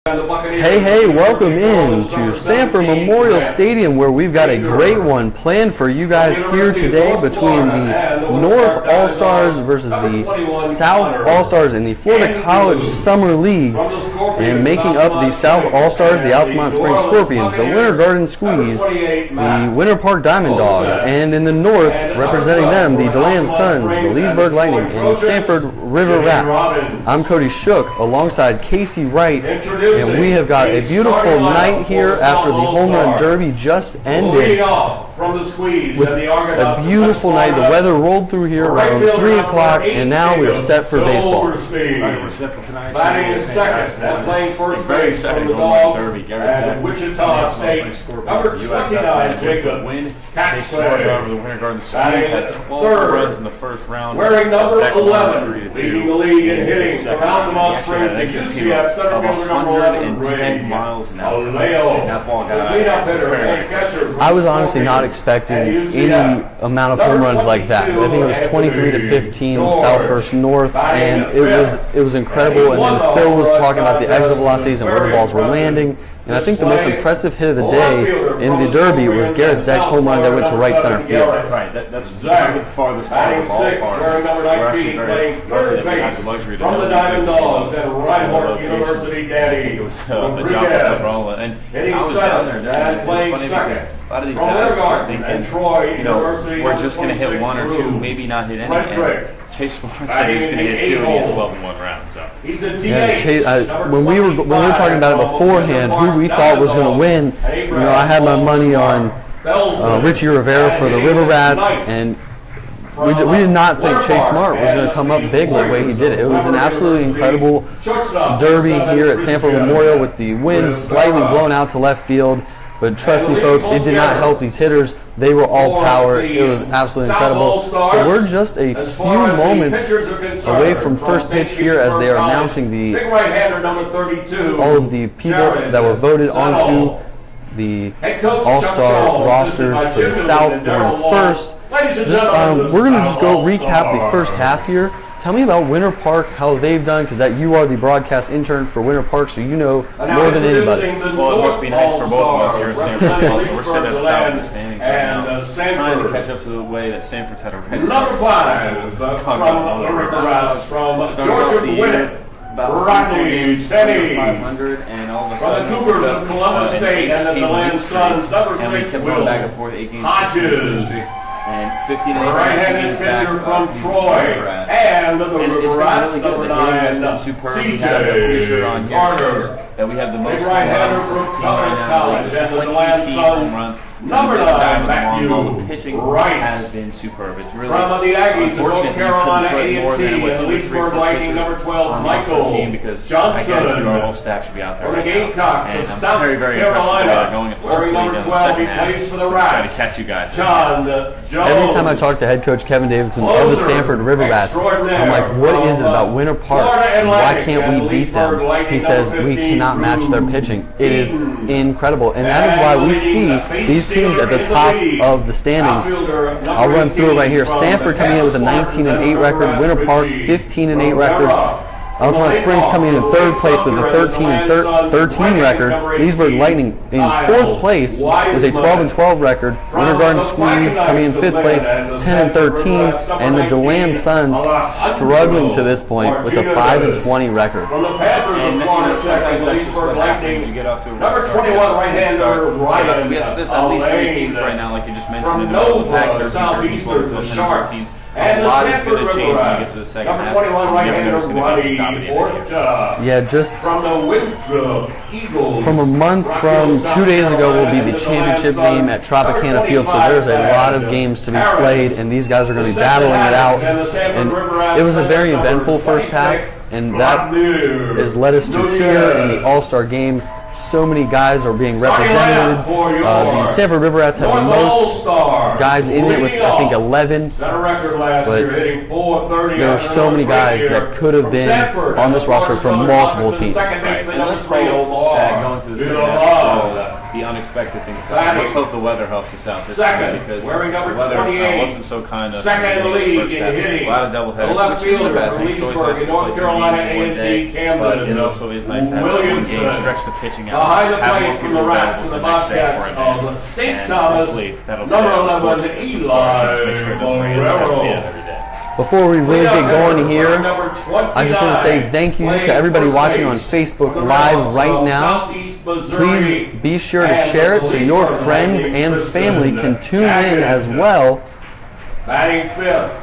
Hey, welcome in to Sanford Memorial Stadium, where we've got a great one planned for you guys here today between the North All-Stars versus the South All-Stars in the Florida College Summer League. And making up the South All-Stars, the Altamont Springs Scorpions, the Winter Garden Squeeze, the Winter Park Diamond Dogs, and in the North, representing them, the DeLand Suns, the Leesburg Lightning, and the Sanford River Rats. I'm Cody Shook alongside Casey Wright, and we have got a beautiful night here after the Home Run Derby just ended. With a beautiful night. The weather rolled through here around 3 o'clock, and now we're set for baseball. We're set for tonight. Batting is second and playing first base for the Dogs at Wichita State. Number 29, Jacob Caxway. Over the Winter Garden Squeeze had 12 runs in the first round. Wearing number 11, leading the league in hitting from Altamont Springs to UCF center fielder number 11, 10 miles an hour. That ball got catcher. I was honestly not expecting any amount of home runs like that. I think it was 23 to 15 South versus North, and it was incredible. And then Phil was talking about the exit velocities and where the balls were landing. And I think the most impressive hit of the day in the Derby was Garrett Zech's home run that went to right center field. Right, that's the farthest part of the ballpark. We're actually very lucky that we have the luxury to from the Diamond Dogs at Reinhardt University, Daddy. It was the job overall, and I was down there. It was funny because a lot of these guys were just thinking, we're just going to hit one or two, maybe not hit any. And Chase Smart said he was going to hit two, and he had 12 in one round. So yeah, Chase, when we were talking about it beforehand, who we thought was going to win, I had my money on Richie Rivera for the River Rats, and we did not think Chase Smart was going to come up big the way he did. It was an absolutely incredible derby here at Sanford Memorial with the wind slightly blown out to left field. But trust me, folks, it did not help these hitters. They were all power. It was absolutely incredible. So we're just a few moments away from first pitch here as they are announcing all of the people that were voted onto the All-Star rosters for the South going first. We're going to just go recap the first half here. Tell me about Winter Park, how they've done, because you are the broadcast intern for Winter Park, so you know more than anybody. Well, it must be nice for both of us here at Sanford. We're sitting at the top of the standings right now, trying to catch up to the way that Sanford's had a red number 5 from the River Rats, from Georgia Winnett. Rodney Steady 500, and all of a sudden from the Cougars of Columbus State and the DeLand Suns, number 6, and we kept going back and forth 8 games. Hodges. And 15 and 8 right-handed pitcher from Troy, and the River Rats, number 9, CJ Carter. That we have the most right-hander from College, and the DeLand Suns, number 9, Matthew pitching Wright. has been superb. It's really from the Aggies of North Carolina A&T, and the Leesburg Lightning, number 12, Michael Johnson. Our whole staff should be out there. From the Gamecocks of South very Carolina, wearing number 12, he plays for the Rats. Trying to catch you guys. John Jones. Every time I talk to head coach Kevin Davidson of the Sanford River Rats, I'm like, what is it about Winter Park? Why can't we beat them? He says, we cannot match their pitching. It is incredible. And that is why we see these teams at the top of the standings. I'll run through it right here. Sanford coming in with a 19-8 record. Winter Park, 15-8 record. Altamont Springs coming in third place with a 13 record. Leesburg Lightning in fourth place with a 12-12 record. Winter Garden Squeeze coming in fifth place, 10-13, and the DeLand Suns struggling to this point with a 5-20 record. From the Panthers of Florida Tech, the Leesburg Lightning, number 21 right-hander Ryan. There's at least 3 teams right now, like you just mentioned. From Nova, Southeastern, the Sharks. And the Sanford River Rats, number 21 right-hander Roddy Orta. Yeah, just from the Winthrop Eagles. From a month from 2 days ago will be the championship game at Tropicana Field, so there's a lot of games to be played, and these guys are going to be battling it out. And it was a very eventful first half, and that has led us to here in the All-Star game. So many guys are being represented. The Sanford River Rats have the most guys in it with, I think, 11. But there are so many guys that could have been on this roster from multiple teams. Right. And let's roll going to the second half. the unexpected things happen. Let's hope the weather helps us out this time because wearing number the weather 28, wasn't so kind of second in the league in hitting. A lot of doubleheaders, left which isn't a fielder bad from thing. It's always Leesburg nice in to North play 2 Carolina games in one day, Camden. but it also is nice to have one game, stretch the pitching out, Behind the have plate more from people the Rats available and the the next day for Bobcats advance, of St. and Thomas, hopefully that'll number stay 11, Just make sure it doesn't rain every day. Before we really get going here, I just want to say thank you to everybody watching on Facebook Live right now. Please be sure to share it so your friends and family can tune in as well.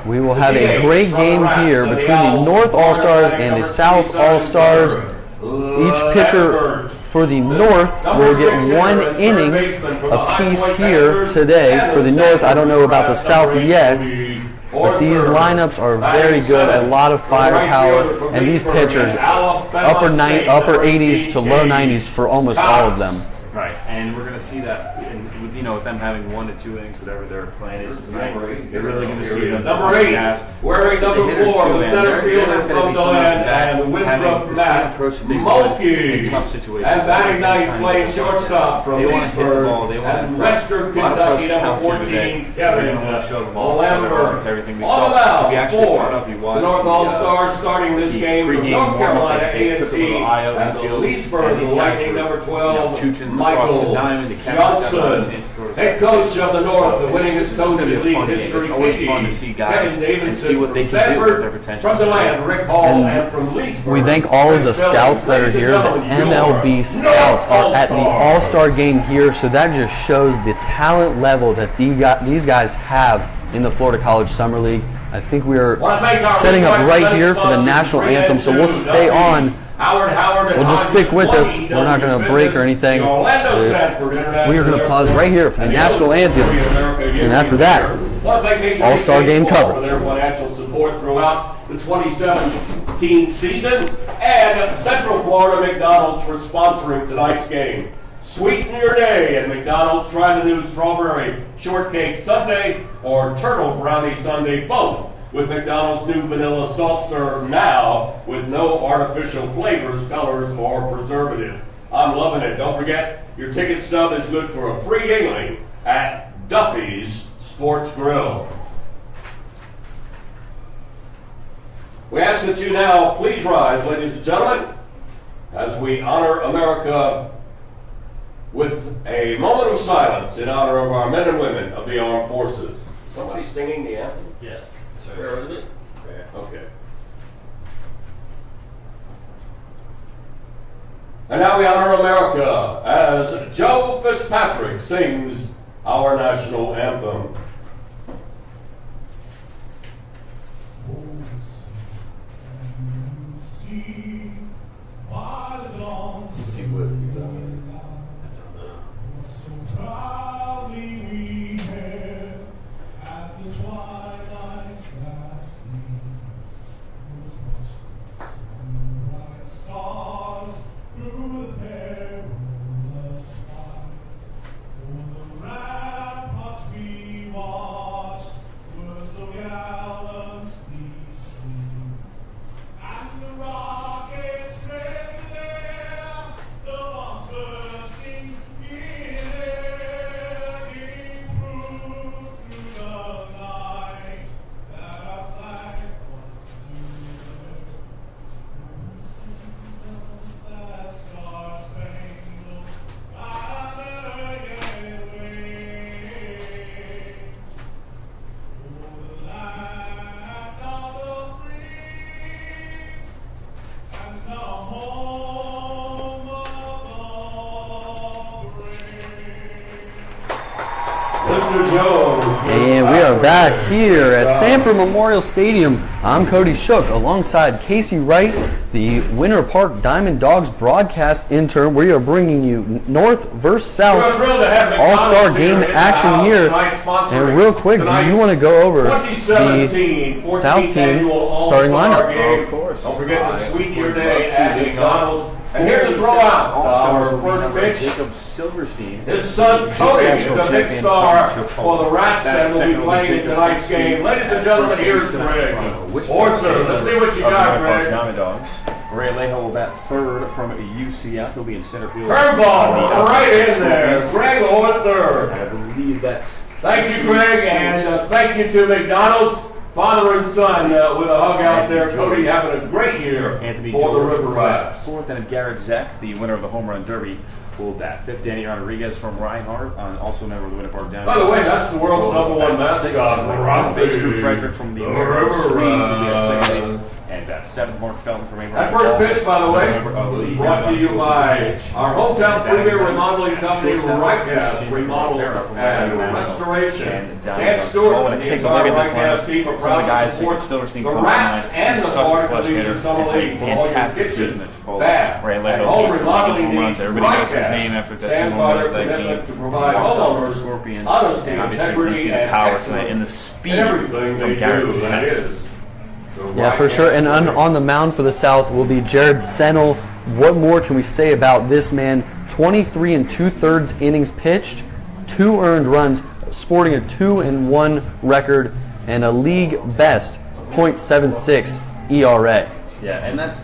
We will have a great game here between the North All-Stars and the South All-Stars. Each pitcher for the North will get 1 inning apiece here today. For the North, I don't know about the South yet. But these lineups are very good, a lot of firepower, and these pitchers, upper 80s to low 90s for almost all of them. Right, and we're going to see that, with them having 1 to 2 innings, whatever their plan is tonight, you're really going to see them. Number 8, wearing number 4, the center fielder from the land, and Winthrop Matt Mulkey. And batting ninth, playing shortstop from Leesburg, and Western Kentucky, number 14, Kevin Lambert. All about 4, the North All-Stars starting this game from North Carolina A&T, and the Leesburg Lightning, number 12, Michael Johnson, head coach of the North, the winningest coach in league history. It's always fun to see guys and see what they can do with their potential. From the land, Rick Hall, and from Leesburg. We thank all of the scouts that are here. The MLB scouts are at the All-Star game here, so that just shows the talent level that these guys have in the Florida College Summer League. I think we are setting up right here for the national anthem, so we'll stay on. We'll just stick with us. We're not going to break or anything. We are going to pause right here for the national anthem. And after that, All-Star game coverage. Their financial support throughout the 2017 season, and Central Florida McDonald's for sponsoring tonight's game. Sweeten your day at McDonald's. Try the new strawberry shortcake sundae or turtle brownie sundae, both with McDonald's new vanilla soft serve now with no artificial flavors, colors, or preservatives. I'm loving it. Don't forget, your ticket stub is good for a free Yingling at Duffy's Sports Grill. We ask that you now please rise, ladies and gentlemen, as we honor America with a moment of silence in honor of our men and women of the armed forces. Somebody singing the anthem? Yes. Where is it? Okay. And now we honor America as Joe Fitzpatrick sings our national anthem. And we are back here at Sanford Memorial Stadium. I'm Cody Shook alongside Casey Wright, the Winter Park Diamond Dogs broadcast intern. We are bringing you North versus South All-Star game action here. And real quick, do you want to go over the South team starting lineup? Of course. Don't forget to sweeten your day at McDonald's. And here to throw out our first pitch, his son Cody, the big star for the Rats, and will be playing in tonight's game. Ladies and gentlemen, here's Greg Orser. Let's see what you got, Greg. Ray Alejo will bat third from UCF. He'll be in center field. Curveball right in there. Greg Lowe at third. I believe that's. Thank you, Greg, and thank you to McDonald's. Father and son with a hug out there. Cody having a great year for the River Rats. Fourth, and Garrett Zeck, the winner of the Home Run Derby, will bat fifth. Danny Rodriguez from Reinhardt, also a member of the Winter Park Down. By the way, that's the world's #1 mascot. Drew Frederick from the River Rats. And that's seventh, Mark Felton from Abraham. That first pitch, by the way, was brought to you by our hometown premier remodeling company, Rycast Remodel and Restoration. Dan Stewart and the entire Rycast team are proud to support the Rats and the Florida Collegiate Summer League for all your kitchen, bath, and home remodeling needs. Rycast stands by their commitment to provide homeowners honesty, integrity, and excellence in everything they do. That is. Yeah, for sure. And on the mound for the South will be Jared Sennel. What more can we say about this man? 23 2/3 innings pitched, 2 earned runs, sporting a 2-1 record and a league best .76 ERA. Yeah, and that's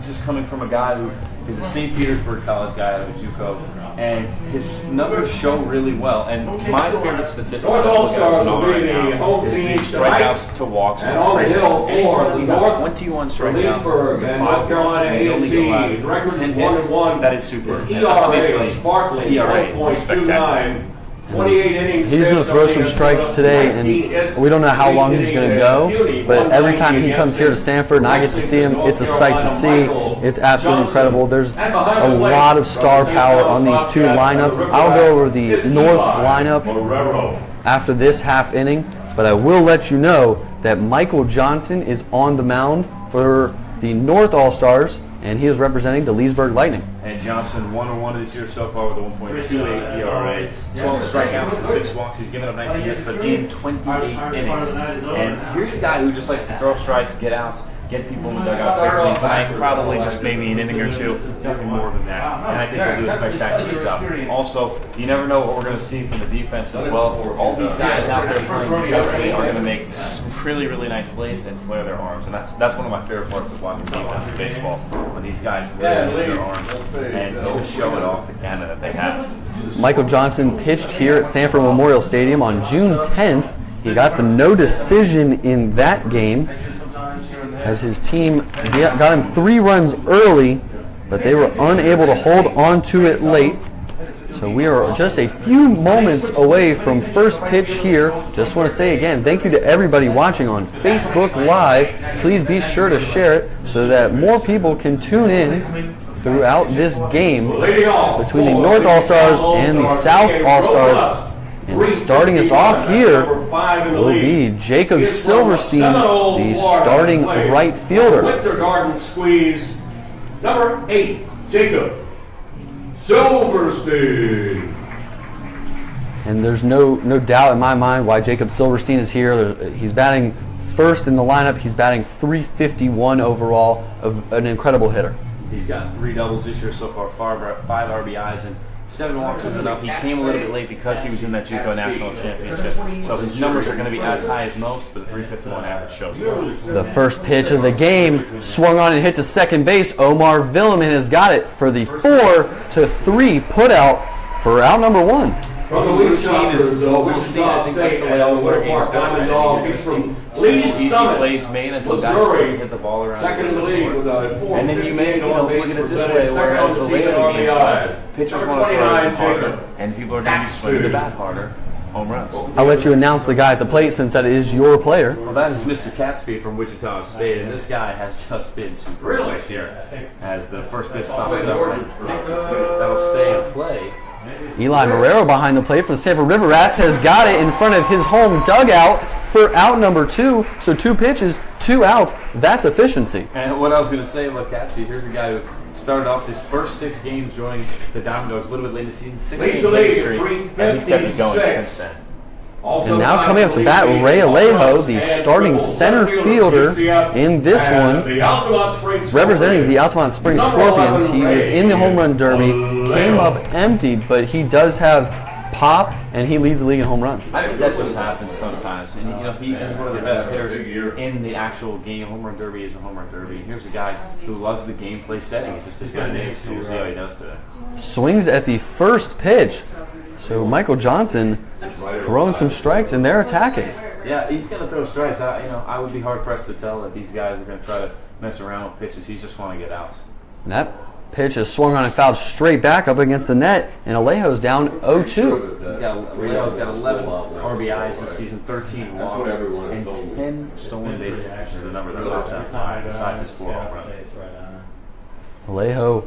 just coming from a guy who is a St. Petersburg College guy out of JUCO, and his numbers show really well. And my favorite statistic North All-Stars will be the home team strikeouts to walks. And on the hill for North 21 strikeouts, Leesburg and North Carolina A&T. Record 1-1. That is super. His ERA is sparkling 1.29. 28 innings. He's going to throw some strikes today, and we don't know how long he's going to go, but every time he comes here to Sanford and I get to see him, it's a sight to see. It's absolutely incredible. There's a lot of star power on these two lineups. I'll go over the North lineup after this half inning, but I will let you know that Michael Johnson is on the mound for the North All-Stars, and he is representing the Leesburg Lightning. And Johnson 1-1 this year so far with a 1.28 ERA, 12 strikeouts and 6 walks. He's given up 19 hits, but in 28 innings. And here's a guy who just likes to throw strikes, get outs, get people in the dugout quickly. Tonight, probably just maybe an inning or two, nothing more than that. And I think he'll do a spectacular job. Also, you never know what we're going to see from the defense as well. All these guys out there playing defensively are going to make really, really nice plays and flare their arms. And that's one of my favorite parts of watching defensive baseball, when these guys really use their arms and just show it off the cannon that they have. Michael Johnson pitched here at Sanford Memorial Stadium on June 10th. He got the no decision in that game, as his team got him 3 runs early, but they were unable to hold on to it late. So we are just a few moments away from first pitch here. Just want to say again, thank you to everybody watching on Facebook Live. Please be sure to share it so that more people can tune in throughout this game between the North All-Stars and the South All-Stars. And starting us off here will be Jacob Silverstein, the starting right fielder. Winter Garden squeeze, number 8, Jacob Silverstein. And there's no doubt in my mind why Jacob Silverstein is here. He's batting first in the lineup. He's batting .351 overall, of an incredible hitter. He's got 3 doubles this year so far, 5 RBIs, and 7 walks is enough. He came a little bit late because he was in that JUCO National Championship. So his numbers are going to be as high as most, but the .351 average shows. The first pitch of the game swung on and hit to second base. Omar Villeman has got it for the 4-3 putout for out number 1. From the Lee's Shoppers, Wichita State and Winter Park Diamond Dog. He's from Lee's Summit, Missouri, hit the ball around. second in the league with a 4. And then you may look at it this way, whereas the later games, pitchers want to throw harder, and people are going to be swinging the bat harder. Home runs. I'll let you announce the guy at the plate since that is your player. Well, that is Mr. Catsby from Wichita State, and this guy has just been super this year. As the first pitch pops up, that'll stay in play. Eli Marrero behind the plate for the Sanford River Rats has got it in front of his home dugout for out number 2. So 2 pitches, 2 outs. That's efficiency. And what I was going to say about Catsby, here's a guy who started off his first 6 games joining the Diamond Dogs a little bit late in the season. 6 games straight, and he's kept it going since then. And now coming up to bat, Ray Alejo, the starting center fielder in this one, representing the Altamont Springs Scorpions. He was in the home run derby, came up empty, but he does have pop, and he leads the league in home runs. I think that just happens sometimes. And he's one of the best hitters in the actual game. Home run derby is a home run derby. Here's a guy who loves the gameplay setting. It's just his name, so we'll see how he does today. Swings at the first pitch. So Michael Johnson throwing some strikes, and they're attacking. Yeah, he's going to throw strikes. I would be hard-pressed to tell that these guys are going to try to mess around with pitches. He's just want to get outs. And that pitch is swung on and fouled straight back up against the net, and Alejo's down 0-2. Alejo's got 11 RBIs this season, 13 walks, and 10 stolen bases, which is the number that pops out besides his 4 home runs. Alejo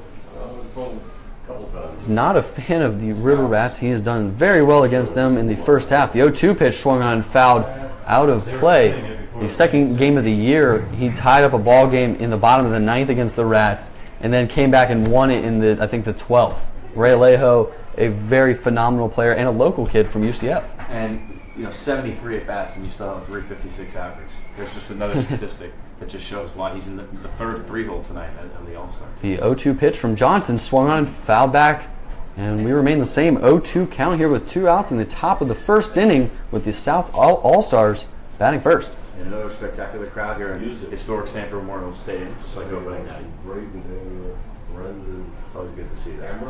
is not a fan of the River Rats. He has done very well against them in the first half. The 0-2 pitch swung on and fouled out of play. The second game of the year, he tied up a ball game in the bottom of the 9th against the Rats, and then came back and won it in the 12th. Ray Alejo, a very phenomenal player and a local kid from UCF. And 73 at bats, and you still have a 356 average. There's just another statistic that just shows why he's in the third 3-hole tonight of the All-Stars. The 0-2 pitch from Johnson swung on and fouled back, and we remain the same 0-2 count here with 2 outs in the top of the first inning with the South All-Stars batting first. And another spectacular crowd here in historic Sanford Memorial Stadium, just like opening night. It's always good to see that.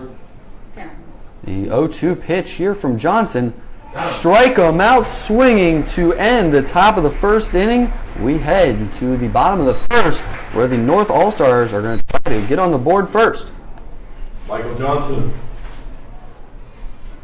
The 0-2 pitch here from Johnson. Strike him out swinging to end the top of the first inning. We head to the bottom of the first, where the North All-Stars are going to try to get on the board first. Michael Johnson.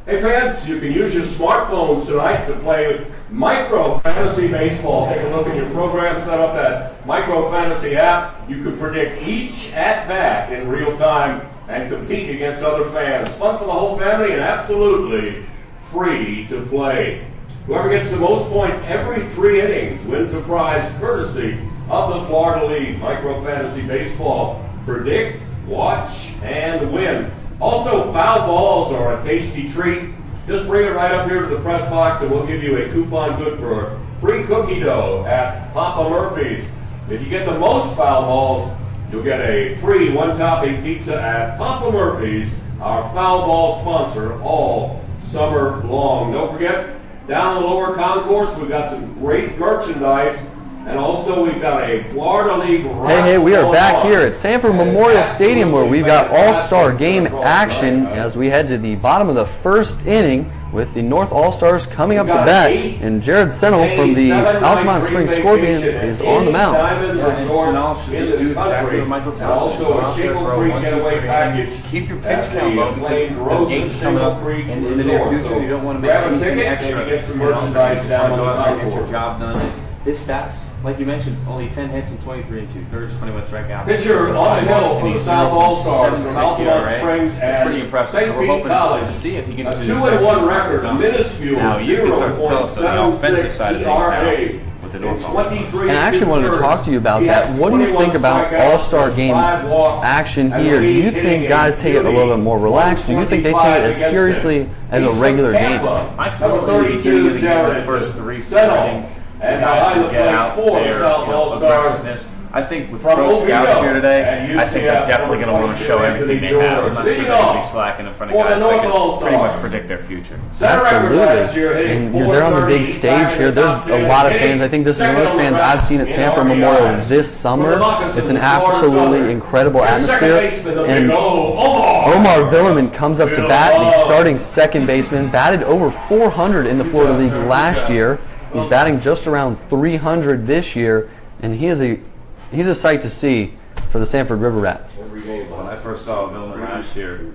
Hey fans, you can use your smartphones tonight to play Micro Fantasy Baseball. Take a look at your program set up at Micro Fantasy app. You can predict each at-bat in real time and compete against other fans. Fun for the whole family and absolutely free to play. Whoever gets the most points every 3 innings wins a prize courtesy of the Florida League. Micro Fantasy Baseball. Predict, watch, and win. Also, foul balls are a tasty treat. Just bring it right up here to the press box and we'll give you a coupon good for free cookie dough at Papa Murphy's. If you get the most foul balls, you'll get a free 1-topping pizza at Papa Murphy's, our foul ball sponsor all summer long. Don't forget, down the lower concourse, we've got some great merchandise, and also we've got a Florida League. Hey, we are back here at Sanford Memorial Stadium, where we've got All-Star game action as we head to the bottom of the first inning with the North All-Stars coming up to bat, and Jared Sennell from the Altamont Springs Scorpions is on the mound. Sennell should just do exactly what Michael Johnson did. Go out there for a 1-2 package. Keep your pitch count low because this game's coming up, and in the near future you don't want to make anything extra. And also you just want to go out there and get your job done. His stats, like you mentioned, only 10 hits in 23 2/3, 21 strikeouts. Pitcher on the hill for the South All-Stars from Altamont Springs and pretty impressive. So we're hoping to see if he can do a 2-1 record, minuscule. Now you can start to tell us on the offensive side of things now with the North All-Stars. And I actually wanted to talk to you about that. What do you think about All-Star game action here? Do you think guys take it a little bit more relaxed? Do you think they take it as seriously as a regular game? I feel like in the beginning of the game, the first 3-4 innings, the guys would get out there, aggressiveness. I think with pro scouts here today, I think they're definitely going to want to show everything they have. I'm not sure they're going to be slacking in front of guys that can pretty much predict their future. Absolutely. And they're on the big stage here. There's a lot of fans. I think this is the most fans I've seen at Sanford Memorial this summer. It's an absolutely incredible atmosphere. And Omar Villeman comes up to bat, the starting second baseman, batted over 400 in the Florida League last year. He's batting just around 300 this year, and he's a sight to see for the Sanford River Rats. When I first saw Villeman last year,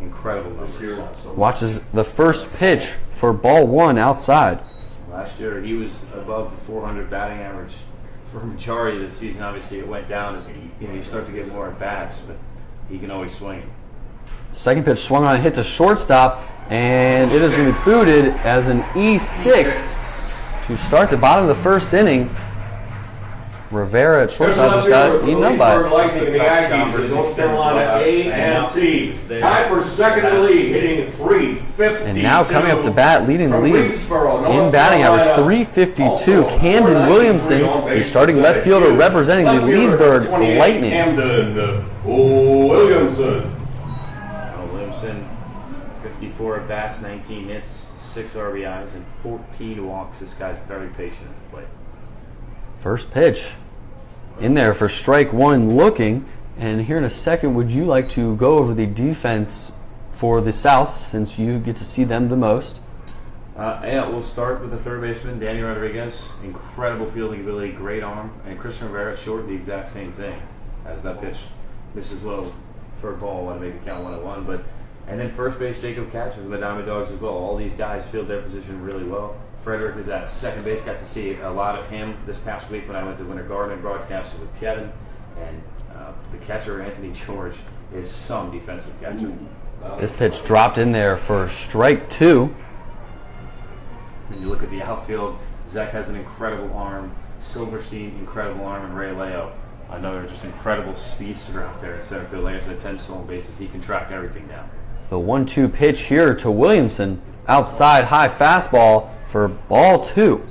incredible numbers. Watches the first pitch for ball 1 outside. Last year he was above the 400 batting average for a majority of the season. Obviously it went down as you start to get more at bats, but he can always swing. Second pitch swung on a hit to shortstop, and it is going to be booted as an E6 to start the bottom of the first inning. Rivera at shortstop just got eaten up by it. North Carolina A&T. Tied for second in the league, hitting .352. And now coming up to bat, leading the league in batting average, .352. Camden Williamson, the starting left fielder representing the Leesburg Lightning. Camden Williamson. Williamson 54 at bats, 19 hits, 6 RBIs, and 14 walks. This guy's very patient at the plate. First pitch in there for strike one looking. And here in a second, would you like to go over the defense for the South, since you get to see them the most? Yeah, we'll start with the third baseman, Danny Rodriguez. Incredible fielding ability, great arm. And Christian Rivera short, the exact same thing as that pitch. Misses low for a ball, want to make it count 1-1. And then first base, Jacob Katz from the Diamond Dogs as well. All these guys field their position really well. Frederick is at second base. Got to see a lot of him this past week when I went to Winter Garden and broadcasted with Kevin. And the catcher, Anthony George, is some defensive catcher. This pitch dropped in there for strike two. And you look at the outfield, Zach has an incredible arm, Silverstein, incredible arm, and Ray Leo, another just incredible speedster out there in center field. Like I said, 10 stolen bases, he can track everything down. The 1-2 pitch here to Williamson, outside high fastball for ball two.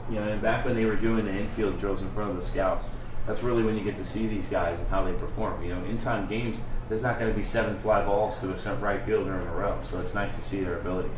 And back when they were doing the infield drills in front of the scouts, that's really when you get to see these guys and how they perform. In time games, there's not going to be 7 fly balls to the right fielder in a row, so it's nice to see their abilities.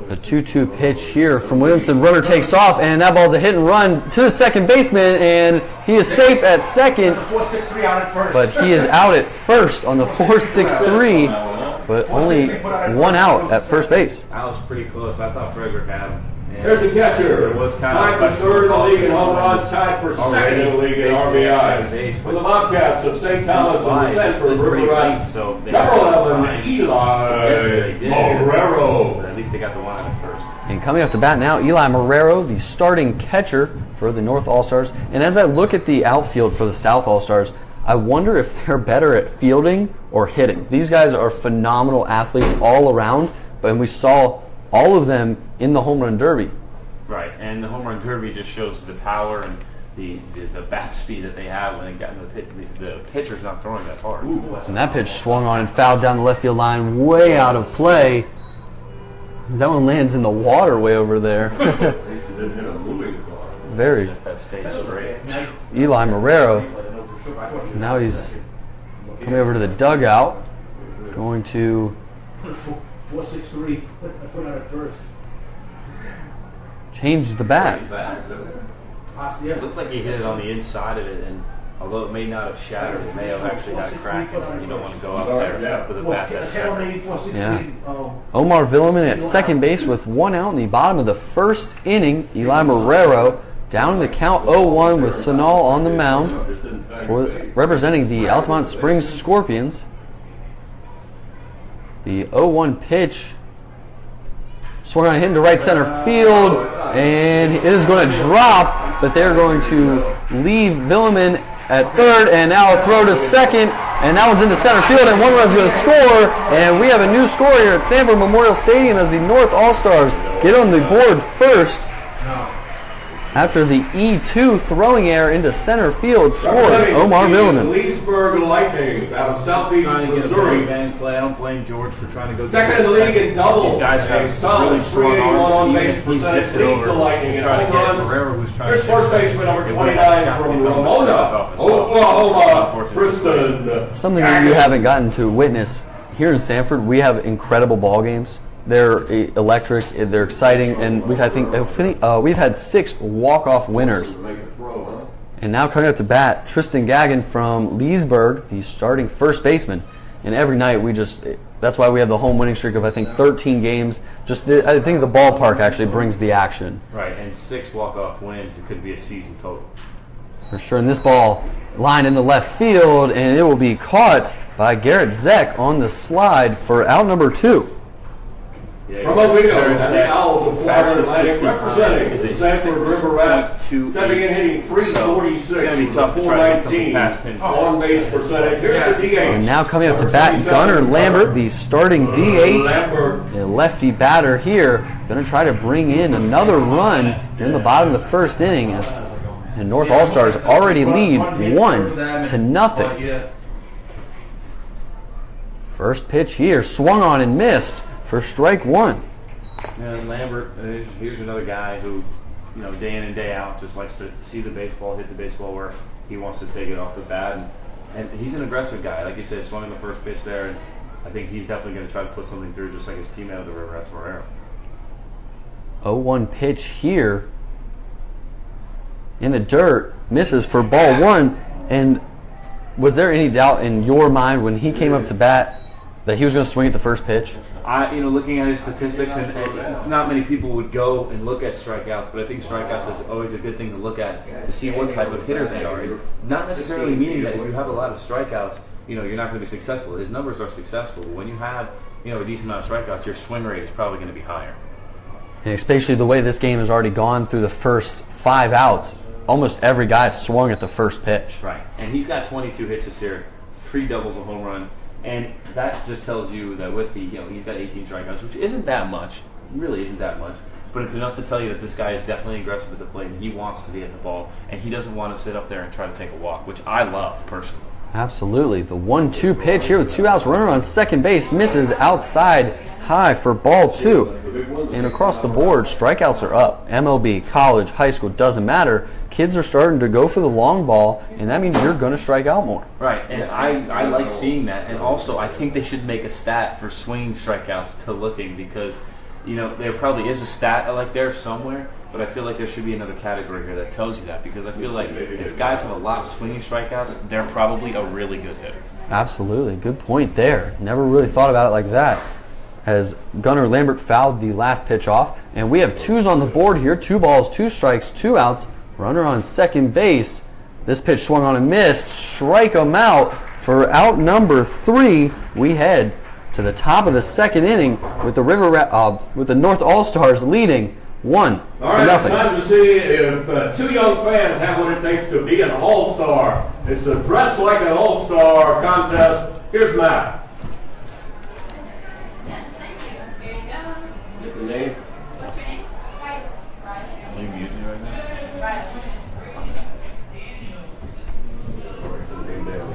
The 2-2 pitch here from Williamson. Runner takes off, and that ball's a hit and run to the second baseman, and he is safe at second. 4-6-3 out at first. But he is out at first on the 4-6-3, but only one out at first base. I was pretty close. I thought Frederick had him. There's the catcher. It was kind tied of for third in the league in home runs, tied for second in the league in RBIs. For the Bobcats of St. Thomas and the Sanford River Rats, number 11, Eli Marrero. But at least they got the one out at first. And coming up to bat now, Eli Marrero, the starting catcher for the North All-Stars. And as I look at the outfield for the South All-Stars, I wonder if they're better at fielding or hitting. These guys are phenomenal athletes all around, but we saw all of them in the home run derby. Right, and the home run derby just shows the power and the bat speed that they have when they got in the pit. The pitcher's not throwing that hard. And that pitch swung on and fouled down the left field line, way out of play. That one lands in the water way over there. Very. That stays straight. Eli Marrero. Now he's coming over to the dugout, going to 4-6-3. I put out at first. change the bat. It looked like he hit it on the inside of it, and although it may not have shattered, it may have actually had a crack, and you don't want to go up there with a bat that's separate. Yeah. Omar Villeman at second base with one out in the bottom of the first inning. Eli Marrero down in the count 0-1 with Sanal on the mound for representing the Altamont Springs Scorpions. The 0-1 pitch swung on, hit into right center field, and it is going to drop, but they're going to leave Villeman at third, and now a throw to second, and that one's into center field, and one run's going to score, and we have a new score here at Sanford Memorial Stadium as the North All-Stars get on the board first. After the E2 throwing error into center field scores Omar Villeman. Leesburg Lightning out of southeast Missouri. Play. I don't blame George for trying to go second in the league in doubles. These guys have really strong arms. Even if he zipped it over, trying to get Herrera, who's trying to. Here's first baseman number 29 from Ramona, Oklahoma, Kristen. Something that you haven't gotten to witness here in Sanford. We have incredible ball games. They're electric, they're exciting, and we've had 6 walk-off winners. And now coming up to bat, Tristan Gagnon from Leesburg, the starting first baseman. And every night that's why we have the home winning streak of, I think, 13 games. I think the ballpark actually brings the action. Right, and 6 walk-off wins, it could be a season total. For sure, and this ball lined into left field, and it will be caught by Garrett Zeck on the slide for out number 2. Yeah, from Owego, and the Owls of Florida Atlantic representing the Sanford River Rats, stepping in hitting 346 with a 419 on-base percentage. Here's the DH. And now coming up to bat, Gunnar Lambert, the starting DH, a lefty batter here, going to try to bring in another run in the bottom of the first inning. And North All-Stars already lead 1-0. First pitch here, swung on and missed for strike 1. And Lambert, here's another guy who, day in and day out, just likes to see the baseball, hit the baseball where he wants to take it off the bat. And he's an aggressive guy. Like you said, swung in the first pitch there. And I think he's definitely going to try to put something through, just like his teammate of the River Rats, Morero. 0-1 pitch here in the dirt, misses for ball one. And was there any doubt in your mind when he came up to bat that he was going to swing at the first pitch? Looking at his statistics, and not many people would go and look at strikeouts, but I think strikeouts is always a good thing to look at to see what type of hitter they are. And not necessarily meaning that if you have a lot of strikeouts, you're not going to be successful. His numbers are successful. When you have, a decent amount of strikeouts, your swing rate is probably going to be higher. And especially the way this game has already gone through the first 5 outs, almost every guy swung at the first pitch. Right, and he's got 22 hits this year, 3 doubles, a home run. And that just tells you that with the, he's got 18 strikeouts, which isn't that much, really isn't that much, but it's enough to tell you that this guy is definitely aggressive at the plate, and he wants to be at the ball, and he doesn't want to sit up there and try to take a walk, which I love personally. Absolutely. The 1-2 pitch here with 2 outs, runner on second base, misses outside high for ball 2. And across the board, strikeouts are up. MLB, college, high school, doesn't matter. Kids are starting to go for the long ball, and that means you're going to strike out more. Right, and I like seeing that. And also, I think they should make a stat for swinging strikeouts to looking, because, there probably is a stat like there somewhere, but I feel like there should be another category here that tells you that, because I feel like if guys have a lot of swinging strikeouts, they're probably a really good hitter. Absolutely. Good point there. Never really thought about it like that. As Gunnar Lambert fouled the last pitch off, and we have 2s on the board here. 2 balls, 2 strikes, 2 outs. Runner on second base. This pitch swung on and missed. Strike him out for out number 3. We head to the top of the second inning with the with the North All-Stars leading 1-0. All right, it's time to see if 2 young fans have what it takes to be an All-Star. It's a Dress Like an All-Star contest. Here's Matt. Yes, thank you. Here you go. Get the name. What's your name? Riley. Are you muting right now?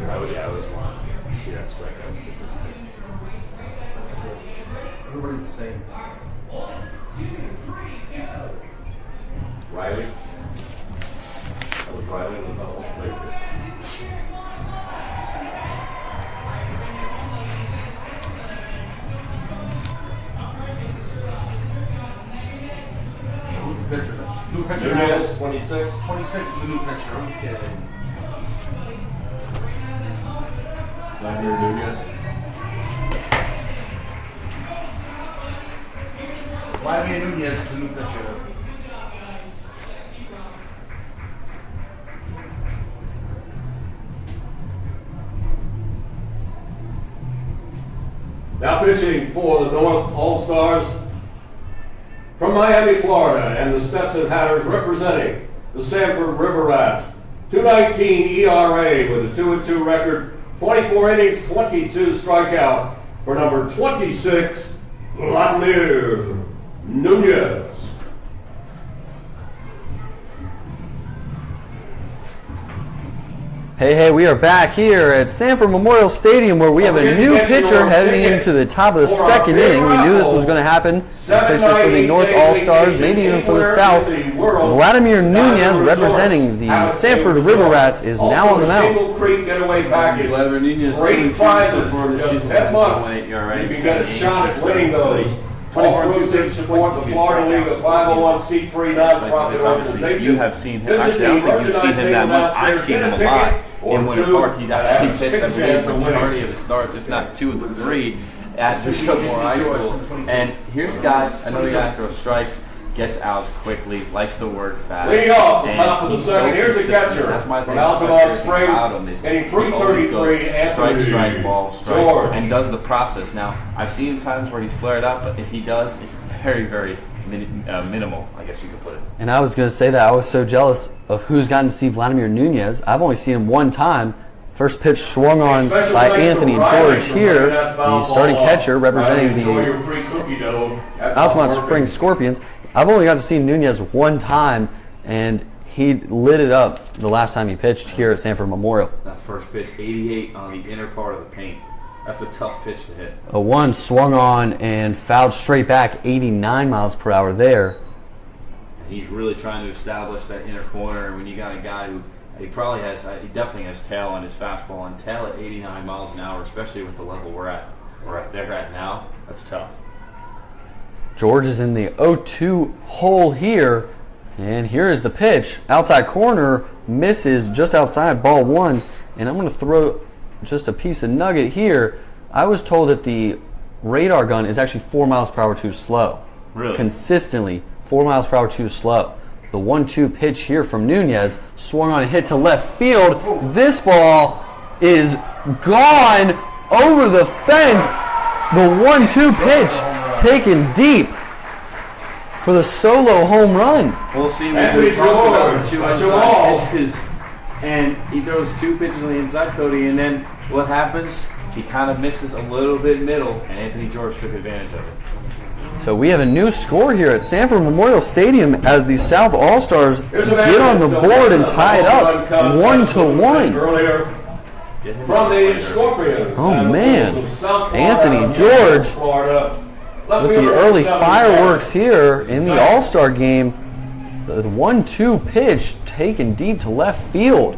Riley. I always want to see that strikeout statistic. Everybody's the same. Riley. That was Riley in the whole place. Who's the pitcher? New pitcher Nunez, now. 26. 26 is the new pitcher. Okay. Vladimir Nunez. Vladimir Nunez is the new pitcher. Now pitching for the North All-Stars from Miami, Florida, and the Stetson Hatters representing the Sanford River Rats. 2.19 ERA with a 2-2 record, 24 innings, 22 strikeouts for number 26, Vladimir Nunez. Hey, we are back here at Sanford Memorial Stadium where we have a new pitcher heading into the top of the second inning. We knew this was going to happen, especially for the North All-Stars, maybe even for the South. Vladimir Nunez, representing the Sanford River Rats, is now on the mound. Vladimir Nunez, great prizes for the season. that month. You can get a shot at winning those. All proceeds support the Florida League of 501c3 nonprofit organization. You have seen him. Actually, I don't think you've seen him that much. I've seen him a lot in Winter Park. He's actually pitched, I believe, the majority of his starts, if not 2 of the 3, at Bishop Moore High School. And here's a guy, another guy that throws strikes, gets outs quickly, likes to work fast. Leading off the top of the second, here's the catcher That's my from thing. Altamont Springs, hitting .333, Anthony strike, ball, strike, George. and does the process. Now, I've seen times where he's flared up, but if he does, it's very, very minimal, I guess you could put it. And I was going to say that I was so jealous of who's gotten to see Vladimir Nunez. I've only seen him one time. First pitch swung on by Anthony George here, the starting catcher representing the Altamont Springs Scorpions. I've only got to see Nunez one time, and he lit it up the last time he pitched here at Sanford Memorial. That first pitch, 88 on the inner part of the paint. That's a tough pitch to hit. A 1 swung on and fouled straight back, 89 miles per hour there. And he's really trying to establish that inner corner, and when you got a guy who he definitely has tail on his fastball, and tail at 89 miles an hour, especially with the level we're at. right there right now, that's tough. George is in the 0-2 hole here, and here is the pitch. Outside corner, misses just outside, ball one. And I'm going to throw just a piece of nugget here. I was told that the radar gun is actually 4 miles per hour too slow. Really? Consistently 4 miles per hour too slow. The 1-2 pitch here from Nunez, swung on a hit to left field. This ball is gone over the fence. The 1-2 pitch taken deep for the solo home run. We'll see. We talked about the 2 inside pitches, and he throws 2 pitches on the inside, Cody, and then what happens? He kind of misses a little bit middle, and Anthony George took advantage of it. So we have a new score here at Sanford Memorial Stadium as the South All-Stars get on the board and tie it up 1-1. Earlier from the Scorpions. Oh man, Anthony George with the early fireworks here in the All-Star game. The 1-2 pitch taken deep to left field.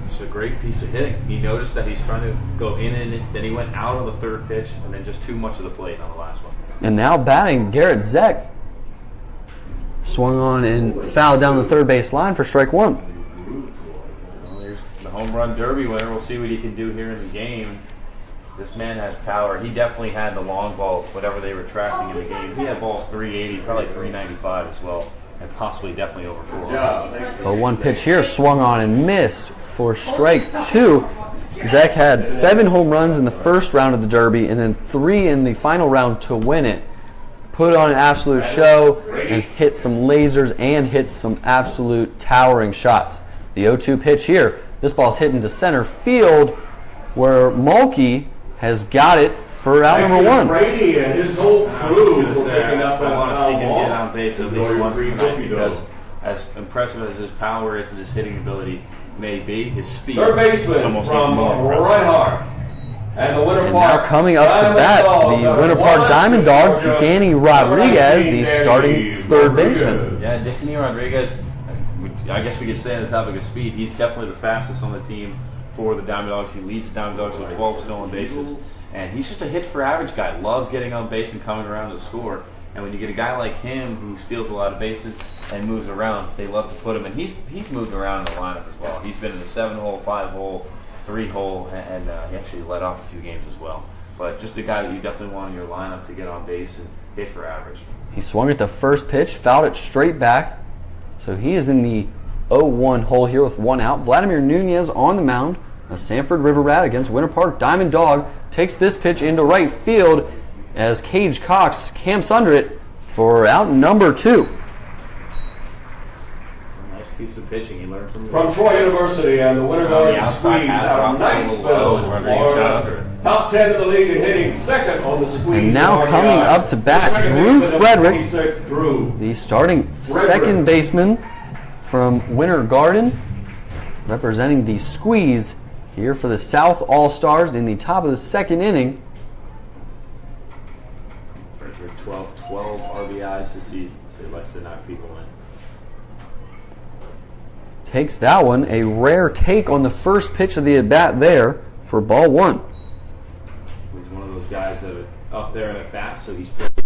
It's a great piece of hitting. He noticed that he's trying to go in and then he went out on the 3rd pitch and then just too much of the plate on the last one. And now batting, Garrett Zeck swung on and fouled down the 3rd base line for strike 1. Well, there's the home run derby winner. We'll see what he can do here in the game. This man has power. He definitely had the long ball, whatever they were tracking in the game. He had balls 380, probably 395 as well, and possibly definitely over 400. A 1 pitch here swung on and missed for strike 2. Zach had 7 home runs in the first round of the Derby and then 3 in the final round to win it. Put on an absolute show and hit some lasers and hit some absolute towering shots. The 0-2 pitch here. This ball's hit into center field where Mulkey has got it for out number 1. Brady and his whole crew were picking up I want to see him ball. get on base at least once tonight because as impressive as his power is and his hitting ability may be, his speed Third baseman is almost from even more impressive. Reinhardt. And the Winter And Park. now coming up to bat, the Winter Park Diamond Dog, Danny Rodriguez, the starting 3rd baseman. Yeah, Danny Rodriguez, I guess we could say on the topic of speed, he's definitely the fastest on the team for the Diamond Dogs. He leads the Diamond Dogs with 12 stolen bases. And he's just a hit for average guy. Loves getting on base and coming around to score. And when you get a guy like him who steals a lot of bases and moves around, they love to put him in. He's moved around in the lineup as well. He's been in the 7-hole, 5-hole, 3-hole, and he actually led off a few games as well. But just a guy that you definitely want in your lineup to get on base and hit for average. He swung at the first pitch, fouled it straight back. So he is in the 0-1 hole here with 1 out. Vladimir Nunez on the mound. A Sanford River Rat against Winter Park Diamond Dog takes this pitch into right field as Cage Cox camps under it for out number 2. Nice piece of pitching he learned from Troy University and the Winter Guardians squeeze out of Niceville. Top 10 in the league in hitting, 2nd on the squeeze. And now coming up to bat, Drew Frederick, the starting 2nd baseman from Winter Garden, representing the squeeze here for the South All-Stars in the top of the 2nd inning. 12 RBIs this season, so he likes to knock people in. Takes that one, a rare take on the first pitch of the at-bat there for ball 1. He's one of those guys that are up there in at-bats, so he's played the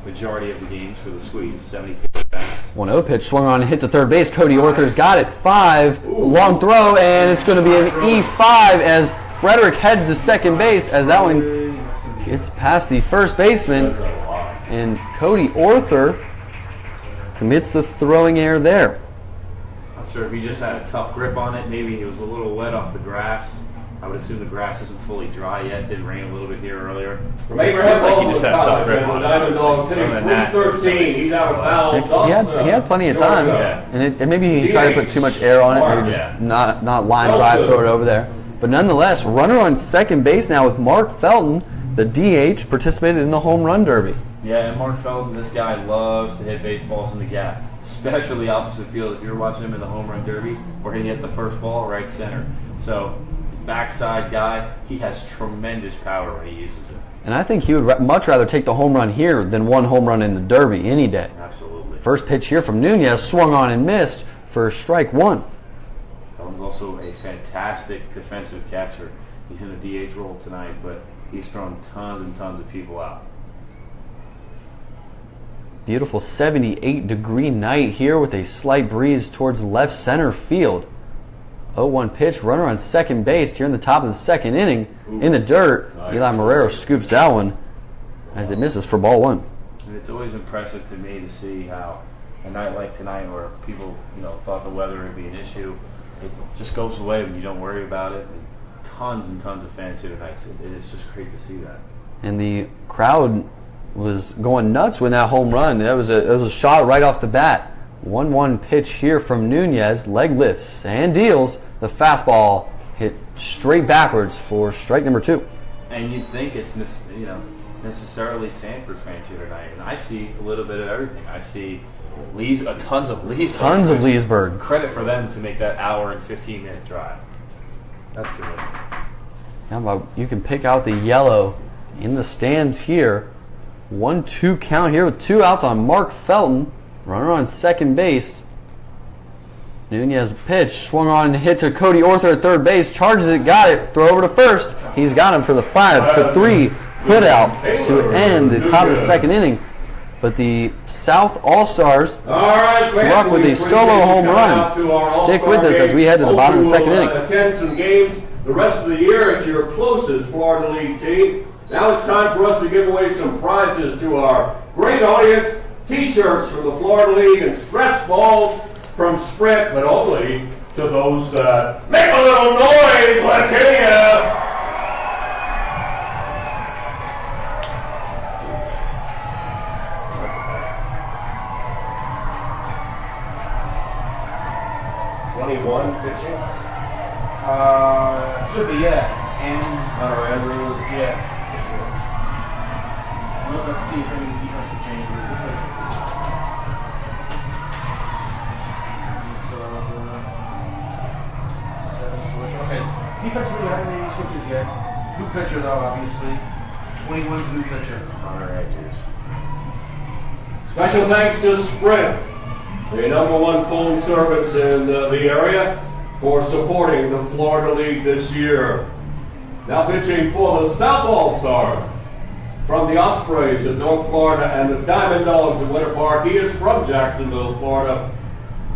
majority of the games for the squeeze, 74 at-bats. 1-0 pitch swung on and hit to third base. Cody Orther's got it. 5, long throw, and it's going to be an E5 as Frederick heads to second base as that one gets past the first baseman. And Cody Orther commits the throwing error there. Not sure if he just had a tough grip on it. Maybe he was a little wet off the grass. I would assume the grass isn't fully dry yet. It did rain a little bit here earlier. From Abraham Like he just had a tough grip on it. Diamond Dogs hitting 313. He's out of bounds. He had plenty of time, and maybe he tried to put too much air on it, maybe just not line drive, throw it over there. But nonetheless, runner on second base now with Mark Felton, the DH, participated in the home run derby. Yeah, and Mark Felton, this guy loves to hit baseballs in the gap, especially opposite field. If you're watching him in the home run derby, where he hit the first ball right center. So, backside guy, he has tremendous power when he uses it. And I think he would much rather take the home run here than one home run in the derby any day. Absolutely. First pitch here from Nunez, swung on and missed for strike 1. Felton's also a fantastic defensive catcher. He's in the DH role tonight, but he's thrown tons and tons of people out. Beautiful 78-degree night here with a slight breeze towards left center field. 0-1 pitch, runner on second base here in the top of the second inning. In the dirt, Eli Marrero scoops that one as it misses for ball one. And it's always impressive to me to see how a night like tonight where people, thought the weather would be an issue, it just goes away when you don't worry about it. And tons and tons of fans here tonight. It is just great to see that. And the crowd was going nuts with that home run. It was a shot right off the bat. 1-1 pitch here from Nunez. Leg lifts and deals. The fastball hit straight backwards for strike number 2. And you'd think it's necessarily Sanford fans here tonight, and I see a little bit of everything. I see tons of Leesburg. Tons of Leesburg. Credit for them to make that hour and 15-minute drive. That's good. Yeah, you can pick out the yellow in the stands here. 1-2 count here with 2 outs on Mark Felton. Runner on second base. Nunez pitch, swung on and hit to Cody Orther at third base. Charges it, got it. Throw over to first. He's got him for the 5-3 put out to end the top of the second inning. But the South All-Stars struck with a solo home run. Stick with us as we head to the bottom of the second inning. Attend some games the rest of the year at your closest Florida League team. Now it's time for us to give away some prizes to our great audience. T-shirts from the Florida League and stress balls from Sprint, but only to those that make a little noise. Let's hear ya. Pitching? Should be, yeah. And Hunter Andrews. yeah. Let's see if any defensive changes. Looks like seven switch. Okay. Defensively, we haven't made any switches yet. New pitcher, though, obviously. 21's new pitcher. Hunter Andrews. Special thanks to Sprint, the #1 phone service in the area, for supporting the Florida League this year. Now pitching for the South All-Stars from the Ospreys of North Florida and the Diamond Dogs of Winter Park. He is from Jacksonville, Florida.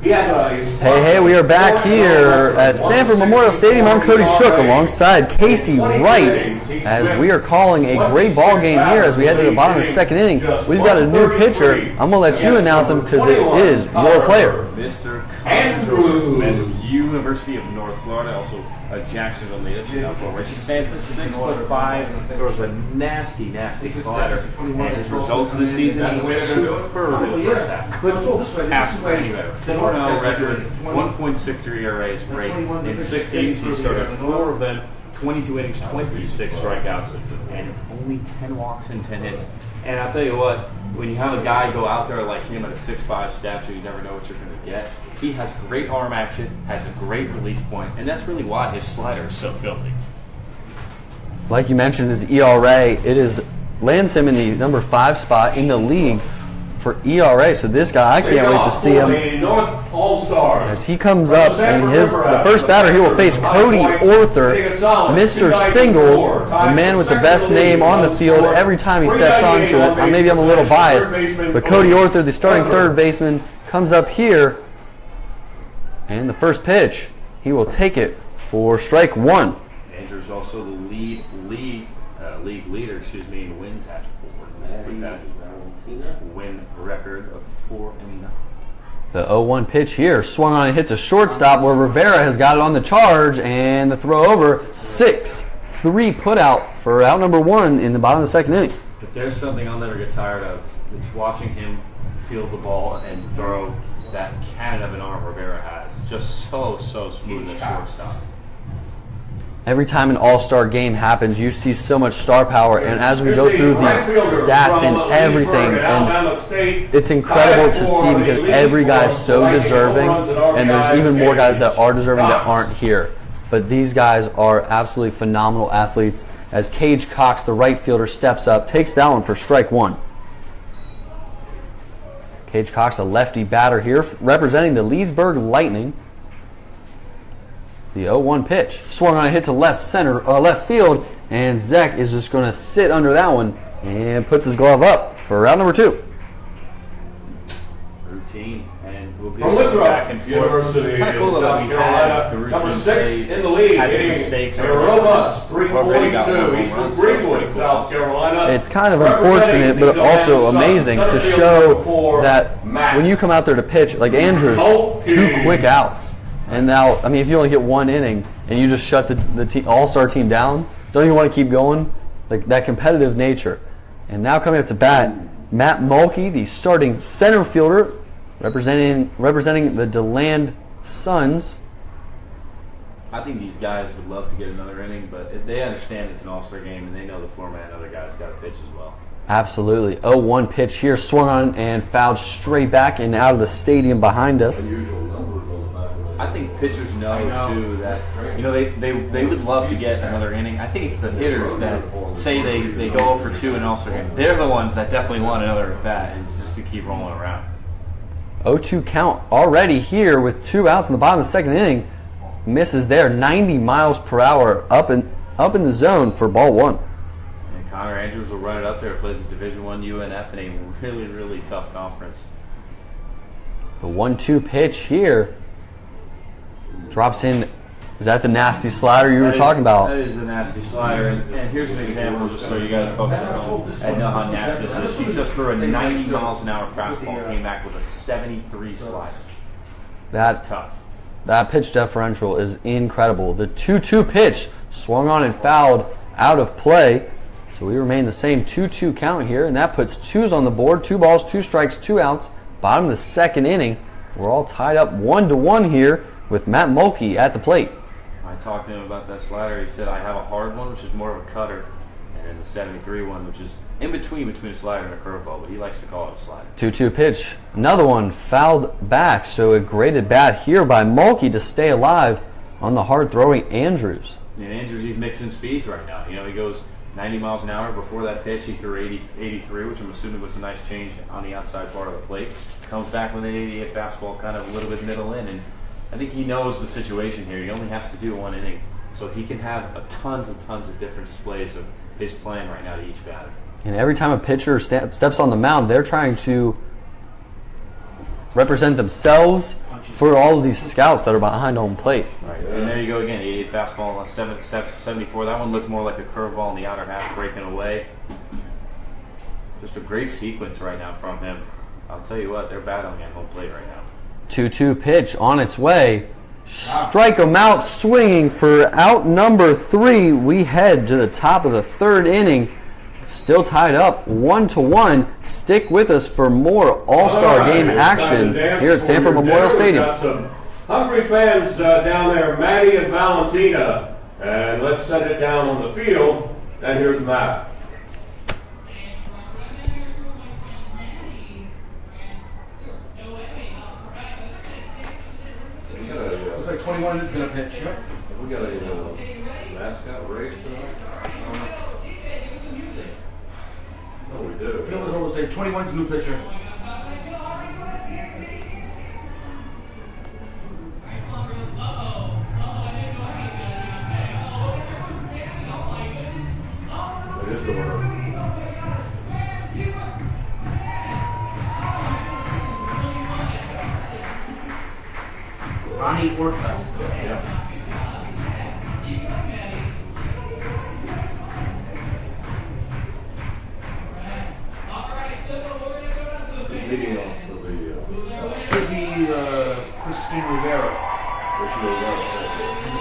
He has a Hey, we are back here at Sanford Memorial Stadium. I'm Cody Shook alongside Casey Wright as we are calling a great ball game here as we head to the bottom of the second inning. We've got a new pitcher. I'm going to let you announce him because it is your player. Mr. Andrews. University of North Florida, also a Jacksonville native. He stands at 6'5", throws a nasty slider. And his results this season, he was superb in the first half. Couldn't ask for any better. 4-0 record, 1.63 ERA is great. In 6 games, he started 4 of them, 22 innings, 26 strikeouts, and only 10 walks and 10 hits. And I'll tell you what, when you have a guy go out there like him at a 6'5" stature, you never know what you're going to get. He has great arm action, has a great release point, and that's really why his slider is so filthy. Like you mentioned, his ERA, lands him in the number 5 spot in the league for ERA. So this guy, I can't wait to see him as he comes up. And the first batter he will face Cody Orther, Mr. Singles, the man with the best name on the field every time he steps onto it. Maybe I'm a little biased, but Cody Orther, the starting third baseman, comes up here. And the first pitch, he will take it for strike 1. Andrews also the league leader, in wins at 4. With that win record of 4-0. The 0-1 pitch here, swung on and hit to shortstop where Rivera has got it on the charge, and the throw over, 6-3 put out for out number 1 in the bottom of the second inning. But there's something I'll never get tired of. It's watching him field the ball and throw that cannon of an arm Rivera has. Just so smooth at shortstop. Every time an all-star game happens, you see so much star power, and as we go through these stats and everything, and it's incredible to see because every guy is so deserving, and there's even more guys that are deserving that aren't here. But these guys are absolutely phenomenal athletes. As Cage Cox, the right fielder, steps up, takes that one for strike 1. Cage Cox, a lefty batter here, representing the Leesburg Lightning. The 0-1 pitch. Swung on a hit to left field, and Zek is just going to sit under that one and puts his glove up for round number 2. Routine, and we'll be From back and Winthrop forth. University It's not cool in that South we Carolina, had the number routine 6 plays, in the league, had some hitting mistakes a over robust already got 342. one He's home from run, Greenwood, South Carolina. It's kind of unfortunate, but also amazing to show that when you come out there to pitch, like Andrews, 2 quick outs. And now, I mean, if you only get 1 inning and you just shut the all-star team down, don't you want to keep going? Like that competitive nature. And now coming up to bat, Matt Mulkey, the starting center fielder, representing the DeLand Suns. I think these guys would love to get another inning, but they understand it's an all-star game, and they know the format and other guys got to pitch as well. Absolutely. 0-1 pitch here, swung on and fouled straight back and out of the stadium behind us. I think pitchers know too that they would love to get another inning. I think it's the hitters that say they go 0 for 2 in all-star game. They're the ones that definitely want another at bat, and just to keep rolling around. 0-2 count already here with 2 outs in the bottom of the 2nd inning. Misses there, 90 miles per hour up in the zone for ball 1. And Connor Andrews will run it up there. Plays at Division I UNF in a really, really tough conference. The 1-2 pitch here drops in. Is that the nasty slider you were talking about? That is a nasty slider. And here's an example, just so you guys folks know how nasty this is. He just threw a 90 miles an hour fastball, came back with a 73 slider. That's tough. That pitch differential is incredible. The 2-2 pitch swung on and fouled out of play. So we remain the same 2-2 count here, and that puts 2s on the board. 2 balls, 2 strikes, 2 outs. Bottom of the 2nd inning. We're all tied up 1-1 here with Matt Mulkey at the plate. I talked to him about that slider. He said, I have a hard one, which is more of a cutter, and then the 73 one, which is in between a slider and a curveball, but he likes to call it a slider. 2-2 pitch. Another one fouled back, so a great at bat here by Mulkey to stay alive on the hard-throwing Andrews. And Andrews, he's mixing speeds right now. He goes 90 miles an hour. Before that pitch, he threw 83, which I'm assuming was a nice change on the outside part of the plate. Comes back with an 88 fastball, kind of a little bit middle in, and I think he knows the situation here. He only has to do 1 inning, so he can have tons of different displays of his plan right now to each batter. And every time a pitcher steps on the mound, they're trying to represent themselves for all of these scouts that are behind home plate. Right. And there you go again, 88 fastball, 74. That one looked more like a curveball in the outer half, breaking away. Just a great sequence right now from him. I'll tell you what, they're battling at home plate right now. 2-2 pitch on its way. Strike him out, swinging for out number 3. We head to the top of the 3rd inning. Still tied up 1-1. Stick with us for more All-Star Game action here at Sanford Memorial Stadium. Got some hungry fans down there, Maddie and Valentina. And let's set it down on the field. And here's Matt. Looks like 21 is going to pitch. Yep. We got a mascot race tonight? Oh, we do. Fielders will say 21's new pitcher. It is the winner. Ronnie Orca. Yeah. Leading off for the Should be Christine Rivera. Number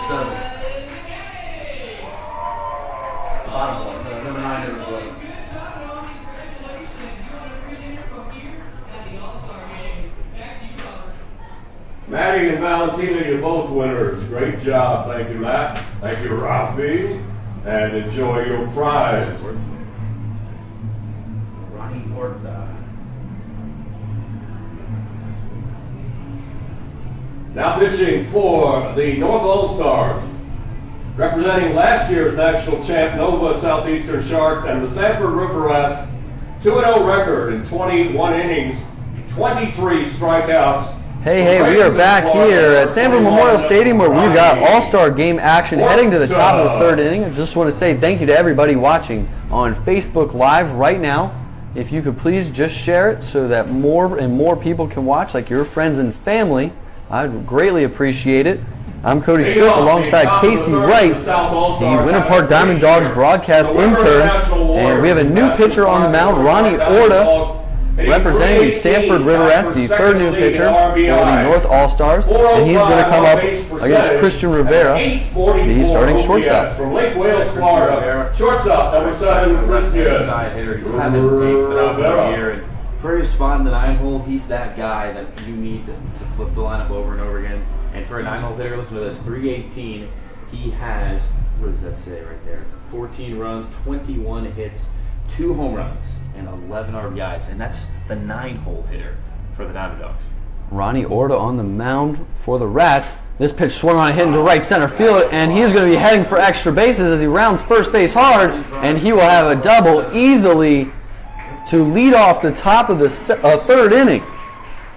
7. The bottom one. Number 9 and 11. Maddie and Valentina, you're both winners. Great job. Thank you, Matt. Thank you, Rafi. And enjoy your prize. Ronnie Orca. Now pitching for the North All-Stars, representing last year's national champ Nova Southeastern Sharks and the Sanford River Rats, 2-0 record in 21 innings, 23 strikeouts, Hey, we are back here at Sanford Memorial Stadium where we've got all-star game action heading to the top of the third inning. I just want to say thank you to everybody watching on Facebook Live right now. If you could please just share it so that more and more people can watch, like your friends and family, I'd greatly appreciate it. I'm Cody Shook alongside Casey Wright, the Winter Park Diamond Dogs broadcast intern, and we have a new pitcher on the mound, Ronnie Orta, representing the Sanford Riverettes, the third new pitcher for the North All-Stars, and he's going to come up against Christian Rivera, the starting shortstop. From Lake Wales, Florida, shortstop, number 7, Christian Side hitter. He's having a phenomenal year, and for his spot in the 9-hole, he's that guy that you need to flip the lineup over and over again. And for a 9-hole hitter, listen to this, 318, he has, what does that say right there? 14 runs, 21 hits, 2 home runs, and 11 RBIs. And that's the 9-hole hitter for the Diamond Dogs. Ronnie Orta on the mound for the Rats. This pitch swung on a hit into right center field, and he's going to be heading for extra bases as he rounds first base hard, and he will have a double easily to lead off the top of the third inning.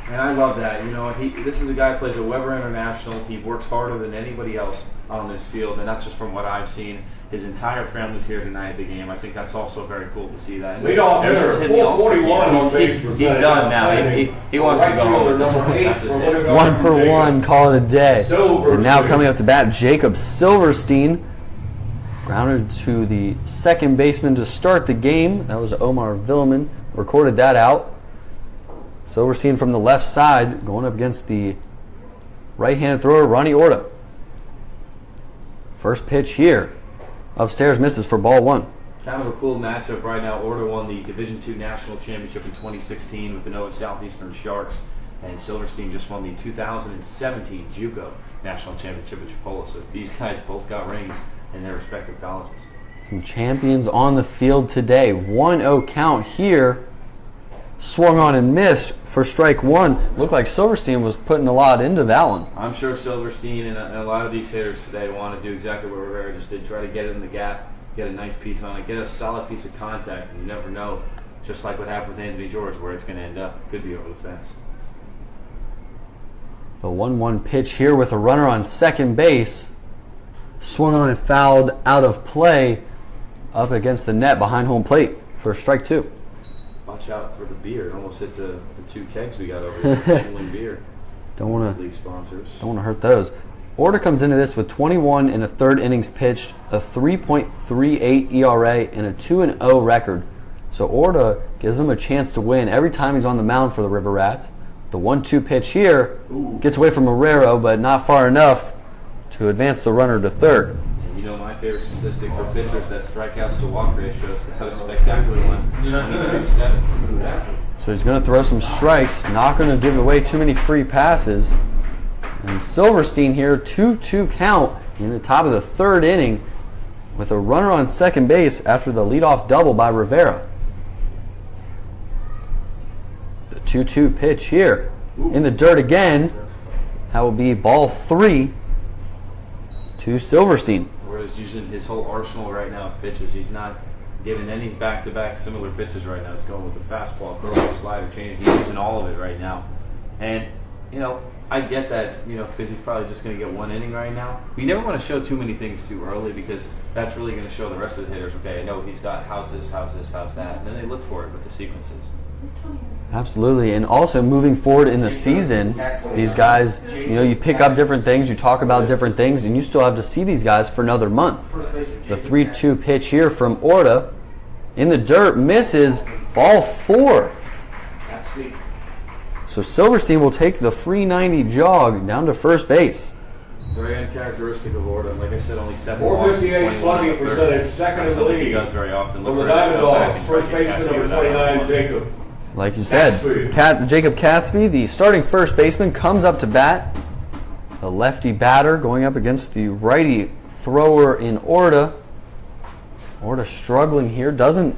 And I love that. You know, this is a guy who plays at Weber International. He works harder than anybody else on this field, and that's just from what I've seen. His entire family's here tonight at the game. I think that's also very cool to see that. Leadoff hitter, 441 on base He's done now. He wants to go home. That's his hit. 1 for 1, call it a day. And now coming up to bat, Jacob Silverstein. Grounded to the second baseman to start the game. That was Omar Villeman. Recorded that out. Silverstein from the left side going up against the right-handed thrower, Ronnie Orta. First pitch here. Upstairs misses for ball 1. Kind of a cool matchup right now. Orta won the Division II National Championship in 2016 with the Nova Southeastern Sharks, and Silverstein just won the 2017 JUCO National Championship at Chipola. So these guys both got rings in their respective colleges. Some champions on the field today. 1-0 count here. Swung on and missed for strike 1. Looked like Silverstein was putting a lot into that one. I'm sure Silverstein and a lot of these hitters today want to do exactly what Rivera just did. Try to get it in the gap, get a nice piece on it, get a solid piece of contact. And you never know, just like what happened with Anthony George, where it's going to end up. Could be over the fence. The 1-1 pitch here with a runner on second base. Swung on and fouled out of play up against the net behind home plate for strike 2. Watch out for the beer. It almost hit the 2 kegs we got over here. Dangling beer. Don't want League sponsors. to hurt those. Orta comes into this with 21 in the third innings pitched, a 3.38 ERA, and a 2-0 record. So Orta gives him a chance to win every time he's on the mound for the River Rats. The 1-2 pitch here gets away from Marrero, but not far enough to advance the runner to third. You know, my favorite statistic for pitchers, that strikeouts to walk ratio is a spectacular one. 137. So he's going to throw some strikes, not going to give away too many free passes. And Silverstein here, 2-2 count in the top of the third inning with a runner on second base after the leadoff double by Rivera. The 2-2 pitch here in the dirt again. That will be ball 3 to Silverstein. Whereas using his whole arsenal right now of pitches, he's not giving any back-to-back similar pitches right now. He's going with the fastball, curveball, slider, change. He's using all of it right now. And, you know, I get that, you know, because he's probably just going to get 1 inning right now. But you never want to show too many things too early because that's really going to show the rest of the hitters, okay, I know he's got how's this, how's that. And then they look for it with the sequences. Absolutely, and also moving forward in the season, these guys, you know, you pick up different things, you talk about different things, and you still have to see these guys for another month. The 3-2 pitch here from Orta in the dirt misses, ball 4. So Silverstein will take the free 90 jog down to first base. Very uncharacteristic of Orta. Like I said, only 7 458 slugging percentage, second in the league. He does very often. From the Diamond Dogs, first baseman number 29, Jacob. Like you said, Jacob Catsby, the starting first baseman, comes up to bat. The lefty batter going up against the righty thrower in Orta. Orta struggling here, doesn't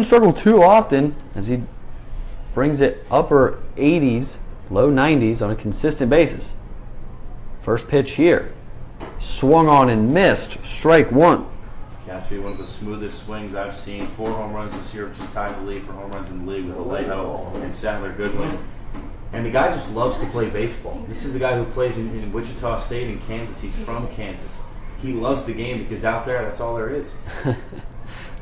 struggle too often as he brings it upper 80s, low 90s on a consistent basis. First pitch here, swung on and missed, strike 1. Catsby, one of the smoothest swings I've seen. 4 home runs this year, just tied the lead for home runs in the league with Alejo and Sadler Goodwin. And the guy just loves to play baseball. This is the guy who plays in Wichita State and Kansas. He's from Kansas. He loves the game because out there, that's all there is.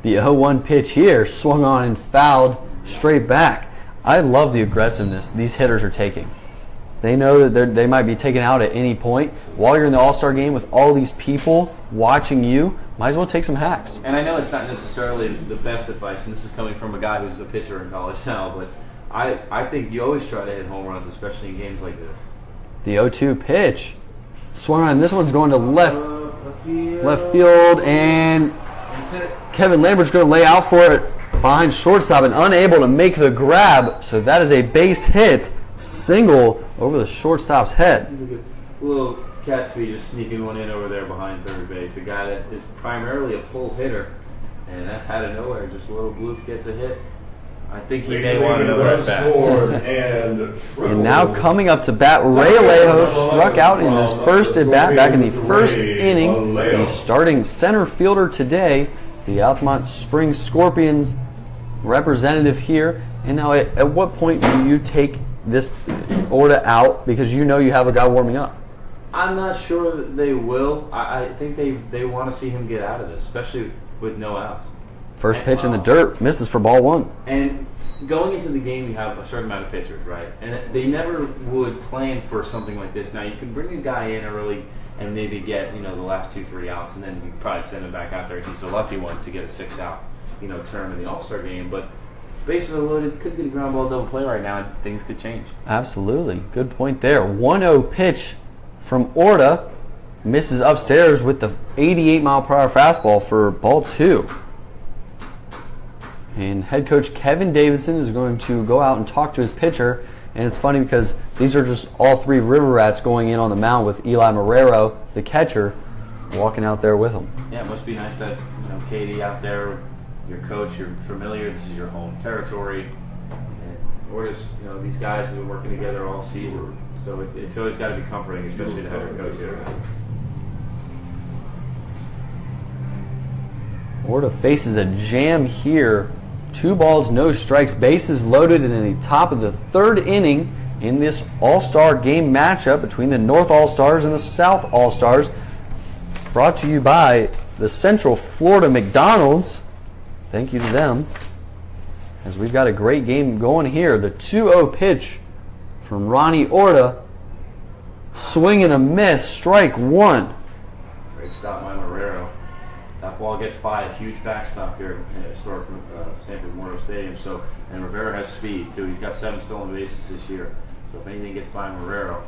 The 0-1 pitch here, swung on and fouled straight back. I love the aggressiveness these hitters are taking. They know that they might be taken out at any point. While you're in the All-Star game with all these people watching you, might as well take some hacks. And I know it's not necessarily the best advice, and this is coming from a guy who's a pitcher in college now, but I think you always try to hit home runs, especially in games like this. The 0-2 pitch, swung on. This one's going to left field, and Kevin Lambert's going to lay out for it behind shortstop and unable to make the grab. So that is a base hit, single over the shortstop's head. Little cat's feet just sneaking one in over there behind third base. A guy that is primarily a pull hitter, and that out of nowhere, just a little bloop gets a hit. I think he may want another at bat. And now coming up to bat, Ray Alejo struck out in his first at bat back in the first inning. The starting center fielder today, the Altamont Springs Scorpions representative here. And now, at what point do you take this Orta out because you know you have a guy warming up? I'm not sure that they will. I think they want to see him get out of this, especially with no outs. First pitch in the dirt, misses for ball one. And going into the game, you have a certain amount of pitchers, right? And they never would plan for something like this. Now, you can bring a guy in early and maybe get, the last 2-3 outs, and then you probably send him back out there. He's the lucky one to get a 6-out, term in the All-Star game. But bases are loaded, could get a ground ball double play right now, and things could change. Absolutely. Good point there. 1-0 pitch from Orta. Misses upstairs with the 88-mile-per-hour fastball for ball two. And head coach Kevin Davidson is going to go out and talk to his pitcher. And it's funny because these are just all three River Rats going in on the mound with Eli Marrero, the catcher, walking out there with them. Yeah, it must be nice that Cody out there, your coach, you're familiar. This is your home territory. And we're just these guys have been working together all season, so it's always got to be comforting, especially to have your coach here. Orta faces a jam here. 2 balls, no strikes, bases loaded in the top of the third inning in this All-Star game matchup between the North All-Stars and the South All-Stars. Brought to you by the Central Florida McDonald's. Thank you to them, as we've got a great game going here. The 2-0 pitch from Ronnie Orta. Swing and a miss, strike one. Great stop by Marrero. That ball gets by a huge backstop here at historic Sanford Memorial Stadium. And Rivera has speed too. He's got 7 stolen bases this year. So if anything gets by Marrero,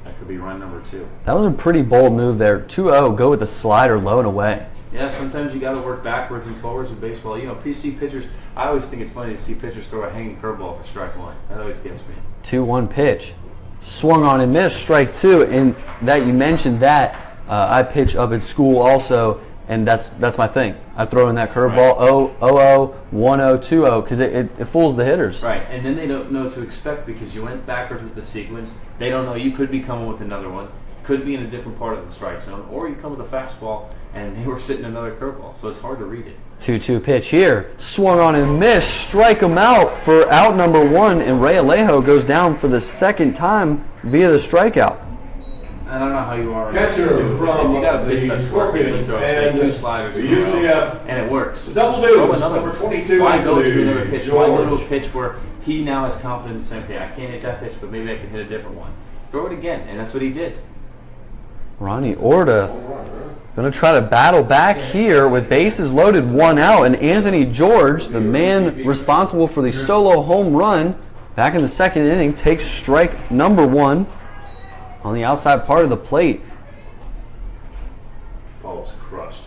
that could be run number 2. That was a pretty bold move there. 2-0, go with the slider low and away. Yeah, sometimes you got to work backwards and forwards in baseball. PC pitchers, I always think it's funny to see pitchers throw a hanging curveball for strike one. That always gets me. 2-1 pitch. Swung on and missed, strike 2. And that you mentioned that, I pitch up at school also. And that's my thing. I throw in that curveball, right. 0-0, 1-0, 2-0, because it fools the hitters. Right, and then they don't know to expect because you went backwards with the sequence. They don't know you could be coming with another one, could be in a different part of the strike zone, or you come with a fastball and they were sitting another curveball, so it's hard to read it. 2-2 pitch here, swung on and missed, strike him out for out number 1, and Ray Alejo goes down for the second time via the strikeout. I don't know how you are. Catcher from if you got a pitch that's Scorpions throw, say 2 sliders, and it works. Double deuce, number 22. Why go to another pitch? Why go to a pitch where he now is confident in the same thing? I can't hit that pitch, but maybe I can hit a different one. Throw it again, and that's what he did. Ronnie Orta going to try to battle back here with bases loaded, 1 out, and Anthony George, the man responsible for the solo home run back in the second inning, takes strike number 1. On the outside part of the plate. Ball's crushed.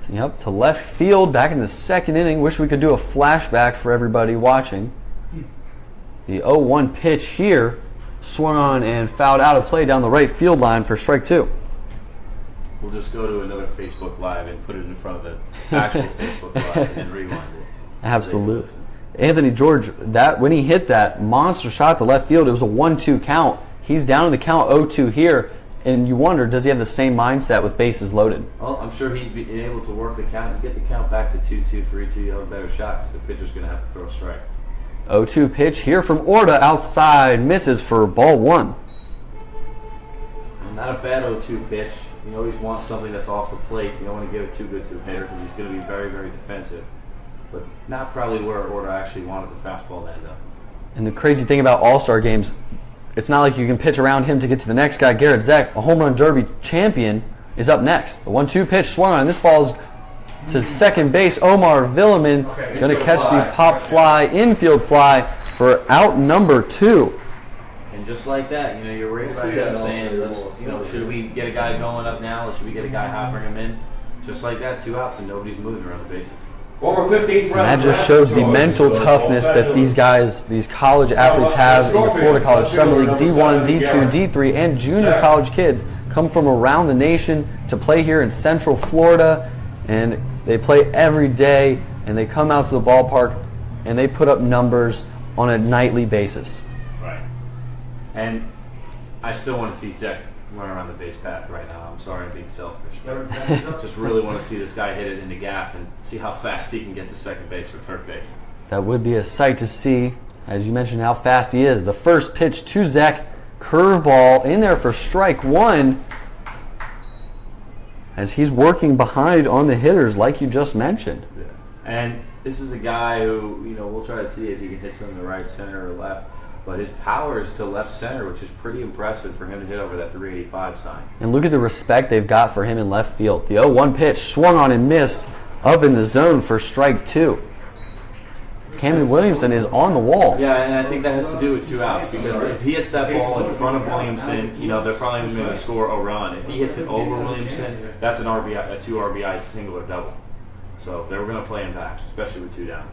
Yep, to left field back in the second inning. Wish we could do a flashback for everybody watching. The 0-1 pitch here. Swung on and fouled out of play down the right field line for strike 2. We'll just go to another Facebook Live and put it in front of the actual Facebook Live and then rewind it. Absolutely. Anthony George, when he hit that monster shot to left field, it was a 1-2 count. He's down in the count 0-2 here, and you wonder, does he have the same mindset with bases loaded? Well, I'm sure he's been able to work the count and get the count back to 2-2, 3-2. You have a better shot because the pitcher's going to have to throw a strike. 0-2 pitch here from Orta outside, misses for ball 1. Not a bad 0-2 pitch. You always want something that's off the plate. You don't want to give it too good to a hitter because he's going to be very, very defensive. But not probably where Orta actually wanted the fastball to end up. And the crazy thing about All-Star games, it's not like you can pitch around him to get to the next guy. Garrett Zek, a home run derby champion, is up next. The 1-2 pitch swung on, and this ball's to second base. Omar Villeman going to catch the pop fly, infield fly for out number 2. And just like that, you're worried about him saying, should we get a guy going up now, or should we get a guy high, bring him in? Just like that, 2 outs, and nobody's moving around the bases. And that just shows the mental toughness that these guys, these college athletes have in the Florida College Summer League. D1, D2, D3, and junior college kids come from around the nation to play here in Central Florida, and they play every day, and they come out to the ballpark, and they put up numbers on a nightly basis. Right. And I still want to see Zach run around the base path right now. I'm sorry I'm being selfish. Just really want to see this guy hit it in the gap and see how fast he can get to second base or third base. That would be a sight to see, as you mentioned, how fast he is. The first pitch to Zach, curveball in there for strike 1, as he's working behind on the hitters like you just mentioned. Yeah. And this is a guy who, we'll try to see if he can hit some in the right, center, or left. But his power is to left center, which is pretty impressive for him to hit over that 385 sign. And look at the respect they've got for him in left field. The 0-1 pitch swung on and missed up in the zone for strike 2. Camden Williamson is on the wall. Yeah, and I think that has to do with 2 outs, because if he hits that ball in front of Williamson, they're probably going to score a run. If he hits it over Williamson, that's an RBI, a 2 RBI single or double. So they were going to play him back, especially with 2 down.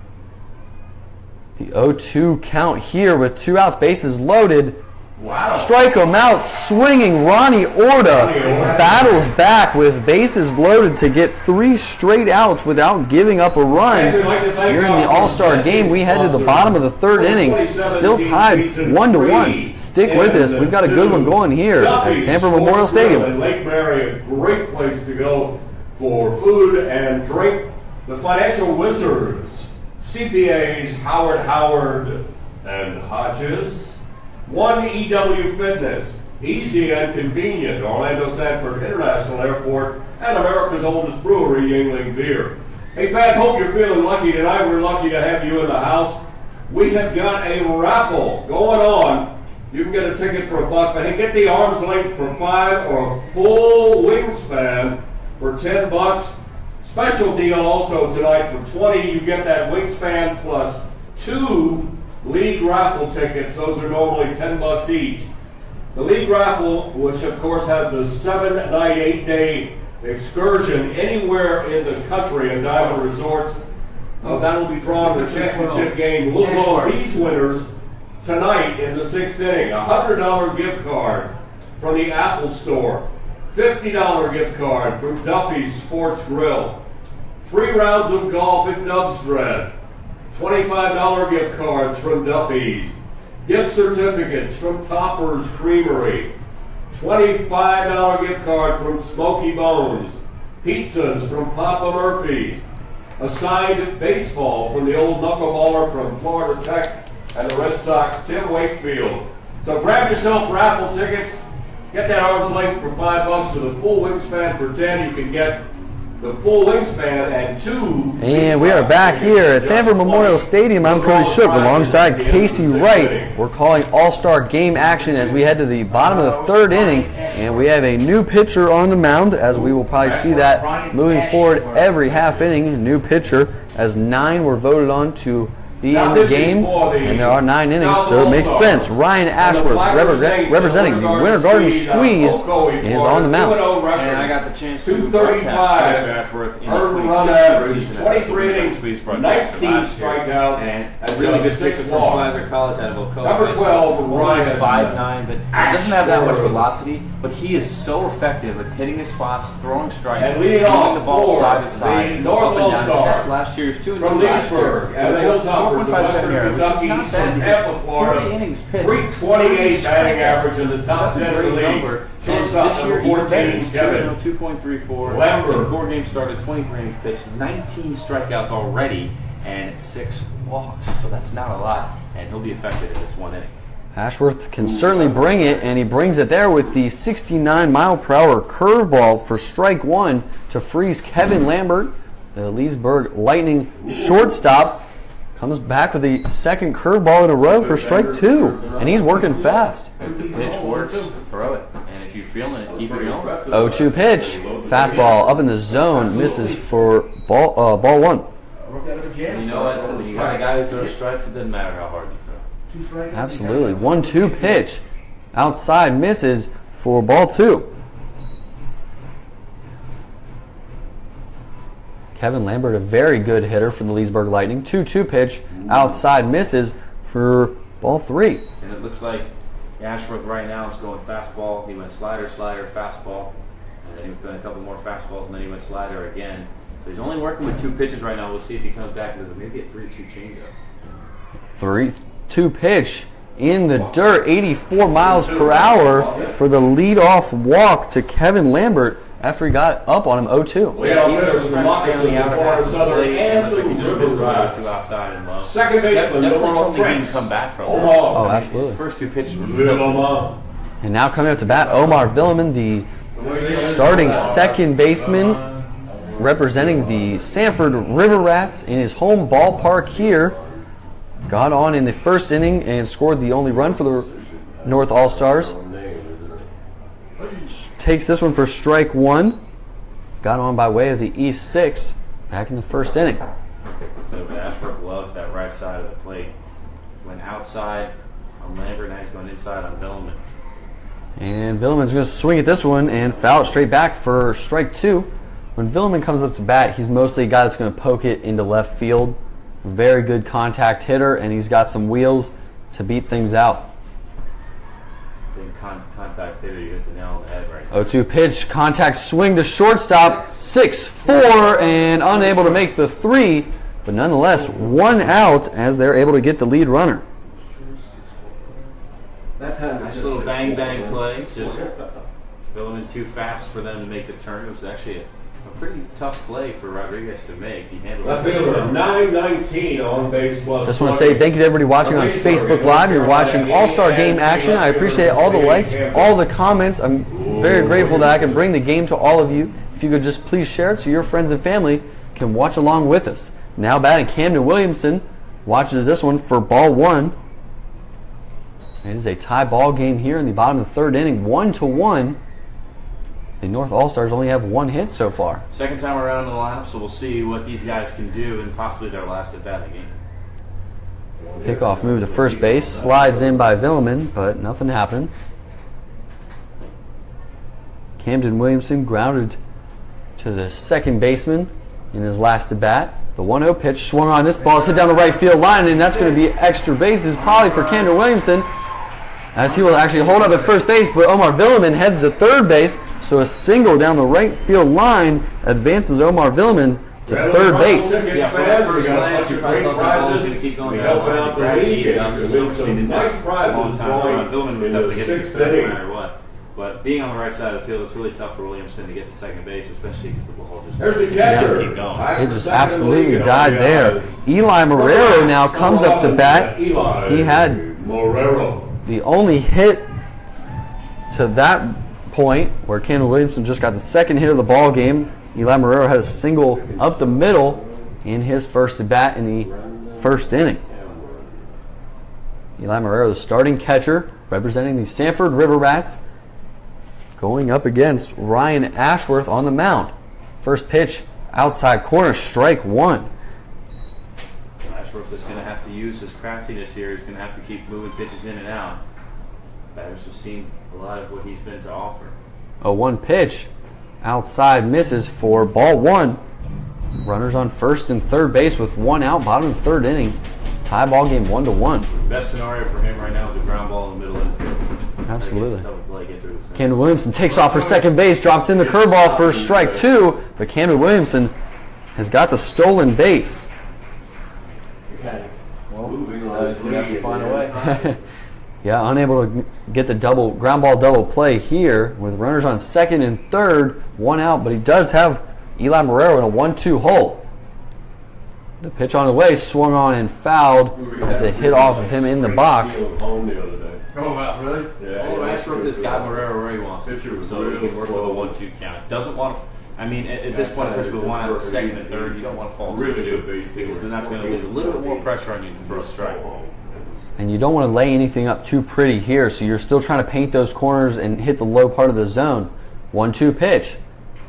The 0-2 count here with 2 outs, bases loaded. Wow. Strike him out, swinging Ronnie Orta battles back with bases loaded to get 3 straight outs without giving up a run. Here in the All-Star game, we head to the bottom of the 3rd inning, still tied 1-1. Stick with us, we've got a good one going here at Sanford Memorial Stadium. Lake Mary, a great place to go for food and drink. The Financial Wizards, CPAs Howard, and Hodges. 1EW Fitness, easy and convenient, Orlando Sanford International Airport, and America's oldest brewery, Yingling Beer. Hey fans, hope you're feeling lucky tonight. We're lucky to have you in the house. We have got a raffle going on. You can get a ticket for $1, but hey, get the arm's length for $5 or a full wingspan for $10. Special deal also tonight for $20. You get that wingspan plus 2 league raffle tickets. Those are normally $10 each. The league raffle, which of course has the 7-night, 8-day excursion anywhere in the country in Diamond Resorts, that'll be drawn in the championship game. We'll draw these winners tonight in the 6th inning. A $100 gift card from the Apple Store, $50 gift card from Duffy's Sports Grill, 3 rounds of golf at Dub's Dread, $25 gift cards from Duffy's, gift certificates from Topper's Creamery, $25 gift card from Smoky Bones, pizzas from Papa Murphy's, a signed baseball from the old knuckleballer from Florida Tech and the Red Sox, Tim Wakefield. So grab yourself raffle tickets, get that arm's length for $5 to the full wingspan for $10. You can get the full wingspan and 2. And we are back here at Sanford Memorial Stadium. I'm Cody Shook alongside Casey Wright. We're calling All-Star game action as we head to the bottom of the 3rd inning. And we have a new pitcher on the mound, as we will probably see that moving forward every half inning. A new pitcher, as 9 were voted on to be in the game, and there are 9 innings, so it makes sense. Ryan Ashworth, representing the Winter Garden Squeeze, is on the mound. And I got the chance to broadcast Ashworth in the 2016 season. 23 innings, 19 strikeouts, and a really good pitcher from Pfizer College out of Ocoee. Number 12, Ryan is Ryan. 5'9", but he doesn't have that much velocity, but he is so effective at hitting his spots, throwing strikes, and leading throwing the ball off side to side, the North up and down. All-Star His stats last year, he was 2-2 from last year. Leesburg and the Hilltoppers of 4.57 Western ERA, which is Kentucky, not East bad from because Tampa, Florida. 40 innings pitched, 328 batting average in the top 10 of the league. Number. And Shortstop this year, number 14, he's Kevin 2.34. Lemberg. In 4 games started, 23 innings pitched, 19 strikeouts already. and 6 walks. So that's not a lot, and he'll be effective in this 1 inning. Ashworth can certainly bring it, and he brings it there with the 69-mile-per-hour curveball for strike 1 to freeze Kevin Lambert. The Leesburg Lightning shortstop comes back with the second curveball in a row for strike 2, and he's working fast. If the pitch works, throw it, and if you're feeling it, keep it going. 0-2 pitch, fastball up in the zone, misses for ball 1. You know what? When you got a guy who throws strikes, it doesn't matter how hard you throw. Absolutely. 1-2 pitch. Outside misses for ball 2. Kevin Lambert, a very good hitter for the Leesburg Lightning. 2-2 pitch. Outside misses for ball 3. And it looks like Ashworth right now is going fastball. He went slider, fastball. And then he went a couple more fastballs, and then he went slider again. So he's only working with 2 pitches right now. We'll see if he comes back with maybe a 3-2 changeup. 3-2 pitch in the dirt, 84 miles per hour for the leadoff walk to Kevin Lambert after he got up on him 0-2. Yeah, he was just trying to stay on the outer half of the plate, and looks like he just missed a 2 outside and low. Second baseman, definitely something he can come back from. Oh, absolutely. His first 2 pitches were And now coming up to bat, Omar Villeman, the starting second baseman, representing the Sanford River Rats in his home ballpark here. Got on in the first inning and scored the only run for the North All-Stars. Takes this one for strike 1. Got on by way of the East 6 back in the first inning. So Ashworth loves that right side of the plate. Went outside on Lambert, now he's going inside on Villeman. And Villeman's going to swing at this one and foul it straight back for strike 2. When Villeman comes up to bat, he's mostly a guy that's going to poke it into left field. Very good contact hitter, and he's got some wheels to beat things out. Big contact hitter, you hit the nail on the head right 0-2 pitch, contact swing to shortstop, 6-4, and unable to make the 3, but nonetheless 1 out as they're able to get the lead runner. Nice little bang play. Just Villeman too fast for them to make the turn. It was actually a pretty tough play for Rodriguez to make. He handled it. Left fielder, 919 on base plus. Just want to say thank you to everybody watching on Facebook Live. You're watching All-Star Game action. I appreciate all the likes, all the comments. I'm very grateful that I can bring the game to all of you. If you could just please share it so your friends and family can watch along with us. Now batting, Camden Williamson watches this one for ball 1. It is a tie ball game here in the bottom of the 3rd inning, 1-1. The North All-Stars only have 1 hit so far. Second time around in the lineup, so we'll see what these guys can do and possibly their last at bat of the game. Pickoff move to first base, slides in by Villeman, but nothing happened. Camden Williamson grounded to the second baseman in his last at bat. The 1-0 pitch swung on. This ball is hit down the right field line, and that's going to be extra bases probably for Camden Williamson, as he will actually hold up at first base, but Omar Villeman heads to third base. So a single down the right field line advances Omar Villeman to third base. Yeah, for that first glance, you probably thought the ball was going to keep going down the line. The grass heated up, so they didn't take a long time. Villeman was definitely getting to third no matter what. But being on the right side of the field, it's really tough for Williamson to get to second base, especially because the ball just doesn't keep going. It just absolutely died there. Eli Marrero now comes up to bat. He had the only hit to that point where Camden Williamson just got the second hit of the ball game. Eli Marrero had a single up the middle in his first at bat in the first inning. Eli Marrero, the starting catcher, representing the Sanford River Rats, going up against Ryan Ashworth on the mound. First pitch, outside corner, strike 1. Ashworth is going to have to use his craftiness here. He's going to have to keep moving pitches in and out. Batters have seen a lot of what he's been to offer. A 1 pitch, outside misses for ball 1. Runners on first and third base with 1 out, bottom of the 3rd inning. Tie ball game 1-1. Best scenario for him right now is a ground ball in the middle infield. Absolutely. Camden Williamson takes off for second base, drops in the curveball for strike 2, but Camden Williamson has got the stolen base. Well, he's going to have to find a way. Yeah, unable to get the ground ball double play here with runners on second and third, 1 out, but he does have Eli Marrero in a 1-2 hole. The pitch on the way, swung on and fouled as it hit off of him in the box. Oh, wow, really? Yeah. Well, Ashworth has got Marrero where he wants it, so he can work with a 1-2 count. Doesn't want to. I mean, at this point, especially with one out of second and third, you don't want to fall into 2 because then that's going to leave a little bit more pressure on you to throw a strike. And you don't want to lay anything up too pretty here, so you're still trying to paint those corners and hit the low part of the zone. 1-2 pitch.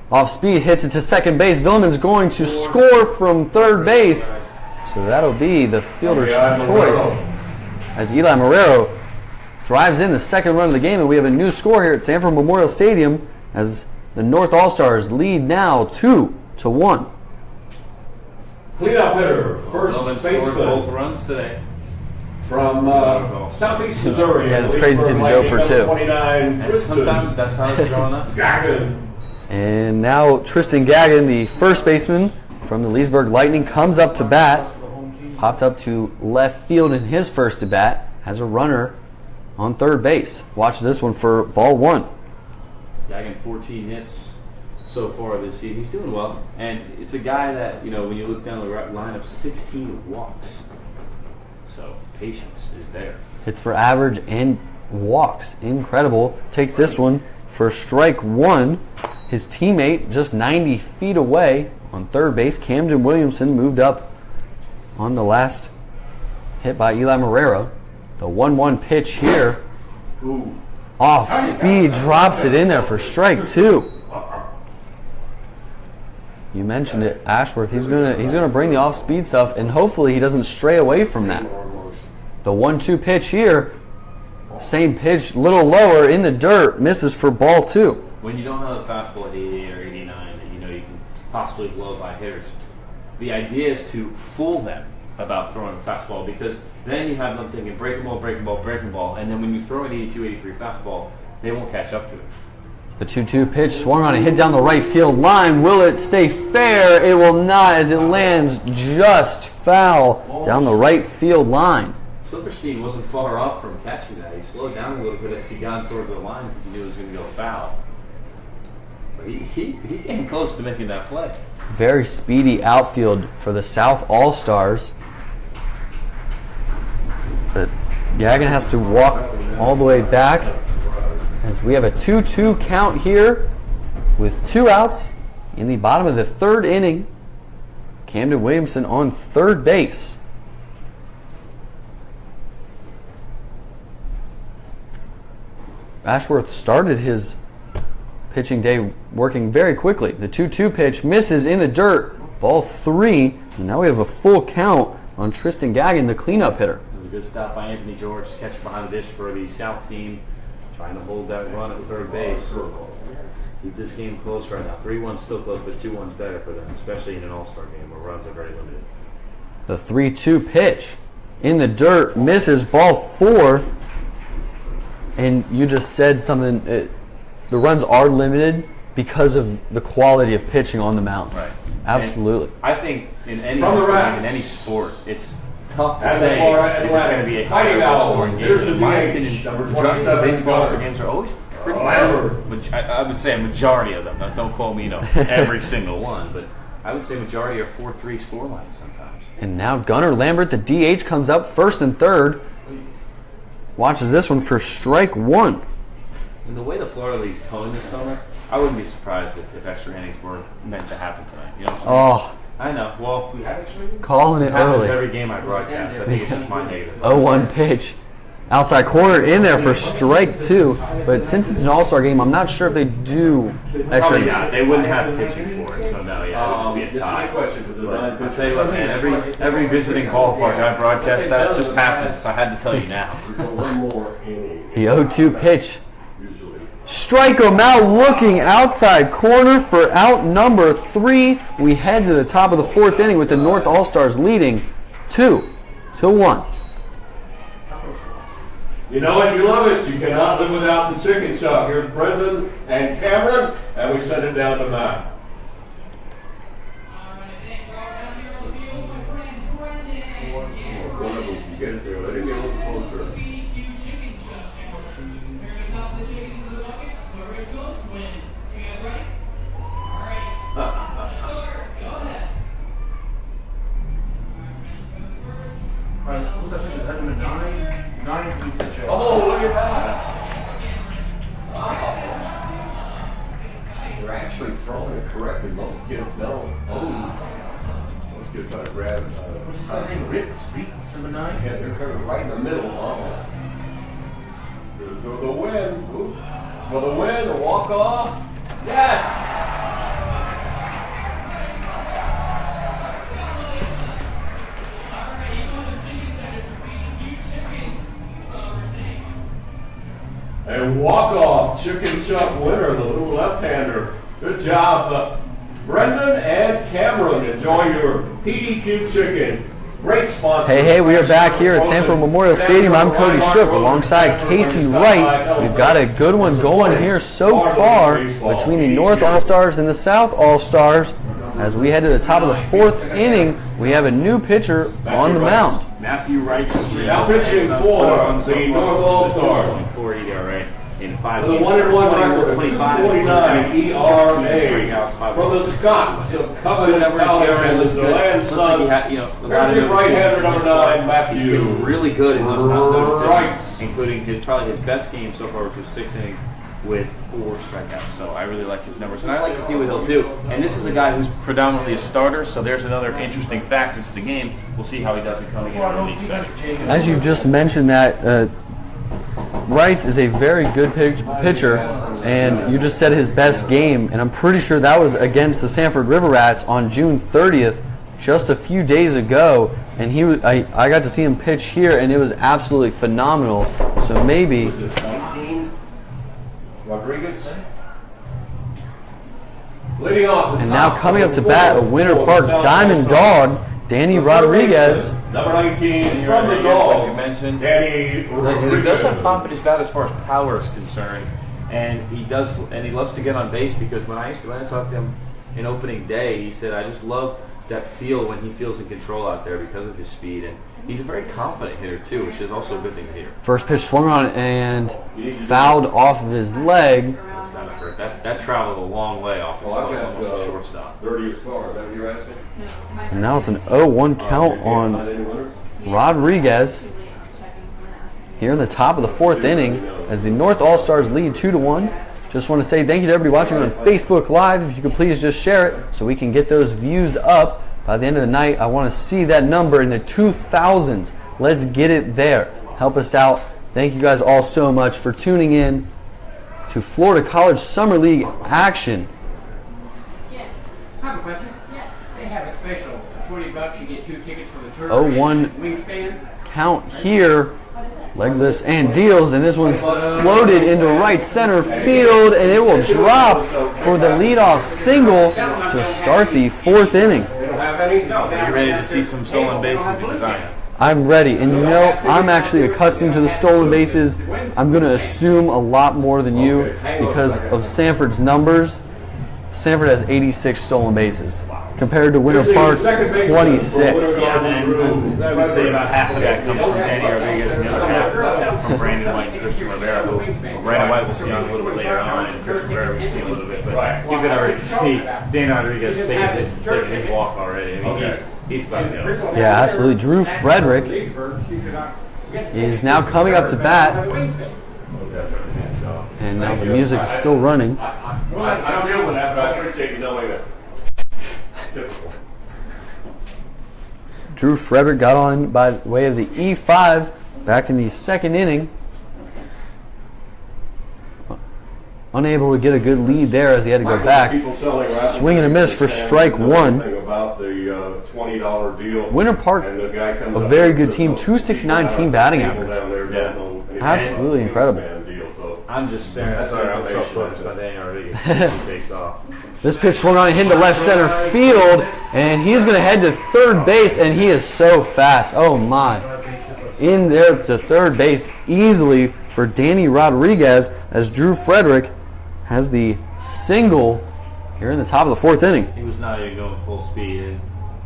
Off speed, hits it to second base. Villeman's going to score from third base. So that'll be the fielder's choice as Eli Marrero drives in the second run of the game, and we have a new score here at Sanford Memorial Stadium as the North All-Stars lead now 2-1. Cleanup hitter, first Villeman scored both baseman runs today. from Southeast Missouri. Yeah, it's crazy because he's 0 for 2. 29, And sometimes that's how it's drawn up. Gagan. And now Tristan Gagin, the first baseman from the Leesburg Lightning, comes up to bat. Popped up to left field in his first at bat. Has a runner on third base. Watch this one for ball 1. Dagging 14 hits so far this season. He's doing well. And it's a guy that, when you look down the lineup, 16 walks. So patience is there. Hits for average and walks. Incredible. Takes this one for strike 1. His teammate just 90 feet away on third base. Camden Williamson moved up on the last hit by Eli Marrero. The 1-1 pitch here. Ooh. Off speed, drops it in there for strike 2. You mentioned it, Ashworth. He's gonna bring the off speed stuff, and hopefully he doesn't stray away from that. The 1-2 pitch here, same pitch, little lower in the dirt, misses for ball 2. When you don't have a fastball at 88 or 89 and you can possibly blow by hitters, the idea is to fool them about throwing a fastball, because then you have them thinking breaking ball, breaking ball, breaking ball, and then when you throw an 82, 83 fastball, they won't catch up to it. The 2-2 pitch swung on and hit down the right field line. Will it stay fair? It will not, as it lands just foul down the right field line. Silverstein wasn't far off from catching that. He slowed down a little bit as he got towards the line because he knew it was going to go foul. But he came close to making that play. Very speedy outfield for the South All-Stars. But Gagin has to walk all the way back as we have a 2-2 count here with 2 outs in the bottom of the third inning. Camden Williamson on third base. Ashworth started his pitching day working very quickly. The 2-2 pitch misses in the dirt. Ball 3. And now we have a full count on Tristan Gagin, the cleanup hitter. It was a good stop by Anthony George, catch behind the dish for the South team, trying to hold that run at third base. Keep this game close right now. 3-1 still close, but 2-1's better for them, especially in an all-star game where runs are very limited. The 3-2 pitch in the dirt misses, ball 4. And you just said something. The runs are limited because of the quality of pitching on the mound. Right. Absolutely. And I think in any game, in any sport, it's tough to say if it's going to be a high or low scoring game. In my opinion, baseball games are always pretty good. I would say a majority of them. Now, don't quote me, every single one, but I would say majority are 4-3 score lines sometimes. And now Gunnar Lambert, the DH, comes up first and third. Watches this one for strike 1. And the way the Florida League's going this summer, I wouldn't be surprised if extra innings were meant to happen tonight. You know what I'm saying? I know. Well, Calling it happens early. every game I broadcast. I think it's just my negative. 0-1 pitch. Outside corner in there for strike 2. But since it's an all-star game, I'm not sure if they do extra Probably innings. not. They wouldn't have pitching for it, so no, it would just be a tie. I'll tell you what, man, every visiting ballpark I broadcast that just happens. I had to tell you now. The 0-2 pitch. Strike him out, looking outside corner for out number 3. We head to the top of the 4th inning with the North All-Stars leading 2-1. You know it, you love it. You cannot live without the chicken shop. Here's Brendan and Cameron, and we send it down to Matt. Oh, look at that. Wow. They're actually throwing it correctly. Most kids don't. Oh. Most kids try to grab. What's his name? Ritz, number 9? Yeah, they're kind of right in the middle. Oh. For the win. Ooh. For the win, the walk-off. Yes! And walk-off chicken chuck winner, the little left-hander. Good job, Brendan and Cameron. Enjoy your PDQ chicken. Great sponsor. Hey, we are back here at Sanford Memorial Stadium. I'm Cody Shook alongside Casey Wright. We've got a good one going here so far between the North All-Stars and the South All-Stars. As we head to the top of the 4th inning, we have a new pitcher on the mound. Matthew Wright. Now pitching for the North All-Stars. 4 ERA in 5 With a games. 1-1 record, 249 ERA from the Scots of Covenant Collegiate, the Land Suns. Very right-hander number 9, Matthew. He's been really good in those decisions, including probably his best game so far, which was 6 innings with 4 strikeouts. So I really like his numbers, and I like to see what he'll do. And this is a guy who's predominantly a starter, so there's another interesting factor to the game. We'll see how he does it coming into the league session. As you just mentioned that, Wright is a very good pitcher, and you just said his best game, and I'm pretty sure that was against the Sanford River Rats on June 30th, just a few days ago, and I got to see him pitch here, and it was absolutely phenomenal. So maybe Rodriguez. Leading off. And now coming up to bat, a Winter Park Diamond Dog, Danny Rodriguez. Number 19 from the Dogs. Like you mentioned, Danny Rodriguez. he does have pop in his bat as far as power is concerned, and he loves to get on base, because when I talked to him in opening day, he said, I just love that feel when he feels in control out there because of his speed, and he's a very confident hitter too, which is also a good thing to hear. First pitch swung on and fouled off of his leg. That's gotta hurt. That traveled a long way off his leg, almost a shortstop. 30th car, is that what you're asking? So now it's an 0-1 count on Rodriguez here in the top of the 4th inning as the North All-Stars lead 2-1. Just want to say thank you to everybody watching on Facebook Live. If you could please just share it so we can get those views up. By the end of the night, I want to see that number in the 2,000s. Let's get it there. Help us out. Thank you guys all so much for tuning in to Florida College Summer League action. Yes. I have a question. Yes. They have a special for $20. You get 2 tickets for the tour. 0-1 wingspan. count here. Legless and deals, and this one's floated into right center field, and it will drop for the leadoff single to start the 4th inning. Are you ready to see some stolen bases? Because I am. I'm ready, and you know, I'm actually accustomed to the stolen bases. I'm going to assume a lot more than you because of Sanford's numbers. Sanford has 86 stolen bases compared to Winter Park 26. Yeah, and I would say about half of that comes from Danny Rodriguez, and the other half from Brandon White and Christian Rivera, who Brandon White we'll see on a little bit later on, and Christian Rivera we'll see a little bit. But you can already see Danny Rodriguez taking his walk already. I mean, he's about to go. Yeah, absolutely. Drew Frederick is now coming up to bat, and now the music is still running. I don't deal with that, but I appreciate you knowing that. Typical. Drew Frederick got on by way of the E5 back in the 2nd inning. Unable to get a good lead there as he had to go back. Swing and a miss for strike 1. About the $20 deal. Winter Park, a very good team, 269 team batting average. Absolutely incredible. I'm just staring at that. I'm so focused on Danny Rodriguez. He takes off. This pitch swung on and hit into left center field, and he's going to head to third base, and he is so fast. Oh, my. In there to third base easily for Danny Rodriguez as Drew Frederick has the single here in the top of the 4th inning. He was not even going full speed. And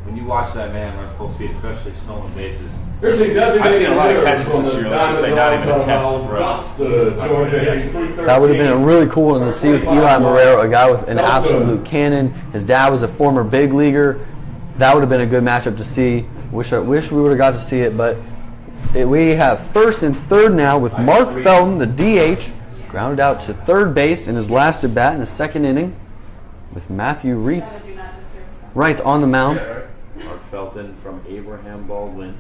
when you watch that man run full speed, especially stolen bases, I've seen a lot of catches this year. Let's just say not even a attempt for us. That would have been a really cool one to see with Eli Marrero, a guy with an absolute cannon. His dad was a former big leaguer. That would have been a good matchup to see. Wish we would have got to see it, but We have first and third now with Mark Felton, the DH, grounded out to third base in his last at bat in the second inning, with Matthew Wright on the mound. Mark Felton from Abraham Baldwin.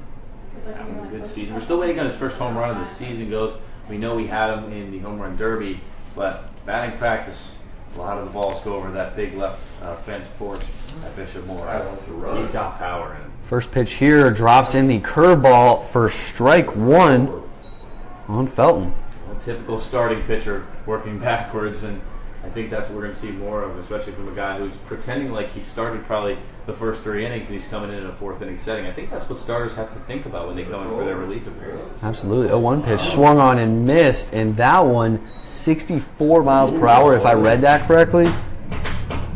Having a good season. We're still waiting on his first home run of the season goes. We know we had him in the home run derby, but batting practice, a lot of the balls go over that big left fence porch at Bishop Moore. He's got power in him. First pitch here drops in the curveball for strike one on Felton. A typical starting pitcher working backwards, and I think that's what we're going to see more of, especially from a guy who's pretending like he started probably the first 3 innings and he's coming in a fourth inning setting. I think that's what starters have to think about when they come in for their relief appearances. Absolutely. 0-1 pitch swung on and missed, and that one 64 miles per hour, if I read that correctly.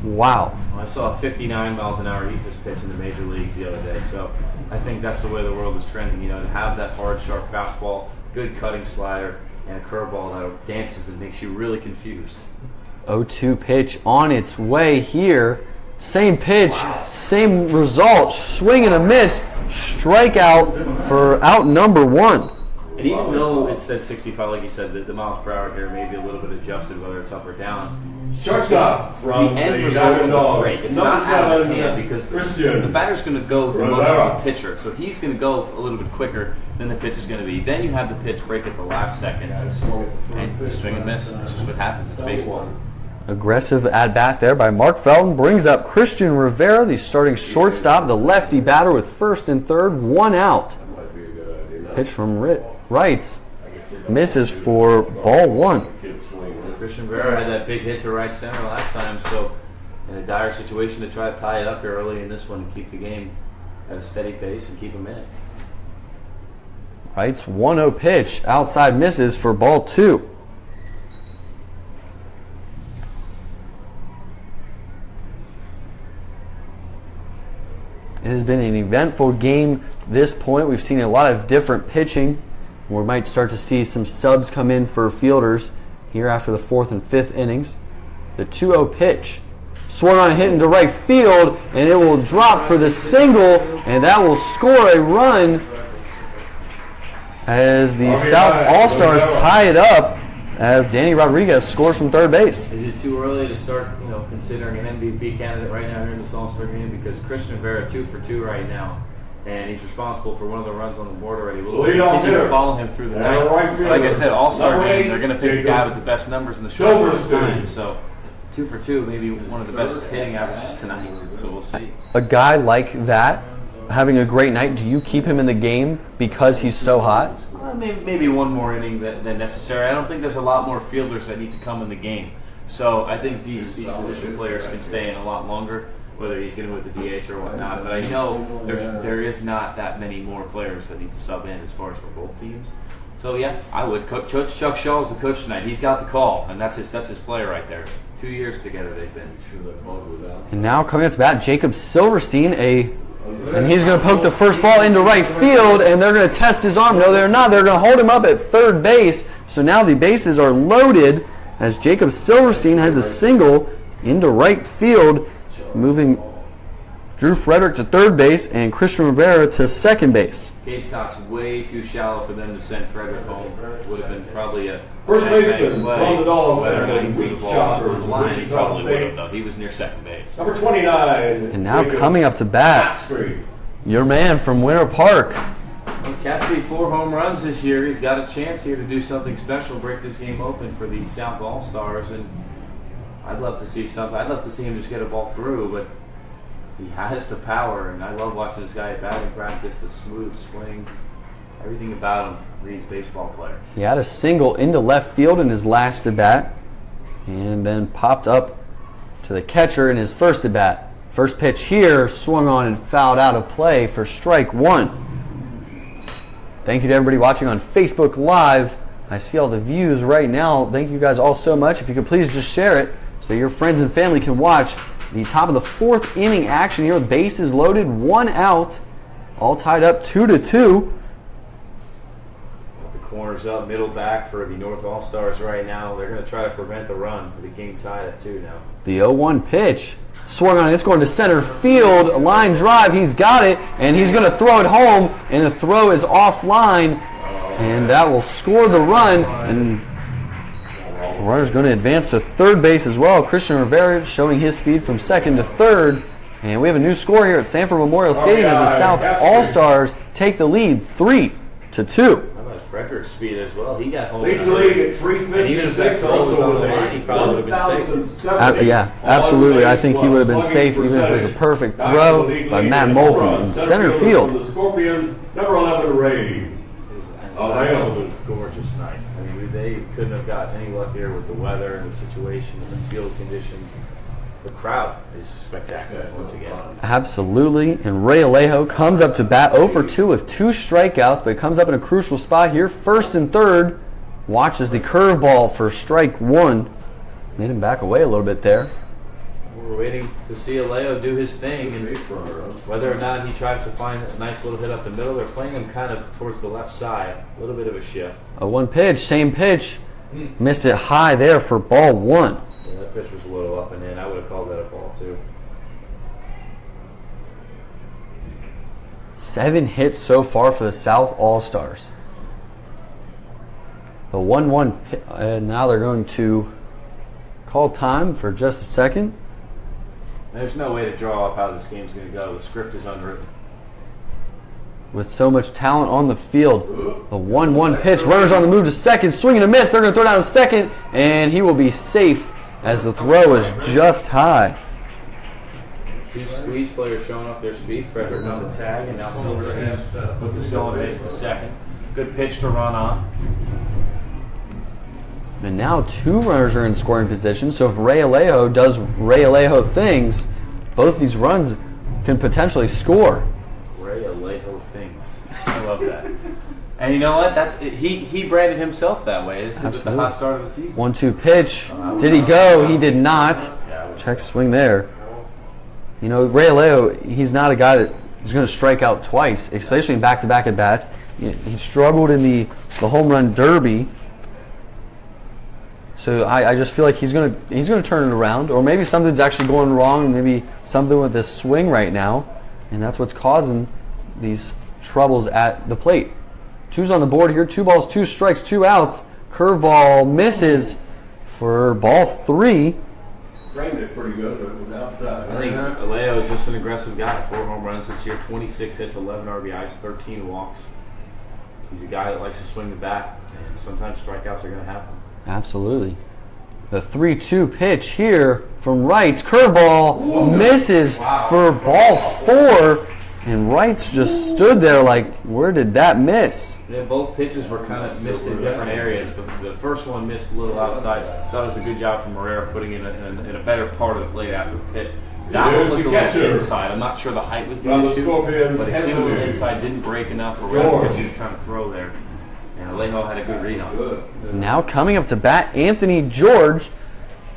Wow. I saw 59 miles an hour eephus pitch in the major leagues the other day, so I think that's the way the world is trending. To have that hard, sharp fastball, good cutting slider, and a curveball that dances and makes you really confused. 0-2 pitch on its way here. Same pitch, same result. Swing and a miss. Strikeout for out number one. And even though it said 65, like you said, the miles per hour here may be a little bit adjusted, whether it's up or down. Shortstop from the end the result of the Dogs. break. It's Number not out of 7, hand because Christian the batter's going to go the most Rivera. of the pitcher. So he's going to go a little bit quicker than the pitch is going to be. Then you have the pitch break at the last second. And you swing and miss. That's just what happens. It's baseball. Aggressive at-bat there by Mark Felton. Brings up Christian Rivera, the starting shortstop, the lefty batter with first and third, 1 out. Pitch from Wright. Misses for ball 1. Christian Rivera had that big hit to right center last time, so in a dire situation to try to tie it up here early in this one and keep the game at a steady pace and keep them in it. Wright's 1-0 pitch. Outside misses for ball 2. It has been an eventful game this point. We've seen a lot of different pitching. We might start to see some subs come in for fielders here after the 4th and 5th innings. The 2-0 pitch. Swung on and hit into right field, and it will drop for the single, and that will score a run as the South All-Stars tie it up as Danny Rodriguez scores from third base. Is it too early to start, considering an MVP candidate right now here in this All-Star game? Because Christian Rivera 2 for 2 right now, and he's responsible for one of the runs on the board already. We'll continue to follow him through the night. Like I said, All-Star game, they're going to pick a guy with the best numbers in the short time. So 2 for 2, maybe one of the best hitting averages tonight. So we'll see. A guy like that, having a great night, do you keep him in the game because he's so hot? Maybe one more inning than necessary. I don't think there's a lot more fielders that need to come in the game. So I think these position players can stay in a lot longer, whether he's getting with the DH or whatnot. But I know there is not that many more players that need to sub in as far as for both teams. So yeah, I would. Coach Chuck Shaw is the coach tonight. He's got the call, and that's his player right there. 2 years together they've been. And now coming up to bat, Jacob Silverstein, and he's going to poke the first ball into right field, and they're going to test his arm. No, they're not. They're going to hold him up at third base. So now the bases are loaded as Jacob Silverstein has a single into right field, moving Drew Frederick to third base and Christian Rivera to second base. Cage Cox way too shallow for them to send Frederick home. Would have been probably a first baseman from the Dogs. Whether or not he threw the ball over the line, he probably would have, though. He was near second base. Number 29. And now coming up to bat, your man from Winter Park. Well, Catsby 4 home runs this year. He's got a chance here to do something special, break this game open for the South All-Stars, and I'd love to see something. I'd love to see him just get a ball through, but he has the power, and I love watching this guy at batting practice, the smooth swing, everything about him reads baseball player. He had a single into left field in his last at-bat, and then popped up to the catcher in his first at-bat. First pitch here, swung on and fouled out of play for strike 1. Thank you to everybody watching on Facebook Live. I see all the views right now. Thank you guys all so much. If you could please just share it so your friends and family can watch the top of the 4th inning action here. The bases loaded, 1 out, all tied up 2-2. The corners up, middle back for the North All-Stars right now. They're going to try to prevent the run with the game tied at 2 now. The 0-1 pitch. Swung on, it's going to center field. A line drive, he's got it, and he's going to throw it home, and the throw is offline, and that will score the run, and the runner's going to advance to third base as well. Christian Rivera showing his speed from second to third, and we have a new score here at Sanford Memorial Stadium as the South All-Stars take the lead 3-2. How about Frederick's speed as well? He got home. Leads the league at 356 also with line, he probably would have been safe. Yeah, absolutely. I think he would have been safe even if it was a perfect throw by Matt Mulkey in center field. The Scorpion, number 11, Ray. It was an absolute gorgeous night. I mean, they couldn't have got any luckier with the weather and the situation and the field conditions. The crowd is spectacular once again. Absolutely. And Ray Alejo comes up to bat 0 for 2 with 2 strikeouts, but comes up in a crucial spot here. First and third. Watches the curveball for strike 1. Made him back away a little bit there. We're waiting to see Alejo do his thing, and whether or not he tries to find a nice little hit up the middle. They're playing him kind of towards the left side. A little bit of a shift. A 1 pitch, same pitch. Missed it high there for ball 1. Yeah, that pitch was a little up and in. I would have called that a ball too. 7 hits so far for the South All-Stars. The 1-1, and now they're going to call time for just a second. There's no way to draw up how this game's going to go. The script is unwritten. With so much talent on the field, the 1-1 pitch. Runners on the move to second, swing and a miss. They're going to throw down to second, and he will be safe as the throw is just high. 2 squeeze players showing off their speed. Frederick on the tag, and now Silverstein with the stolen base to second. Good pitch to run on. And now 2 runners are in scoring position, so if Ray Alejo does Ray Alejo things, both these runs can potentially score. Ray Alejo things. I love that. And you know what? He branded himself that way. It was the hot start of the season. 1-2 pitch. Did he go? He did not. Check swing there. You know, Ray Alejo, he's not a guy that is going to strike out twice, especially in back-to-back at-bats. He struggled in the home run derby. So I just feel like he's gonna turn it around, or maybe something's actually going wrong, maybe something with this swing right now, and that's what's causing these troubles at the plate. 2's on the board here, 2 balls, 2 strikes, 2 outs. Curveball misses for ball 3. Framed it pretty good, but it was outside. I think Alejo is just an aggressive guy. 4 home runs this year, 26 hits, 11 RBIs, 13 walks. He's a guy that likes to swing the bat, and sometimes strikeouts are going to happen. Absolutely. The 3-2 pitch here from Wrights. Curveball misses for ball 4. And Wrights just stood there like, where did that miss? Yeah, both pitches were kind of missed in different areas. The first one missed a little outside. That was a good job from Herrera putting it in a better part of the plate after the pitch. That one looked a little inside. I'm not sure the height was the issue, but it came a little inside, didn't break enough for because he was trying to throw there. And Alejo had a good read on it. Now coming up to bat, Anthony George,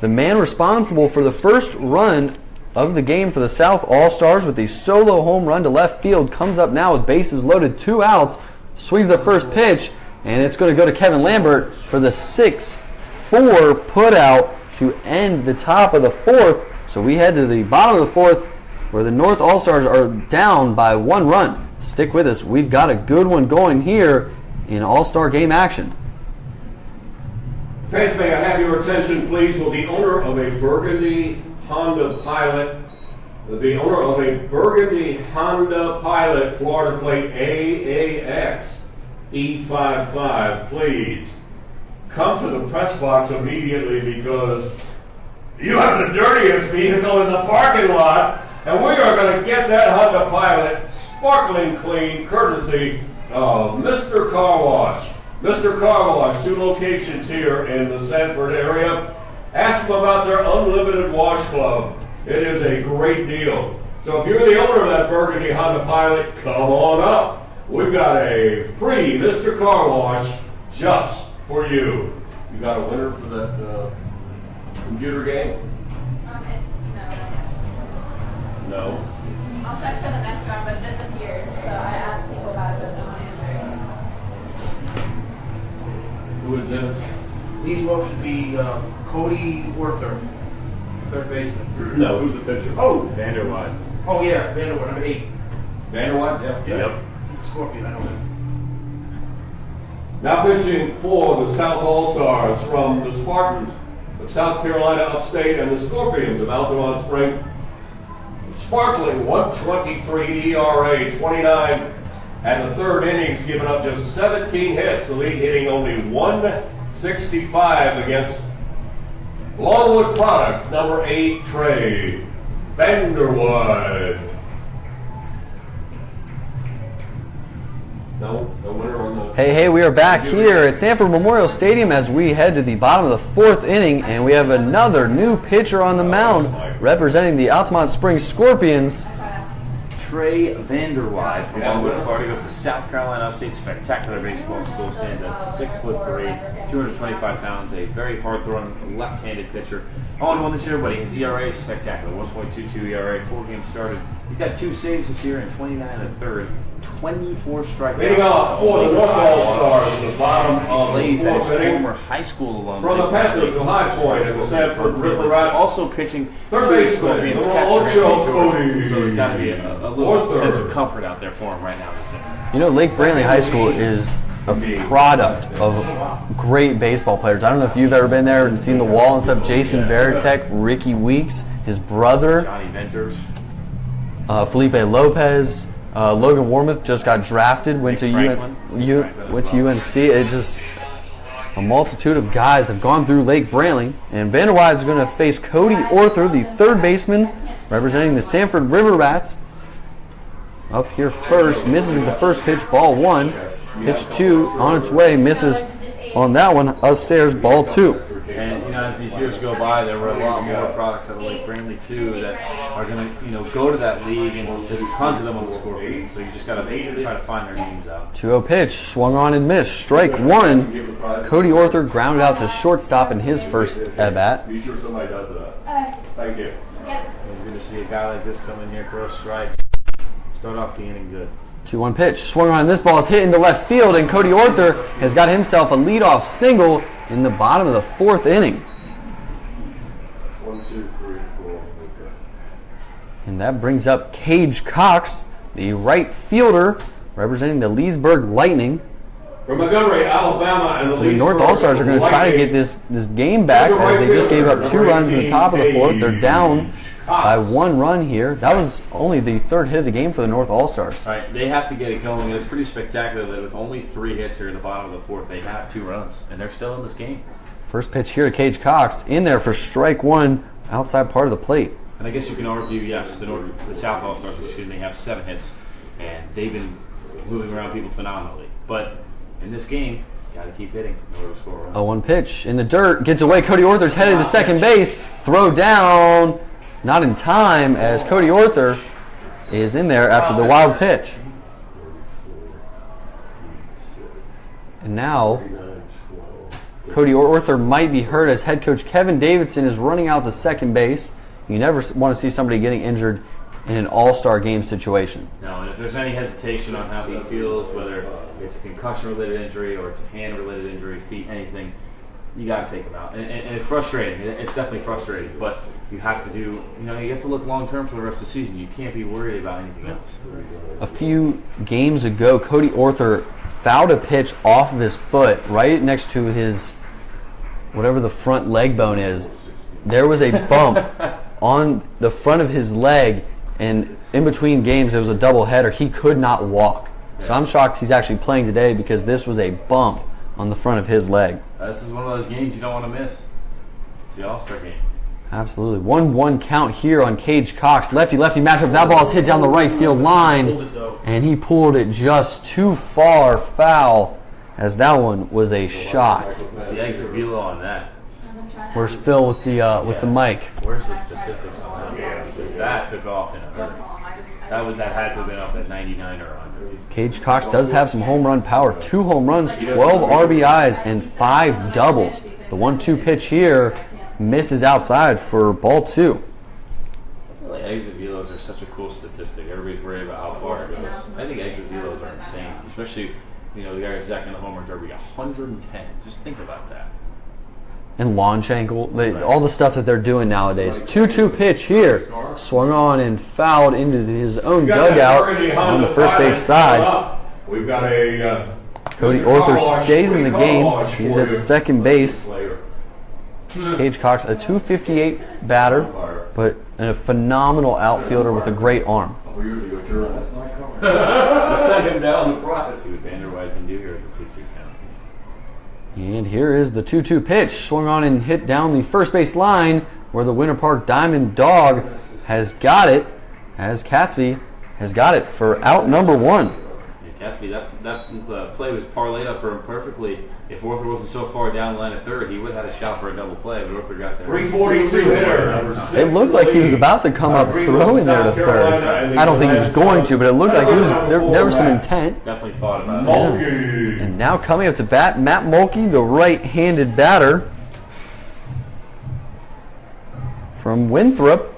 the man responsible for the first run of the game for the South All-Stars with a solo home run to left field, comes up now with bases loaded, 2 outs, swings the first pitch, and it's going to go to Kevin Lambert for the 6-4 putout to end the top of the 4th. So we head to the bottom of the 4th where the North All-Stars are down by 1 run. Stick with us. We've got a good one going here in All-Star game action. Fans, may I have your attention, please? Will the owner of a Burgundy Honda Pilot, Florida plate AAX E55, please come to the press box immediately, because you have the dirtiest vehicle in the parking lot, and we are going to get that Honda Pilot sparkling clean, courtesy of Mr. Car Wash. Mr. Car Wash, 2 locations here in the Sanford area. Ask them about their unlimited wash club. It is a great deal. So if you're the owner of that Burgundy Honda Pilot, come on up. We've got a free Mr. Car Wash just for you. You got a winner for that computer game? It's no. No. I'll check for the next round, but it disappeared. So I asked people about it, but no one answered. Who is this? Leading off should be Cody Orther, third baseman. No, who's the pitcher? Oh! Vanderwide. Oh, yeah, Vanderbilt, number 8. Vanderwide? Yeah. Yep. He's a Scorpion, I know him. Now pitching for the South All-Stars from the Spartans of South Carolina Upstate and the Scorpions of Altamont Spring. Sparkling 123 ERA, 29 and the third innings, giving up just 17 hits. The league hitting only 165 against Longwood product, number 8, Trey Vanderwood. No winner on the... Hey, we are back here at Sanford Memorial Stadium as we head to the bottom of the fourth inning, and we have another new pitcher on the mound representing the Altamont Springs Scorpions. Trey Vanderwide from Longwood, Florida, goes to South Carolina Upstate. Spectacular baseball school, stands at 6'3", 225 pounds, a very hard-throwing left-handed pitcher. 0-1 this year, but his ERA is spectacular, 1.22 ERA, 4 games started. He's got 2 saves this year and 29 and a third, 24 strikeouts. Leading off for the North All-Stars at the bottom of Plays the at fourth his inning. former high school alum. From the Panthers of High Point and the Sanford River Rats. Also pitching Third to the baseman, Scorpions little catcher, Ocho Cody. Cody. So there's got to be a little Orther. sense of comfort out there for him right now. You know, Lake Brantley High School is a product of great baseball players. I don't know if you've ever been there and seen the wall and stuff. Jason Veritek, Ricky Weeks, his brother, Johnny Venters, Felipe Lopez, Logan Warmouth just got drafted, went to UNC. It just a multitude of guys have gone through Lake Brantley, and Vanderwide is going to face Cody Orther, the third baseman, representing the Sanford River Rats. Up here first, misses the first pitch, ball 1. Pitch 2 on its way, misses on that one, upstairs, ball 2. and as these years go by, there were a lot more products out of Lake Brantley too that are going to go to that league, and there's tons of them on the scoreboard. So you just got to try to find their names out. 2-0 pitch, swung on and missed. Strike 1. Cody Orther grounded out to shortstop in his first at bat. Be sure somebody does that. Thank you. It's good to see a guy like this come in here, throw strikes, start off the inning good. 2-1 pitch, swung on, and this ball is hit into left field, and Cody Orther has got himself a leadoff single in the bottom of the fourth inning. 1, 2, 3, 4. Okay. And that brings up Cage Cox, the right fielder, representing the Leesburg Lightning. From Montgomery, Alabama, and The North All-Stars are going to try to get this game back as they just gave up 2 runs in the top of the fourth. They're down by 1 run here. That was only the third hit of the game for the North All-Stars. All right, they have to get it going. It's pretty spectacular that with only 3 hits here in the bottom of the fourth, they have 2 runs, and they're still in this game. First pitch here to Cage Cox, in there for strike 1, outside part of the plate. And I guess you can argue, yes, the South All-Stars, have 7 hits, and they've been moving around people phenomenally. But in this game, got to keep hitting in order to score runs. 0-1 pitch in the dirt, gets away. Cody Orther's headed to second base. Throw down, not in time, as Cody Orther is in there after the wild pitch. And now, Cody Orther might be hurt as head coach Kevin Davidson is running out to second base. You never want to see somebody getting injured in an all-star game situation. No, and if there's any hesitation on how he feels, whether it's a concussion-related injury or it's a hand-related injury, feet, anything, you got to take him out. And it's frustrating. It's definitely frustrating. But you have to you have to look long-term for the rest of the season. You can't be worried about anything else. A few games ago, Cody Orther fouled a pitch off of his foot right next to his, whatever the front leg bone is. There was a bump on the front of his leg, and in between games, there was a doubleheader. He could not walk. So I'm shocked he's actually playing today because this was a bump on the front of his leg. This is one of those games you don't want to miss. It's the All-Star game. Absolutely. 1-1 count here on Cage Cox. Lefty-lefty matchup. That ball is hit down the right field line, and he pulled it just too far foul, as that one was a shot. What's the exit velo on that? Where's Phil with the mic? Where's the statistics on that? Because that took off in a hurry. That had to have been up at 99 or under. Cage Cox does have some home run power. 2 home runs, 12 RBIs, and 5 doubles. The 1-2 pitch here misses outside for ball 2. I feel like exit velos are such a cool statistic. Everybody's worried about how far it goes. I think exit velos are insane, especially You know, the guy Zach in the home run derby, 110. Just think about that. And lawn shankle, all the stuff that they're doing nowadays. 2-2 pitch here. Swung on and fouled into his own dugout on the first base side. We've got a Cody Arthur stays in the game. He's at second base. Cage Cox, a 258 batter, but a phenomenal outfielder with a great arm. Let's send him down the prize. See what Vanderwide can do here at the 2-2 count. And here is the 2-2 pitch. Swung on and hit down the first base line where the Winter Park Diamond Dog has got it, as Catsby has got it for out number 1. Yeah, Catsby, that play was parlayed up for him perfectly. If Arthur wasn't so far down the line at third, he would have had a shot for a double play, but Arthur got there. 342 hitter. It looked like he was about to come up throwing there to third. I don't think he was going to, but it looked like he was. There was some intent. Definitely thought about it. Mulkey. And now coming up to bat, Matt Mulkey, the right-handed batter from Winthrop.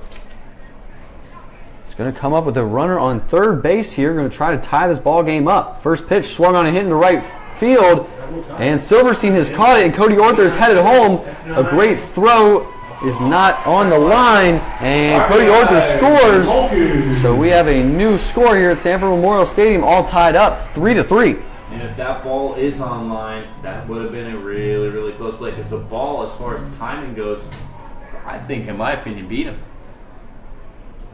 He's going to come up with a runner on third base here. Going to try to tie this ball game up. First pitch swung on and hit into right field. And Silverstein has caught it, and Cody Arthur is headed home. A great throw is not on the line, and Cody Arthur scores. So we have a new score here at Sanford Memorial Stadium, all tied up 3-3. And if that ball is on line, that would have been a really, really close play. Because the ball, as far as timing goes, I think, in my opinion, beat him.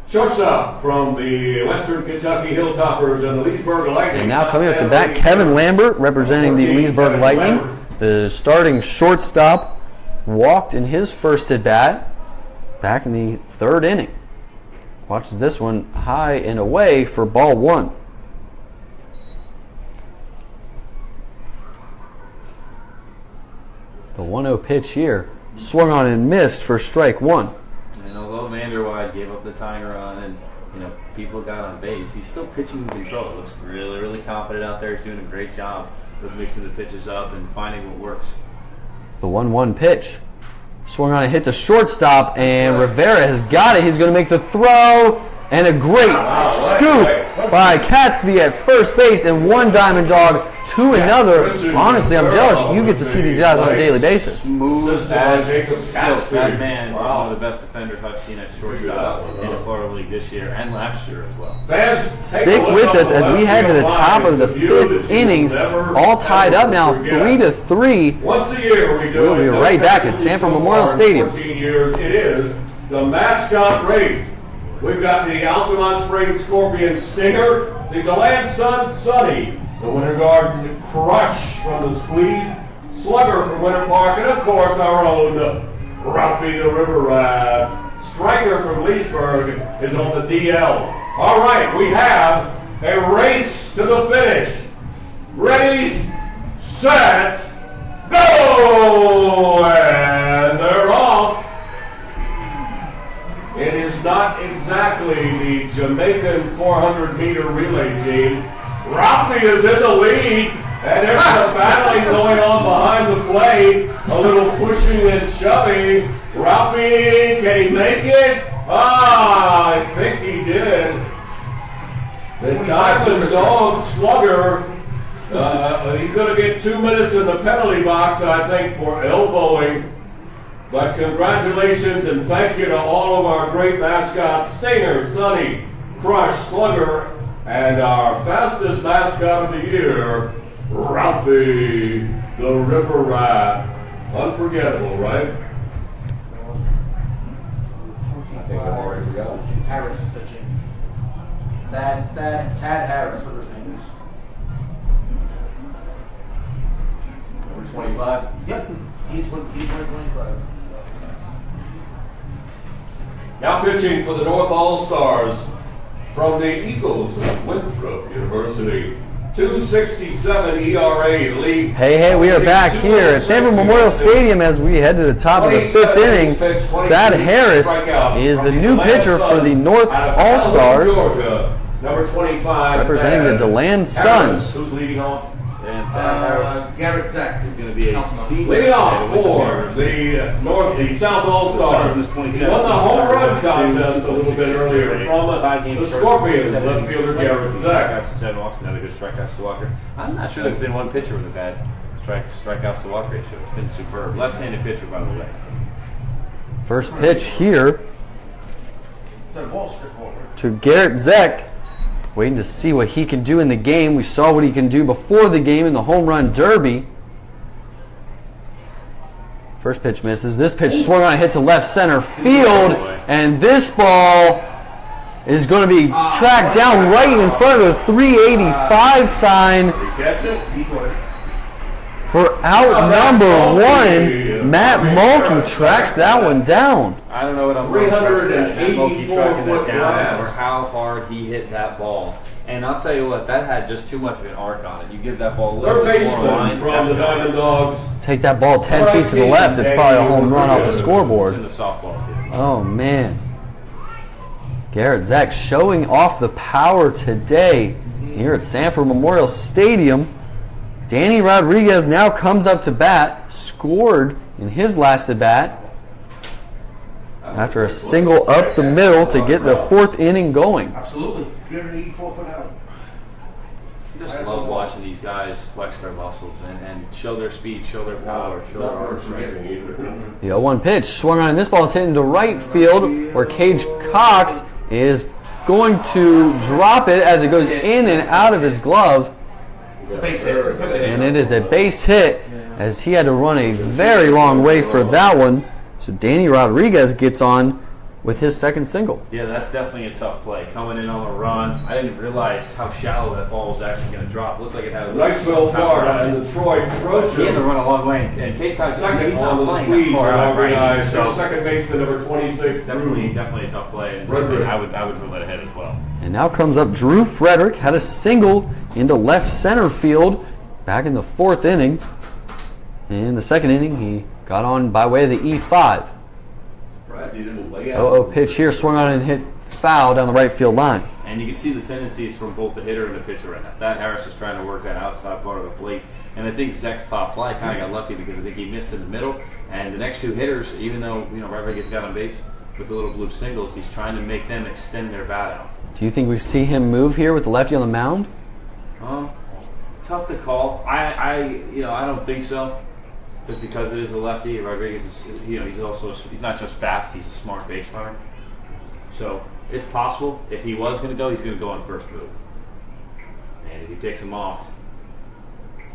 Shortstop from the Western Kentucky Hilltoppers and the Leesburg Lightning. And now coming up to bat, Kevin Lambert, representing the Leesburg Lightning. The starting shortstop walked in his first at bat back in the third inning. Watches this one high and away for ball 1. The 1-0 pitch here. Swung on and missed for strike 1. And although Vanderwide gave up the tying run and people got on base, he's still pitching in control. Looks really, really confident out there. He's doing a great job of mixing the pitches up and finding what works. The 1-1 pitch. Swung on and hit the shortstop, and Rivera has got it. He's going to make the throw, and a great scoop by Catsby at first base, and one Diamond Dog to another. Honestly, I'm jealous. You get to see these guys on a daily basis. Smooth as silk. That man is one of the best defenders I've seen at shortstop in the Florida League this year and last year as well. Stick with us as we head to the top of the 5th innings, all tied up now 3-3. Once a year we do. We'll be right back at Sanford Memorial Stadium. 14 years it is the mascot race. We've got the Altamont Springs Scorpion Stinger, the Deland Sun Sunny, the Winter Garden Crush from the Squeeze, Slugger from Winter Park, and of course our own Ralphie the River Rat. Striker from Leesburg is on the DL. All right, we have a race to the finish. Ready, set, go! And they're off. It is not exactly the Jamaican 400-meter relay team. Ralphie is in the lead, and there's some battling going on behind the plate. A little pushing and shoving. Ralphie, can he make it? I think he did. The Diamond Dog Slugger, he's going to get 2 minutes in the penalty box, I think, for elbowing. But congratulations and thank you to all of our great mascots, Stinger, Sunny, Crush, Slugger, and our fastest mascot of the year, Ralphie the River Rat. Unforgettable, right? I think I've already forgotten. Harris is pitching. That Tad Harris, what his name is. Number 25. Yep, he's 25. Now pitching for the North All-Stars from the Eagles of Winthrop University. 2.67 ERA lead. Hey, we are back here at Sanford Memorial Stadium as we head to the top of the 5th inning. Thad Harris is the new pitcher for the North All-Stars, Number 25. representing the DeLand Suns. Who's leading off? And Thad Harris Garrett Zach. is going to be be a senior. Leading off for the South All-Stars. He won the home run contest a little bit earlier from the Scorpions left fielder Garrett Zach. Another good strikeouts to Walker. I'm not sure there's been one pitcher with a bad strikeouts to walk ratio. It's been superb. Left-handed pitcher, by the way. First pitch here to Garrett Zek. Waiting to see what he can do in the game. We saw what he can do before the game in the home run derby. First pitch misses. This pitch swung on a hit to left center field. And this ball is going to be tracked down right in front of the 385 sign for out number one. Matt Mulkey tracks that one down. I don't know what I'm more impressed at. Matt Mulkey tracking that down or how hard he hit that ball. And I'll tell you what, that had just too much of an arc on it. You give that ball a little bit more line. From the Diamond Dogs. Take that ball 10 feet to the left. It's probably a home run off the scoreboard. It's in the softball field. Oh, man. Garrett Zek showing off the power today here at Sanford Memorial Stadium. Danny Rodriguez now comes up to bat, scored in his last at bat after a single up the middle to get the fourth inning going. Absolutely. 384 foot out. I just love watching these guys flex their muscles and show their speed, show their power, show their arm strength. The 0-1 pitch swung on, and this ball is hitting to right field where Cage Cox is going to drop it as it goes in and out of his glove. Base hit. And it is a base hit as he had to run a very long way for that one. So Danny Rodriguez gets on with his second single. Yeah, that's definitely a tough play. Coming in on a run. I didn't realize how shallow that ball was actually going to drop. Looked like it had a Niceville, Florida, and the Troy Trojans. He had to run a long way. And Case Cox, Second he's on not the playing squeeze that far out, right? right? So Second baseman number 26. definitely a tough play. And I would let it hit as well. And now comes up Drew Frederick, had a single into left center field back in the fourth inning. In the second inning, he got on by way of the E5. 0-0 pitch here, swung on and hit foul down the right field line. And you can see the tendencies from both the hitter and the pitcher right now. That Harris is trying to work that outside part of the plate. And I think Zek's pop fly kind of got lucky because I think he missed in the middle. And the next two hitters, even though Rodriguez got on base with the little blue singles, he's trying to make them extend their bat out. Do you think we see him move here with the lefty on the mound? Tough to call. I don't think so. Just because it is a lefty, Rodriguez is he's not just fast, he's a smart base runner. So it's possible if he was going to go, he's going to go on first move. And if he takes him off,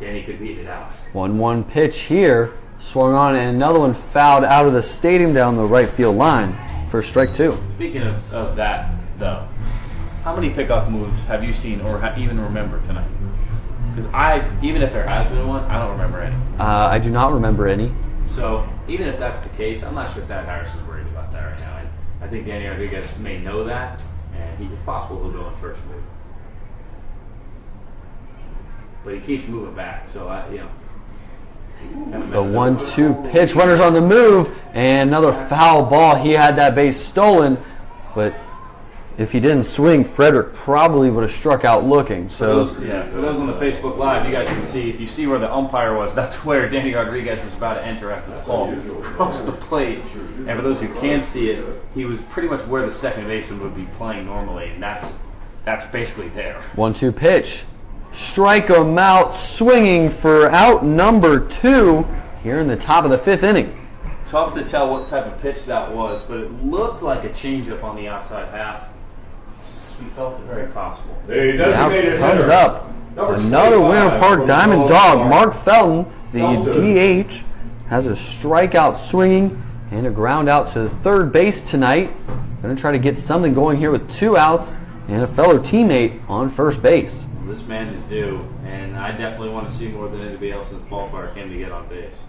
then he could beat it out. 1-1 pitch here, swung on, and another one fouled out of the stadium down the right field line for strike two. Speaking of that, though, how many pickoff moves have you seen or even remember tonight? Because even if there has been one, I don't remember any. I do not remember any. So even if that's the case, I'm not sure if Thad Harris is worried about that right now. And I think Danny Rodriguez may know that, and it's possible he'll go on first move. But he keeps moving back, so The 1-2 pitch, runners on the move, and another foul ball. He had that base stolen, but if he didn't swing, Frederick probably would have struck out looking. So for those on the Facebook Live, you guys can see, if you see where the umpire was, that's where Danny Rodriguez was about to enter as the ball across the plate. And for those who can't see it, he was pretty much where the second baseman would be playing normally, and that's basically there. 1-2 pitch. Strike him out, swinging for out number 2 here in the top of the fifth inning. Tough to tell what type of pitch that was, but it looked like a changeup on the outside half. We felt it very possible. Now comes up another Winter Park Diamond Dog. Mark Felton, the DH, has a strikeout swinging and a ground out to third base tonight. Going to try to get something going here with 2 outs and a fellow teammate on first base. This man is due, and I definitely want to see more than anybody else in this ballpark him to get on base.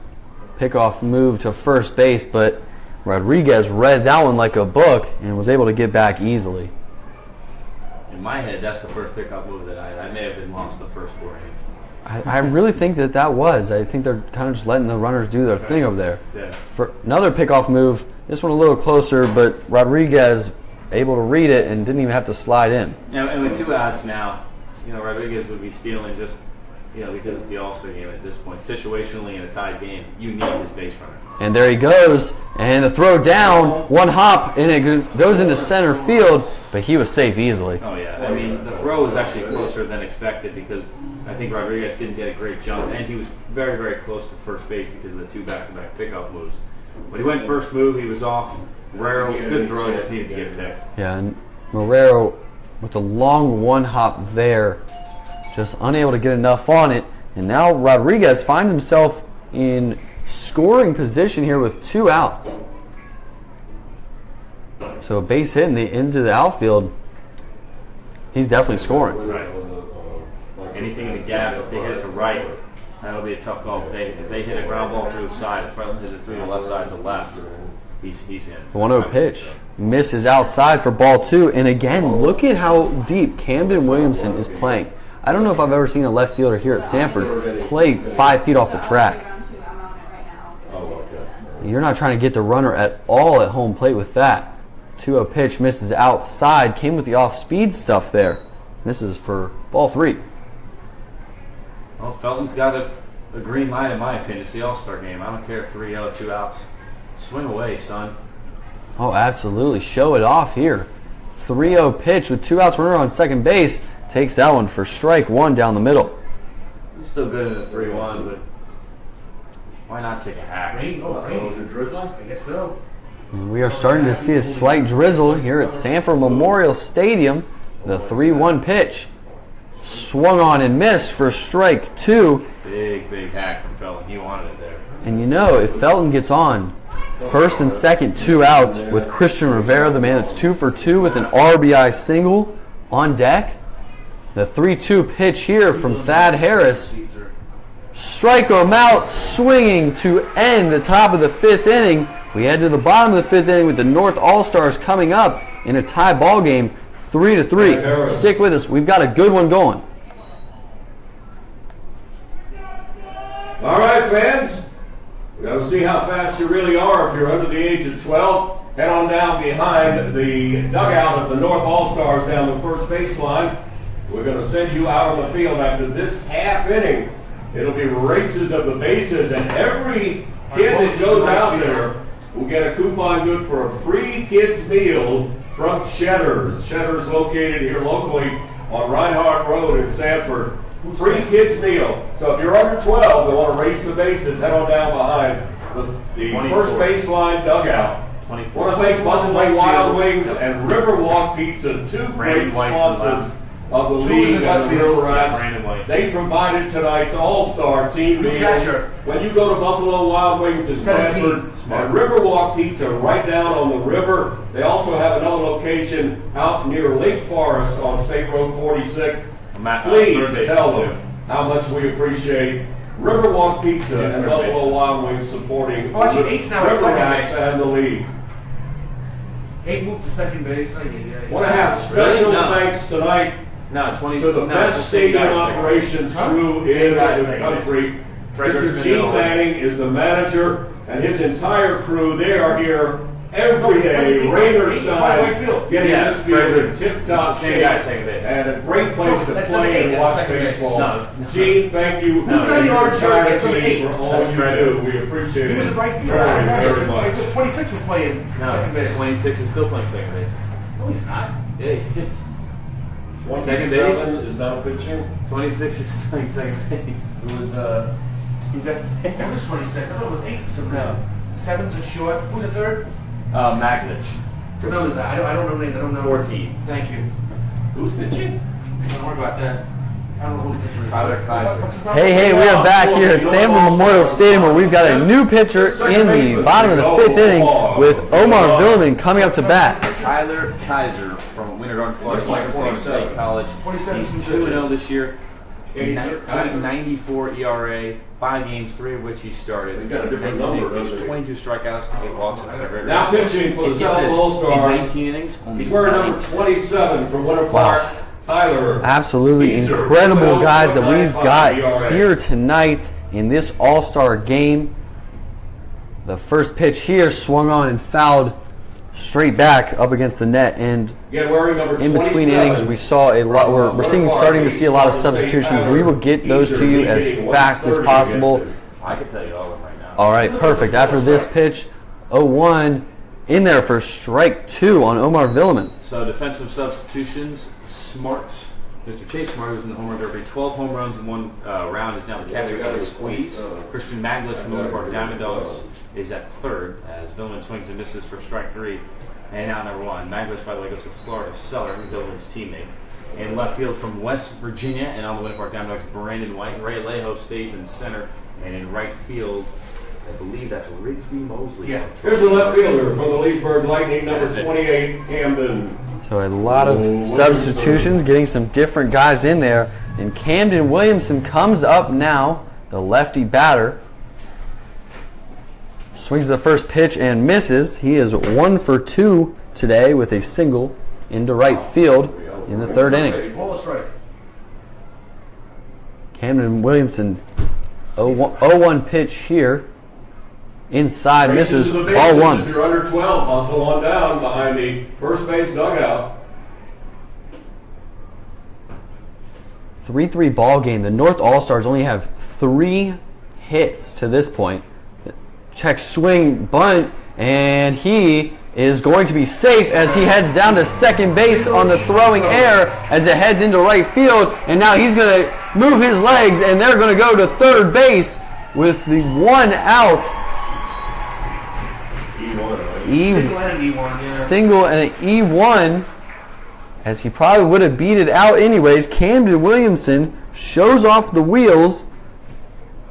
Pickoff move to first base, but Rodriguez read that one like a book and was able to get back easily. In my head, that's the first pickoff move that I may have been lost the first 4 innings. I really think that was. I think they're kind of just letting the runners do their thing over there. Yeah. For another pickoff move, this one a little closer, but Rodriguez able to read it and didn't even have to slide in. And with 2 outs now, Rodriguez would be stealing just, because it's the All-Star game at this point, situationally in a tied game, you need his base runner. And there he goes, and the throw down, one hop, and it goes into center field, but he was safe easily. Oh, yeah. I mean, the throw was actually closer than expected because I think Rodriguez didn't get a great jump, and he was very, very close to first base because of the 2 back-to-back pickoff moves. But he went first move, he was off. Guerrero, good throw, just needed to get picked. Yeah, and Marrero with a long one hop there, just unable to get enough on it. And now Rodriguez finds himself in scoring position here with 2 outs. So a base hit into the outfield, he's definitely scoring. Right. Anything in the gap, if they hit it to right, that'll be a tough call. If they hit a ground ball through the side, if Felton hits it through the left side to left, he's in. The 1-0 pitch misses outside for ball 2. And again, look at how deep Camden Williamson is playing. I don't know if I've ever seen a left fielder here at Sanford play 5 feet off the track. You're not trying to get the runner at all at home plate with that. 2-0 pitch misses outside. Came with the off-speed stuff there. This is for ball 3. Well, Felton's got a green light, in my opinion. It's the All-Star game. I don't care if 3-0, 2 outs. Swing away, son. Oh, absolutely. Show it off here. 3-0 pitch with 2 outs, runner on second base. Takes that one for strike 1 down the middle. He's still good in the 3-1, but why not take a hack? Rain? Oh, rain. Drizzle? I guess so. And we are starting to see a slight drizzle here at Sanford Memorial Stadium. The 3-1 pitch. Swung on and missed for strike 2. Big hack from Felton. He wanted it there. And if Felton gets on first and second, 2 outs with Christian Rivera, the man that's 2 for 2 with an RBI single on deck. The 3-2 pitch here from Thad Harris. Strike him out, swinging to end the top of the 5th inning. We head to the bottom of the 5th inning with the North All-Stars coming up in a tie ball game, 3-3. Stick with us. We've got a good one going. All right, fans. We got to see how fast you really are. If you're under the age of 12, head on down behind the dugout of the North All-Stars down the first baseline. We're going to send you out on the field after this half inning. It'll be races of the bases, and every kid that goes out there will get a coupon good for a free kids meal from Cheddar's. Cheddar's located here locally on Reinhardt Road in Sanford. Free kids meal. So if you're under 12 and want to race the bases, head on down behind the first baseline dugout. I want to thank Buffalo Wild Wings and Riverwalk Pizza, 2 great sponsors of the league and the River Rats. They provided tonight's All-Star team meal. When you go to Buffalo Wild Wings in Sanford and Riverwalk Pizza right down on the river, they also have another location out near Lake Forest on State Road 46. Please tell them how much we appreciate Riverwalk Pizza and Buffalo Wild Wings supporting the River Rats and the league. 8 moved to second base. Want to have special thanks tonight to the best stadium operations crew in the country. Mr. Gene Manning is the manager, and his entire crew, they are here every day, rain or shine, getting this field in tip-top shape, and a great place to play and watch baseball. Gene, thank you for all you do. We appreciate it He was in right field. very much. 26 was playing second base. 26 is still playing second base. No, he's not. Yeah, he is. 27 Second base is now pitching. 26 is playing second base. He's at Who was 26? I thought it was 8 for some reason. 7's a short. Who's a third? Magnich. What number is that? I don't know names. I don't know. 14. Thank you. Who's pitching? Don't worry about that. I don't know who the pitcher is. Tyler Kaiser. What's his number? Hey, we are back here at Sanford Memorial Stadium where we've got a new pitcher in the bottom of the 5th inning with Omar Vilden coming up to bat. Tyler Kaiser from Winter Garden, Florida, Florida State College. He's 2-0 this year. 94 ERA, 5 games, 3 of which he started. He's got a different number, doesn't he? 22 strikeouts, 8 walks. Now pitching for the South All-Stars. 19 innings. He's wearing number 27 from Winter Park. Tyler. Absolutely incredible guys that we've got here tonight in this All-Star game. The first pitch here swung on and fouled straight back up against the net, and Again, wearing number in between 27 innings we saw a lot. We're starting to see a lot of substitutions. We will get those to you as fast as possible. I can tell you all of them right now. All right, perfect. After this pitch, 0-1 in there for strike 2 on Omar Villeman. So defensive substitutions, Smart. Mr. Chase Smart, who's in the home run derby, 12 home runs in one round, is now the catcher for the squeeze. Christian Maglish from the Winter Park Diamond Dogs is at third as Villeman swings and misses for strike 3. And now number 1. Maglish, by the way, goes to Florida Seller, Villeman's teammate. In left field from West Virginia and on the Winter Park Diamond Dogs, Brandon White. Ray Alejo stays in center. And in right field, I believe that's Rigsby Mosley. Yeah. Here's the left fielder from the Leesburg Lightning, number 28, Camden. So a lot of substitutions, getting some different guys in there. And Camden Williamson comes up now, the lefty batter. Swings the first pitch and misses. He is 1 for 2 today with a single into right field in the third inning. Ball is strike. Camden Williamson, 0-1 pitch here. Inside, misses, ball 1. If you're under 12, hustle on down behind the first base dugout. 3-3 ball game. The North All-Stars only have 3 hits to this point. Check swing, bunt, and he is going to be safe as he heads down to second base on the throwing air as it heads into right field. And now he's going to move his legs, and they're going to go to third base with the 1 out. Single and an E1, yeah. Single and an E1, as he probably would have beat it out anyways. Camden Williamson shows off the wheels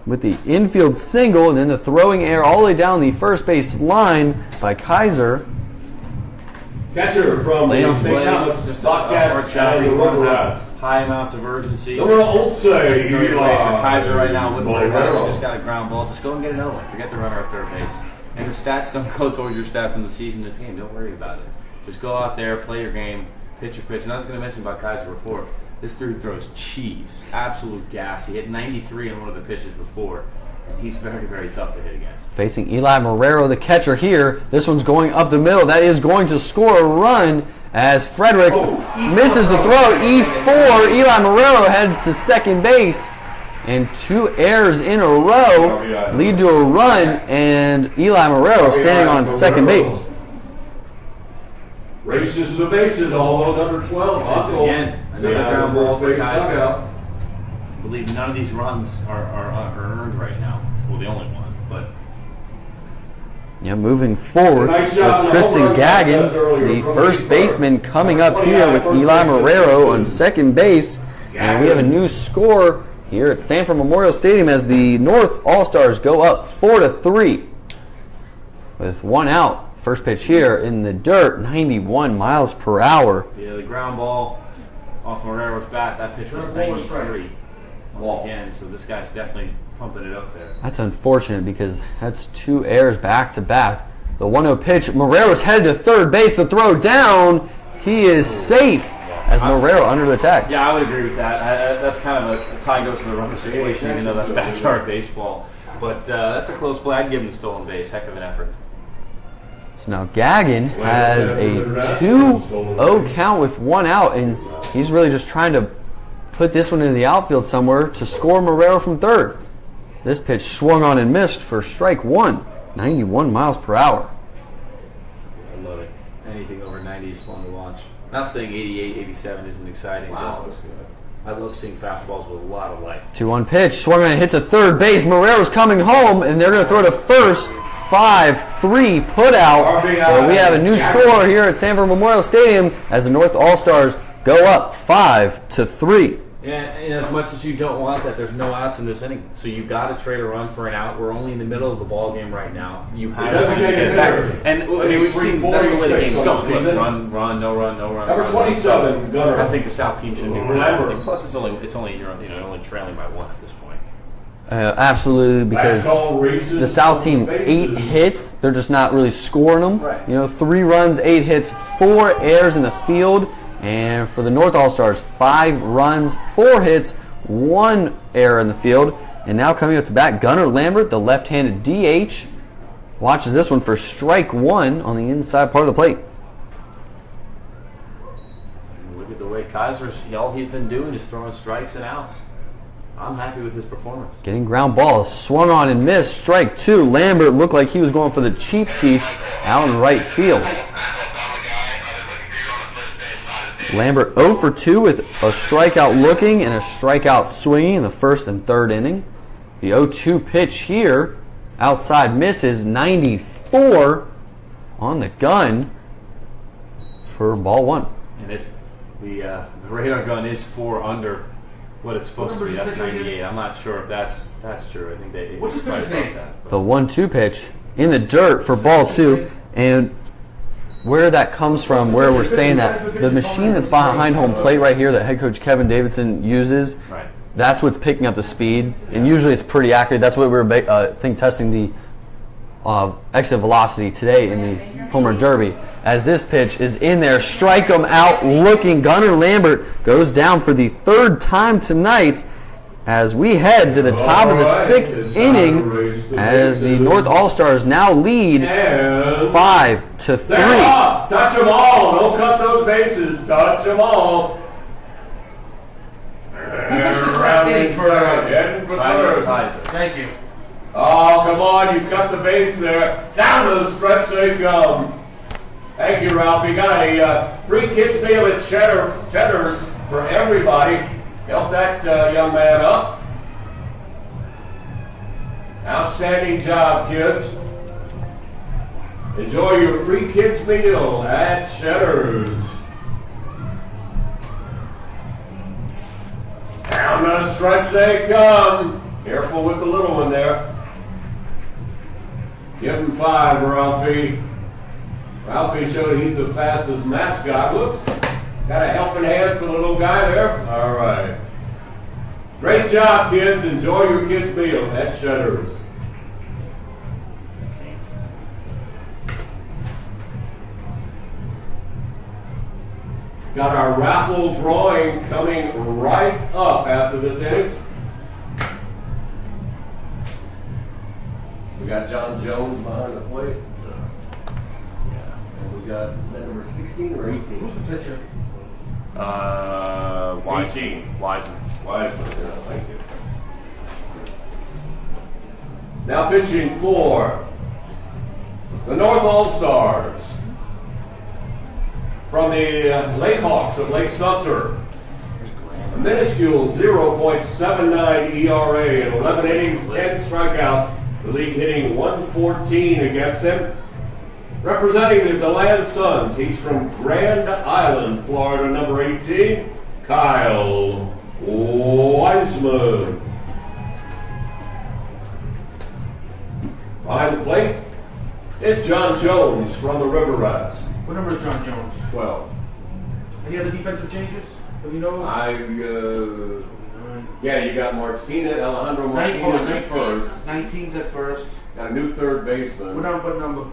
with the infield single, and then the throwing air all the way down the first base line by Kaiser. Catcher from the St. Thomas Bobcats and the Rubber Rats. High amounts of urgency. Number Oldsay, Great play for Eli. Kaiser right now. Wouldn't worry about it. Bolero. Just got a ground ball. Just go and get another one. Forget the runner at third base. And the stats don't go towards your stats in the season. This game, don't worry about it. Just go out there, play your game, pitch your pitch. And I was going to mention about Kaiser before. This dude throws cheese, absolute gas. He hit 93 on one of the pitches before, and he's very, very tough to hit against. Facing Eli Marrero, the catcher here. This one's going up the middle. That is going to score a run as Frederick misses the throw. E4. Eli Marrero heads to second base. And 2 errors in a row lead to a run, and Eli Marrero standing on second base. Races to the bases, all those under 12. Hustle. Again, another Get out of ground the ball first for base Kaiser. dugout. I believe none of these runs are earned right now. Well, the only one, but Yeah, moving forward Nice job with on the Tristan home run Gagnon, contest earlier the from first Leesburg. baseman, coming up Number here with 29, Eli first Marrero baseman. on second base. And we have a new score here at Sanford Memorial Stadium as the North All-Stars go up 4-3 with 1 out. First pitch here in the dirt, 91 miles per hour. yeah, the ground ball off Marrero's bat, that pitch was Third ball is 93 once again, so this guy's definitely pumping it up there. That's unfortunate because that's 2 errors back to back. The 1-0 pitch, Marrero's headed to third base. The throw down, he is safe as Marrero under the tag. Yeah, I would agree with that. That's kind of a tie goes to the runner situation, even though that's backyard baseball. But that's a close play. I'd give him the stolen base. Heck of an effort. So now Gagnon has a 2-0 count with 1 out, and he's really just trying to put this one in the outfield somewhere to score Marrero from third. This pitch swung on and missed for strike 1, 91 miles per hour. I love it. Anything over 90 is fun to watch. Not saying 88, 87 isn't exciting. Wow. I love seeing fastballs with a lot of life. 2-1 pitch, swung on and hit to third base. Marrero's coming home, and they're going to throw to first. 5-3 put out. So we have a new score here at Sanford Memorial Stadium as the North All-Stars go up 5-3. Yeah, and as much as you don't want that, there's no outs in this inning. So you got to trade a run for an out. We're only in the middle of the ball game right now. You have to get it back. And I mean, we've seen that's the way the game's going. Look, run, no run. Number 27, Gunner. I think the South team should be winning. Plus, it's only you're only trailing by 1 at this point. Absolutely, because the South team 8 hits, they're just not really scoring them. Right. 3 runs, 8 hits, 4 errors in the field. And for the North All-Stars, 5 runs, 4 hits, 1 error in the field. And now coming up to bat, Gunnar Lambert, the left-handed DH. watches this one for strike one on the inside part of the plate. Look at the way Kaiser's, all he's been doing is throwing strikes and outs. I'm happy with his performance. Getting ground balls, swung on and missed. Strike two. Lambert looked like he was going for the cheap seats out in right field. Lambert 0 for 2 with a strikeout looking and a strikeout swinging in the first and third inning. The 0-2 pitch here, outside misses, 94 on the gun for ball one. And if the radar gun is 4 under what it's supposed to be, that's 98. I'm not sure if that's true. I think they What's his pitcher's name? that. The 1-2 pitch in the dirt for ball two. And where that comes from, where we're saying that the machine that's behind home plate right here that head coach Kevin Davidson uses, Right. that's what's picking up the speed. And usually it's pretty accurate. That's what we were testing the exit velocity today in the Homer Derby. As this pitch is in there, strike him out looking. Gunnar Lambert goes down for the third time tonight as we head to the top of the 6th inning as the North All-Stars now lead 5-3. They're off. Touch them all. Don't cut those bases. Touch them all. Who pitched this last inning for third. Kaiser. Thank you. Oh, come on. You cut the base there. Down to the stretch they come. Thank you, Ralph. You got a free kids meal at Cheddar's for everybody. Help that young man up. Outstanding job, kids. Enjoy your free kids meal at Cheddar's. Down the stretch they come. Careful with the little one there. Give him 5, Ralphie. Ralphie showed he's the fastest mascot. Whoops. Got a helping hand for the little guy there? All right. Great job, kids. Enjoy your kids' meal at Cheddar's. Got our raffle drawing coming right up after this inning. We got John Jones behind the plate. And we got number 16 or 18? Who's the pitcher? Wiseman. Wiseman, yeah, thank you. Now pitching for the North All-Stars from the Lake Hawks of Lake Sumter. A minuscule 0.79 ERA in 11 innings, 10 strikeouts. The league hitting 114 against him. Representing the DeLand Suns, he's from Grand Island, Florida, number 18, Kyle Wiseman. Behind the plate is John Jones from the River Rats. What number is John Jones? 12. Any other defensive changes that we know of? Yeah, you got Alejandro Martinez at first. 19's at first. Got a new third baseman. What number?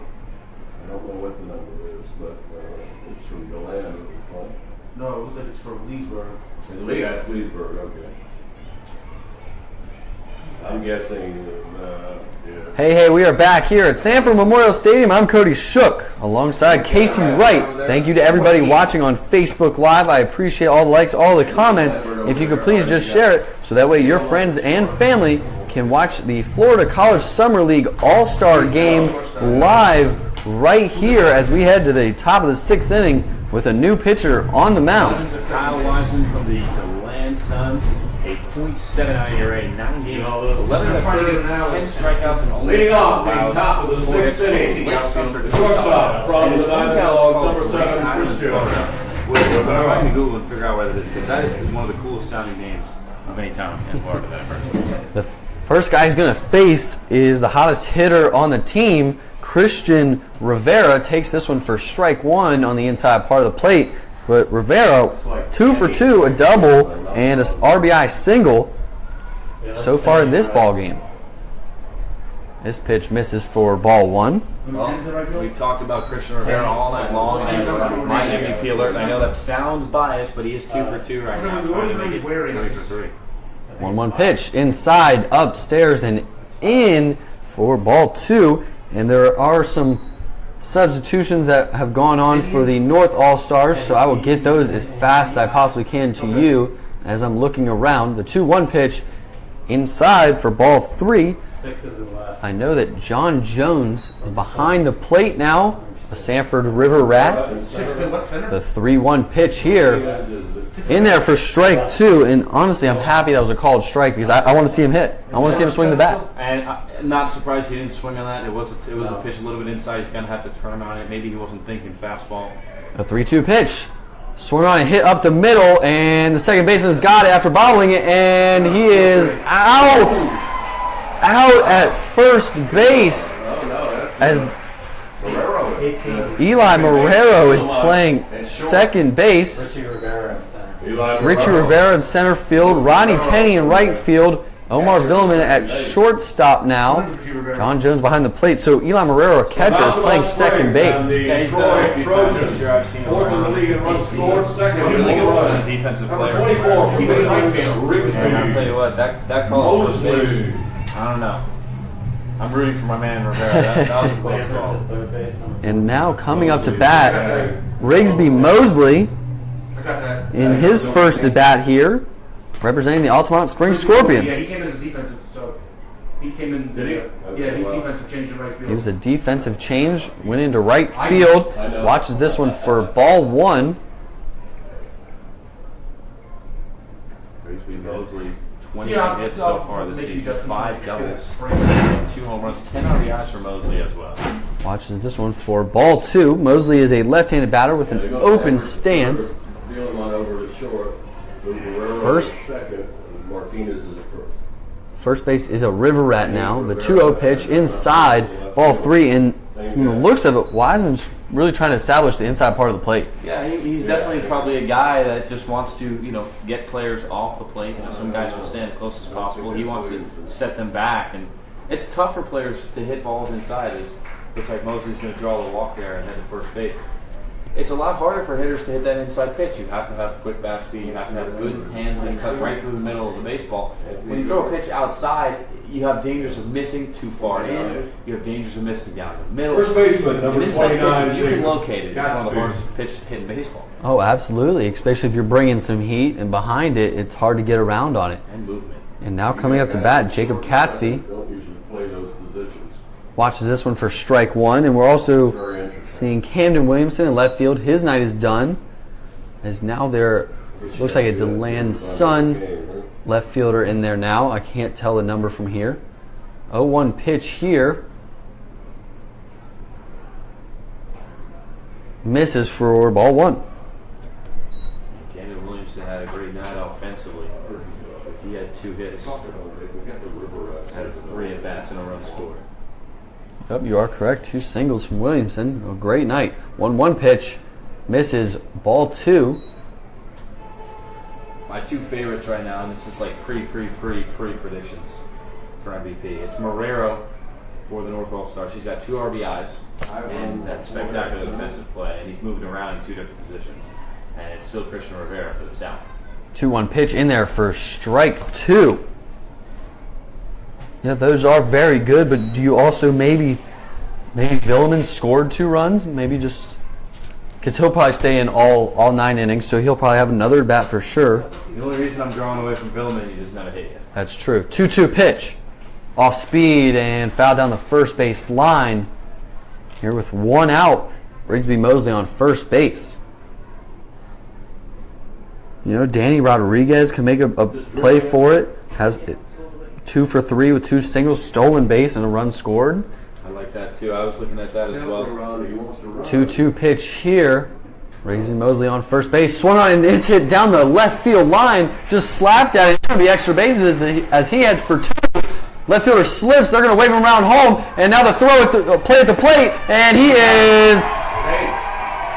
I don't know what the number is, but it's from DeLand. No, it looks like it's from Leesburg. That's Leesburg, okay. I'm guessing, yeah. Hey, we are back here at Sanford Memorial Stadium. I'm Cody Shook alongside Casey Wright. Thank you to everybody watching on Facebook Live. I appreciate all the likes, all the comments. If you could please just share it so that way your friends and family can watch the Florida College Summer League All-Star Game live right here as we head to the top of the 6th inning with a new pitcher on the mound. Kyle Wiseman from the DeLand Suns, a .79 ERA, 9 games, 11 10 strikeouts, and only Leading off the top of the 6th inning, the shortstop from the Diamondbacks, number 7, Christian. I'm trying to Google and figure out whether it is, because that is one of the coolest sounding names of any town in Florida that I've heard. The first guy he's going to face is the hottest hitter on the team, Christian Rivera. Takes this one for strike one on the inside part of the plate. But Rivera, 2 for 2, a double, and an RBI single so far in this ball game. This pitch misses for ball one. Well, we've talked about Christian Rivera all night long, and he's my MVP alert. I know that sounds biased, but he is 2 for 2 right now, trying to make it 3 for 3. 1-1 pitch inside, upstairs, and in for ball two. And there are some substitutions that have gone on for the North All-Stars, so I will get those as fast as I possibly can to you as I'm looking around. The 2-1 pitch inside for ball 3. I know that John Jones is behind the plate now, a Sanford River Rat. The 3-1 pitch here in there for strike 2, and honestly I'm happy that was a called strike because I want to see him hit. I want to see him swing the bat. And I'm not surprised he didn't swing on that. It was a pitch a little bit inside. He's going to have to turn on it. Maybe he wasn't thinking fastball. A 3-2 pitch. Swung on and hit up the middle, and the second baseman's got it after bobbling it, and he is out. Out at first base as Eli Marrero is playing second base. Richie Rivera in center field. Ronnie Tenney in right field. Omar Villeman at shortstop now. John Jones behind the plate. So Eli Marrero, a catcher, is playing second base. Yeah, he's done it a few times this year. I've seen him around. He's a defensive player. 24 from And I'll tell you what, that call at first base, I don't know. I'm rooting for my man Rivera. That was a close call. And now coming up to bat, Rigsby Mosley in his first at bat here, representing the Altamont Springs Scorpions. Yeah, he came in as a defensive, so he came in. Did he? Yeah, he's defensive change in right field. It was a defensive change, went into right field. Watches this one for ball 1. Rigsby Mosley, 29 hits so far this season, 5 doubles, 2 home runs, 10 RBIs for Mosley as well. Watches this one for ball 2. Mosley is a left-handed batter with an open stance. First base is a River Rat now. The 2-0 pitch inside, ball 3, and from the looks of it, Wiseman's really trying to establish the inside part of the plate. Yeah, he's definitely probably a guy that just wants to, get players off the plate. Some guys will stand as close as possible. He wants to set them back, and it's tough for players to hit balls inside. It looks like Mosley's going to draw the walk there and head to first base. It's a lot harder for hitters to hit that inside pitch. You have to have quick bat speed. You have to have good hands that cut right through the middle of the baseball. When you throw a pitch outside, you have dangers of missing too far in. You have dangers of missing down the middle. First baseman, number An inside 29. pitch, you can locate it. It's one of the hardest pitches to hit in baseball. Oh, absolutely, especially if you're bringing some heat, and behind it, it's hard to get around on it. And movement. And now coming up to bat, Jacob Catsby watches this one for strike 1, and we're also seeing Camden Williamson in left field. His night is done, as now there looks like a DeLand Sun left fielder in there now. I can't tell the number from here. 0-1 pitch here. Misses for ball 1. Camden Williamson had a great night offensively. He had 2 hits. Out of 3 at-bats and a run scored. Yep, you are correct. 2 singles from Williamson. A great night. 1-1 pitch. Misses ball 2. My 2 favorites right now, and this is like pre-predictions for MVP. It's Marrero for the North All-Stars. He's got 2 RBIs, and that's spectacular defensive play, and he's moving around in 2 different positions. And it's still Christian Rivera for the South. 2-1 pitch in there for strike 2. Yeah, those are very good, but do you also maybe Villeman scored 2 runs? Maybe just because he'll probably stay in all 9 innings, so he'll probably have another at bat for sure. The only reason I'm drawing away from Villeman, he doesn't have a hit yet. That's true. 2-2 pitch. Off speed and foul down the first base line. Here with 1 out. Rigsby Mosley on first base. Danny Rodriguez can make a play for it. Has it 2 for 3 with 2 singles, stolen base, and a run scored. I like that too. I was looking at that as well. 2-2 pitch here. Rigsby Mosley on first base. Swung on and it's hit down the left field line. Just slapped at it. It's going to be extra bases as he heads for 2. Left fielder slips. They're going to wave him around home. And now the play at the plate. And he is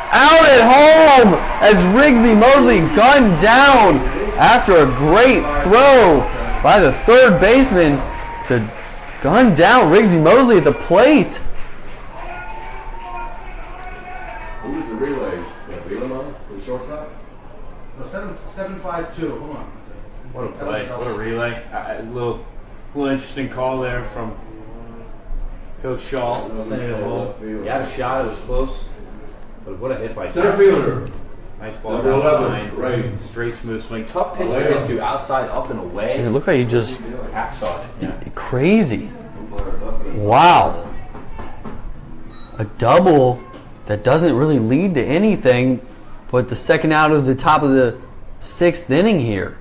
out at home as Rigsby Mosley gunned down after a great throw by the third baseman to gun down Rigsby Mosley at the plate. Who was the relay? Villeman for the shortstop? No, 7-5-2. Hold on. What a play. What a relay. A little interesting call there from Coach Shaw sent it home. He had a shot. It was close. But what a hit by Center Jackson. fielder. Nice ball Number down the 11, line. Ray. Straight smooth swing. Tough pitch to hit to outside, up and away. And it looked like he just Hacksawed it. Yeah. crazy. Wow. A double that doesn't really lead to anything, but the second out of the top of the 6th inning here.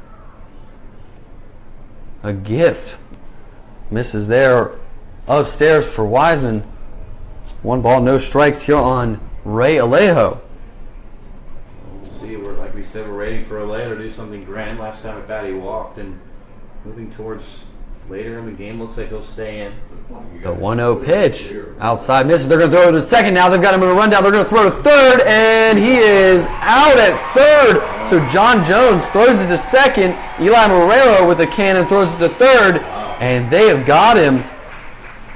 A gift. Misses there upstairs for Wiseman. 1 ball, no strikes here on Ray Alejo. We'll see. Like we said, we're waiting for Alejo to do something grand. Last time at bat, he walked, and moving towards later in the game, looks like he'll stay in. The 1-0 pitch. Outside misses. They're going to throw to second now. They've got him in a rundown. They're going to throw to third, and he is out at third. So John Jones throws it to second. Eli Marrero with a cannon throws it to third, and they have got him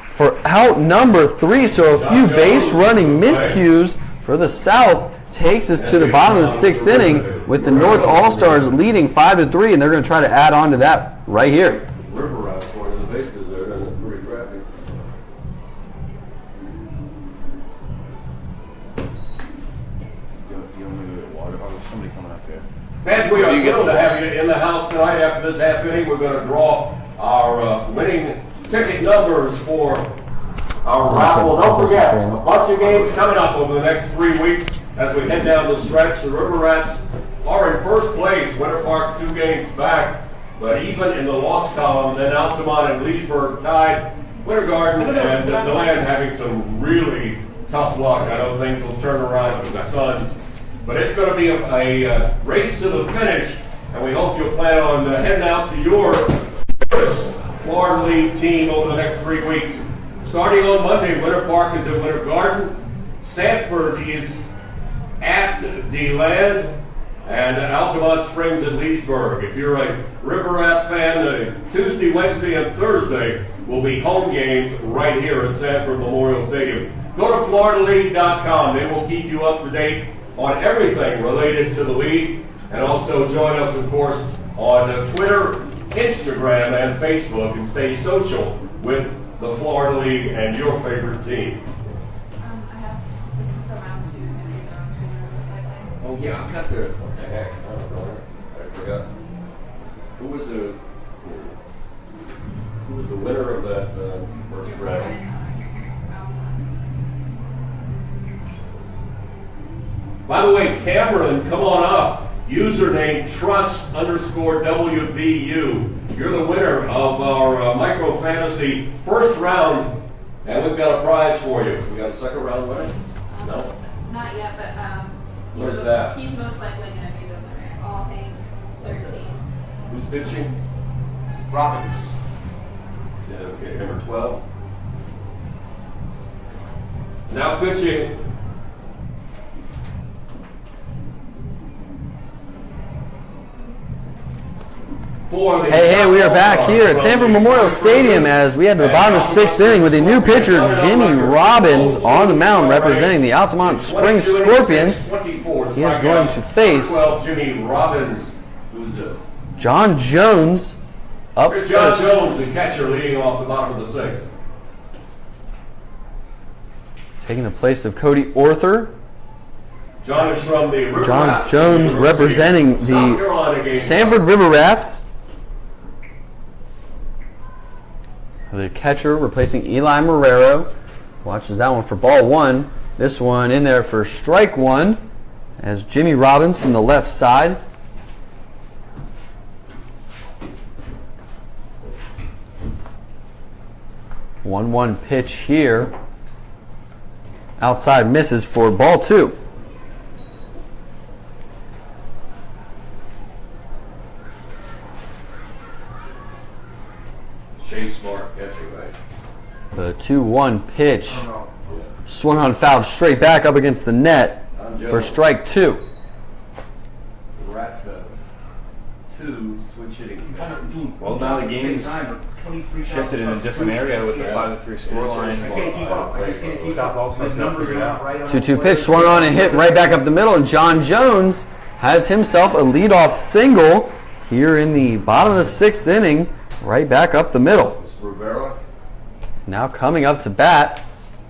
for out number 3. So a few base running miscues for the South takes us to the bottom of the 6th inning with the North All-Stars leading 5-3, and they're going to try to add on to that right here. River rats for the bases there. That's pretty crappy. You want me to get water? Oh, there's somebody coming up here. Fans, we are thrilled to have you in the house tonight. After this half inning, we're going to draw our winning ticket numbers for our raffle. Don't forget, a bunch of games coming up over the next 3 weeks as we head down the stretch. The River Rats are in first place. Winter Park 2 games back, but even in the loss column, then Altamont and Leesburg tied. Winter Garden and DeLand having some really tough luck. I know things will turn around for the Suns, but it's going to be a race to the finish, and we hope you'll plan on heading out to your first Florida League team over the next 3 weeks. Starting on Monday, Winter Park is at Winter Garden. Sanford is at DeLand. And Altamont Springs at Leesburg. If you're a River Rat fan, Tuesday, Wednesday, and Thursday will be home games right here at Sanford Memorial Stadium. Go to FloridaLeague.com. They will keep you up to date on everything related to the league. And also join us, of course, on Twitter, Instagram, and Facebook, and stay social with the Florida League and your favorite team. This is the round 2, and the round 2 recycling. Oh, yeah, I've got the. What the heck? I don't know. I forgot. Who was the winner of that first round? By the way, Cameron, come on up. Username trust_WVU. You're the winner of our micro fantasy first round, and we've got a prize for you. We got a second round winner? No. Not yet, but Where's that? he's most likely going to be the winner. All paying 13. Who's pitching? Robbins. Yeah, okay, number 12. Now pitching. Hey, we are back here at Sanford Memorial Stadium as we head to the bottom of the 6th inning with a new pitcher, Jimmy Robbins, on the mound representing the Altamont Springs Scorpions. He is going to face Jimmy Robbins, who's John Jones up Here's John first. Jones, the catcher, leading off the bottom of the 6th. Taking the place of Cody Arthur. John is from the River John Rats, Jones representing South the Carolina game. Sanford River Rats. The catcher replacing Eli Marrero. Watches that one for ball 1. This one in there for strike 1 as Jimmy Robbins from the left side. One pitch here. Outside misses for ball 2. Chase Smart catcher, right? The 2-1 pitch. Swung on, fouled straight back up against the net for strike 2. The Rats have 2 switch hitting. Well, now the game's shifted in a different area with the 5-3 scoreline. I can't keep up. I just can't keep South up. All-Stars got to figure it out. 2-2 pitch swung on and hit right back up the middle, and John Jones has himself a leadoff single here in the bottom of the 6th inning, right back up the middle. Rivera. Now coming up to bat,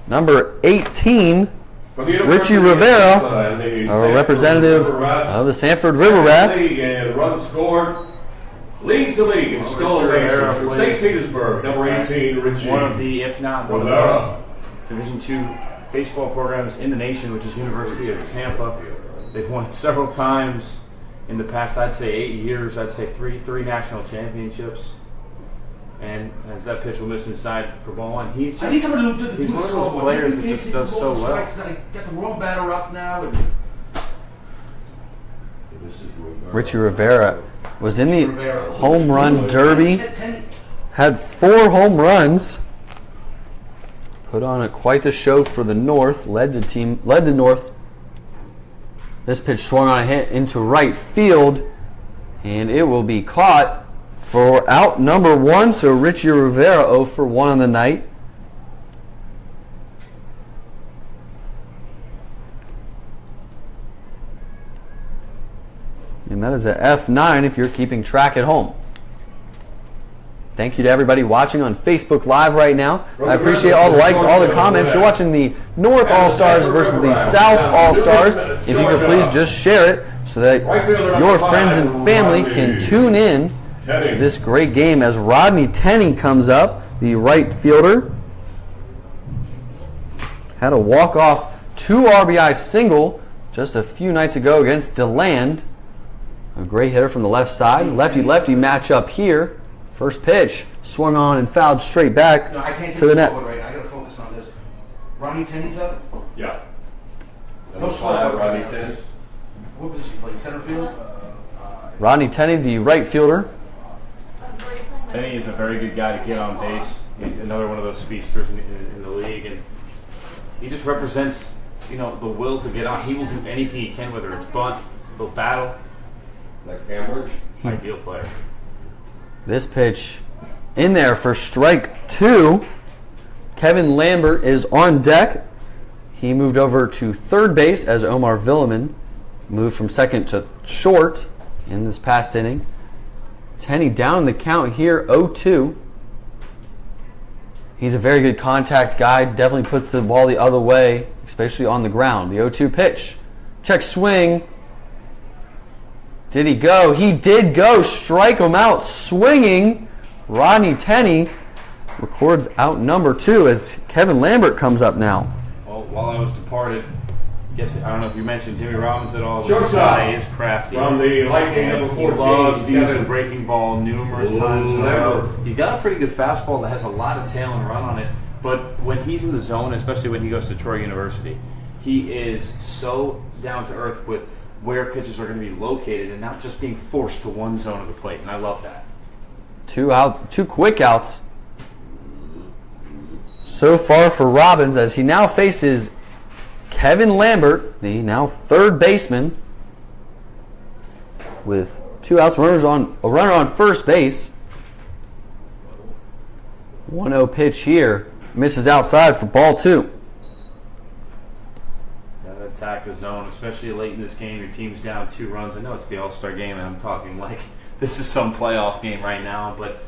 number 18, Richie Rivera, a representative of the Sanford River Rats. And run scored. Leads the league in stolen bases from St. Petersburg, number 18, Richie. One of the, if not one of the best Division II baseball programs in the nation, which is University of Tampa. They've won several times in the past, I'd say 8 years. I'd say three national championships. And as that pitch will miss inside for ball one, he's just, he's one of those players that just does so well. Got the wrong batter up now. And Richie Rivera was in the home run derby, had 4 home runs, put on quite the show for the North, led the North. This pitch swung on a hit into right field, and it will be caught for out number 1. So Richie Rivera 0 for 1 on the night. And that is a F9 if you're keeping track at home. Thank you to everybody watching on Facebook Live right now. I appreciate all the likes, all the comments. You're watching the North All-Stars versus the South All-Stars. If you could please just share it so that your friends and family can tune in to this great game as Rodney Tenney comes up, the right fielder. Had a walk-off 2 RBI single just a few nights ago against DeLand. A great hitter from the left side. Lefty-lefty matchup here. First pitch swung on and fouled straight back to the net. Right, I got to focus on this. Ronnie Tenney's up? Yeah. No score. Rodney Tenney. What position he play? Center field? Rodney Tenney, the right fielder. Tenney is a very good guy to get on base. He's another one of those speedsters in the league, and he just represents, the will to get on. He will do anything he can, whether it's bunt, he'll battle. Like Cambridge. Ideal player. This pitch in there for strike 2. Kevin Lambert is on deck. He moved over to third base as Omar Villeman moved from second to short in this past inning. Tenney down the count here, 0-2. He's a very good contact guy. Definitely puts the ball the other way, especially on the ground. The 0-2 pitch. Check swing. Did he go? He did go. Strike him out. Swinging. Rodney Tenney records out number 2 as Kevin Lambert comes up now. Well, while I was departed, I don't know if you mentioned Jimmy Robbins at all. Sure, this guy is crafty. From the Lightning number 14. He loves to use the breaking ball numerous times in a row. He's got a pretty good fastball that has a lot of tail and run on it. But when he's in the zone, especially when he goes to Troy University, he is so down to earth with where pitches are going to be located and not just being forced to one zone of the plate, and I love that. 2 quick outs so far for Robbins as he now faces Kevin Lambert, the now third baseman, with 2 outs, a runner on first base. 1-0 pitch here, misses outside for ball 2. Attack the zone, especially late in this game. Your team's down 2 runs. I know it's the All-Star game, and I'm talking like this is some playoff game right now, but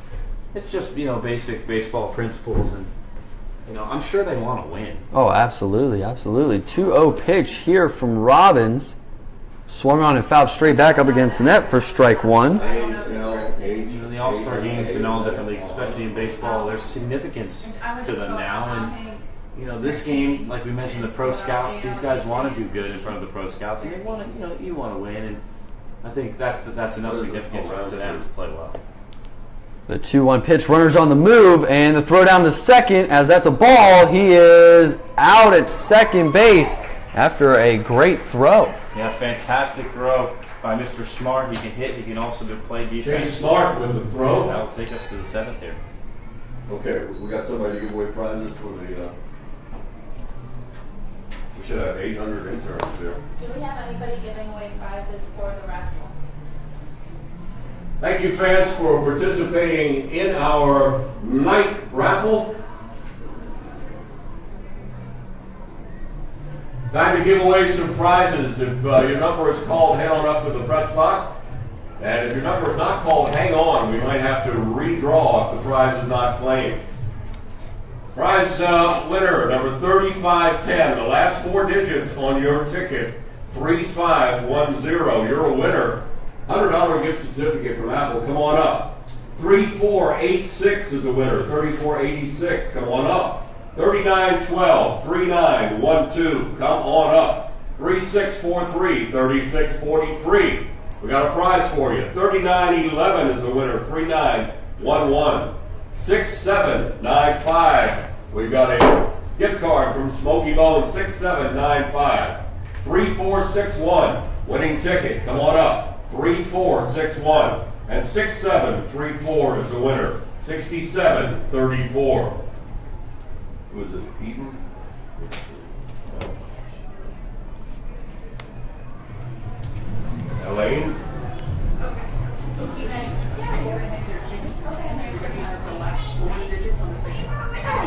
it's just basic baseball principles, and I'm sure they want to win. Oh, absolutely. 2-0 pitch here from Robbins, swung on and fouled straight back up against the net for strike 1. The All-Star games in all different leagues, especially in baseball, there's significance to them now, and this game, like we mentioned, the pro scouts, these guys want to do good in front of the pro scouts, and they want to, you want to win, and I think that's enough significance to them to play well. The 2-1 pitch, runners on the move, and the throw down to second, as that's a ball. He is out at second base after a great throw. Yeah, fantastic throw by Mr. Smart. He can hit, he can also play defense. Jay Smart with the throw. That'll take us to the 7th here. Okay, we got somebody to give away prizes for the... We should have 800 interns there. Do we have anybody giving away prizes for the raffle? Thank you, fans, for participating in our night raffle. Time to give away some prizes. If your number is called, head on up to the press box. And if your number is not called, hang on. We might have to redraw if the prize is not claimed. Prize winner, number 3510. The last 4 digits on your ticket, 3510. You're a winner. $100 gift certificate from Apple. Come on up. 3486 is a winner. 3486. Come on up. 3912. 3912. Come on up. 3643. 3643. We got a prize for you. 3911 is a winner. 3911. 6795. We've got a gift card from Smoky Bone. 6795. 3461. Winning ticket. Come on up. 3461. And 6734 is the winner. 6734. Was it Eden? Elaine?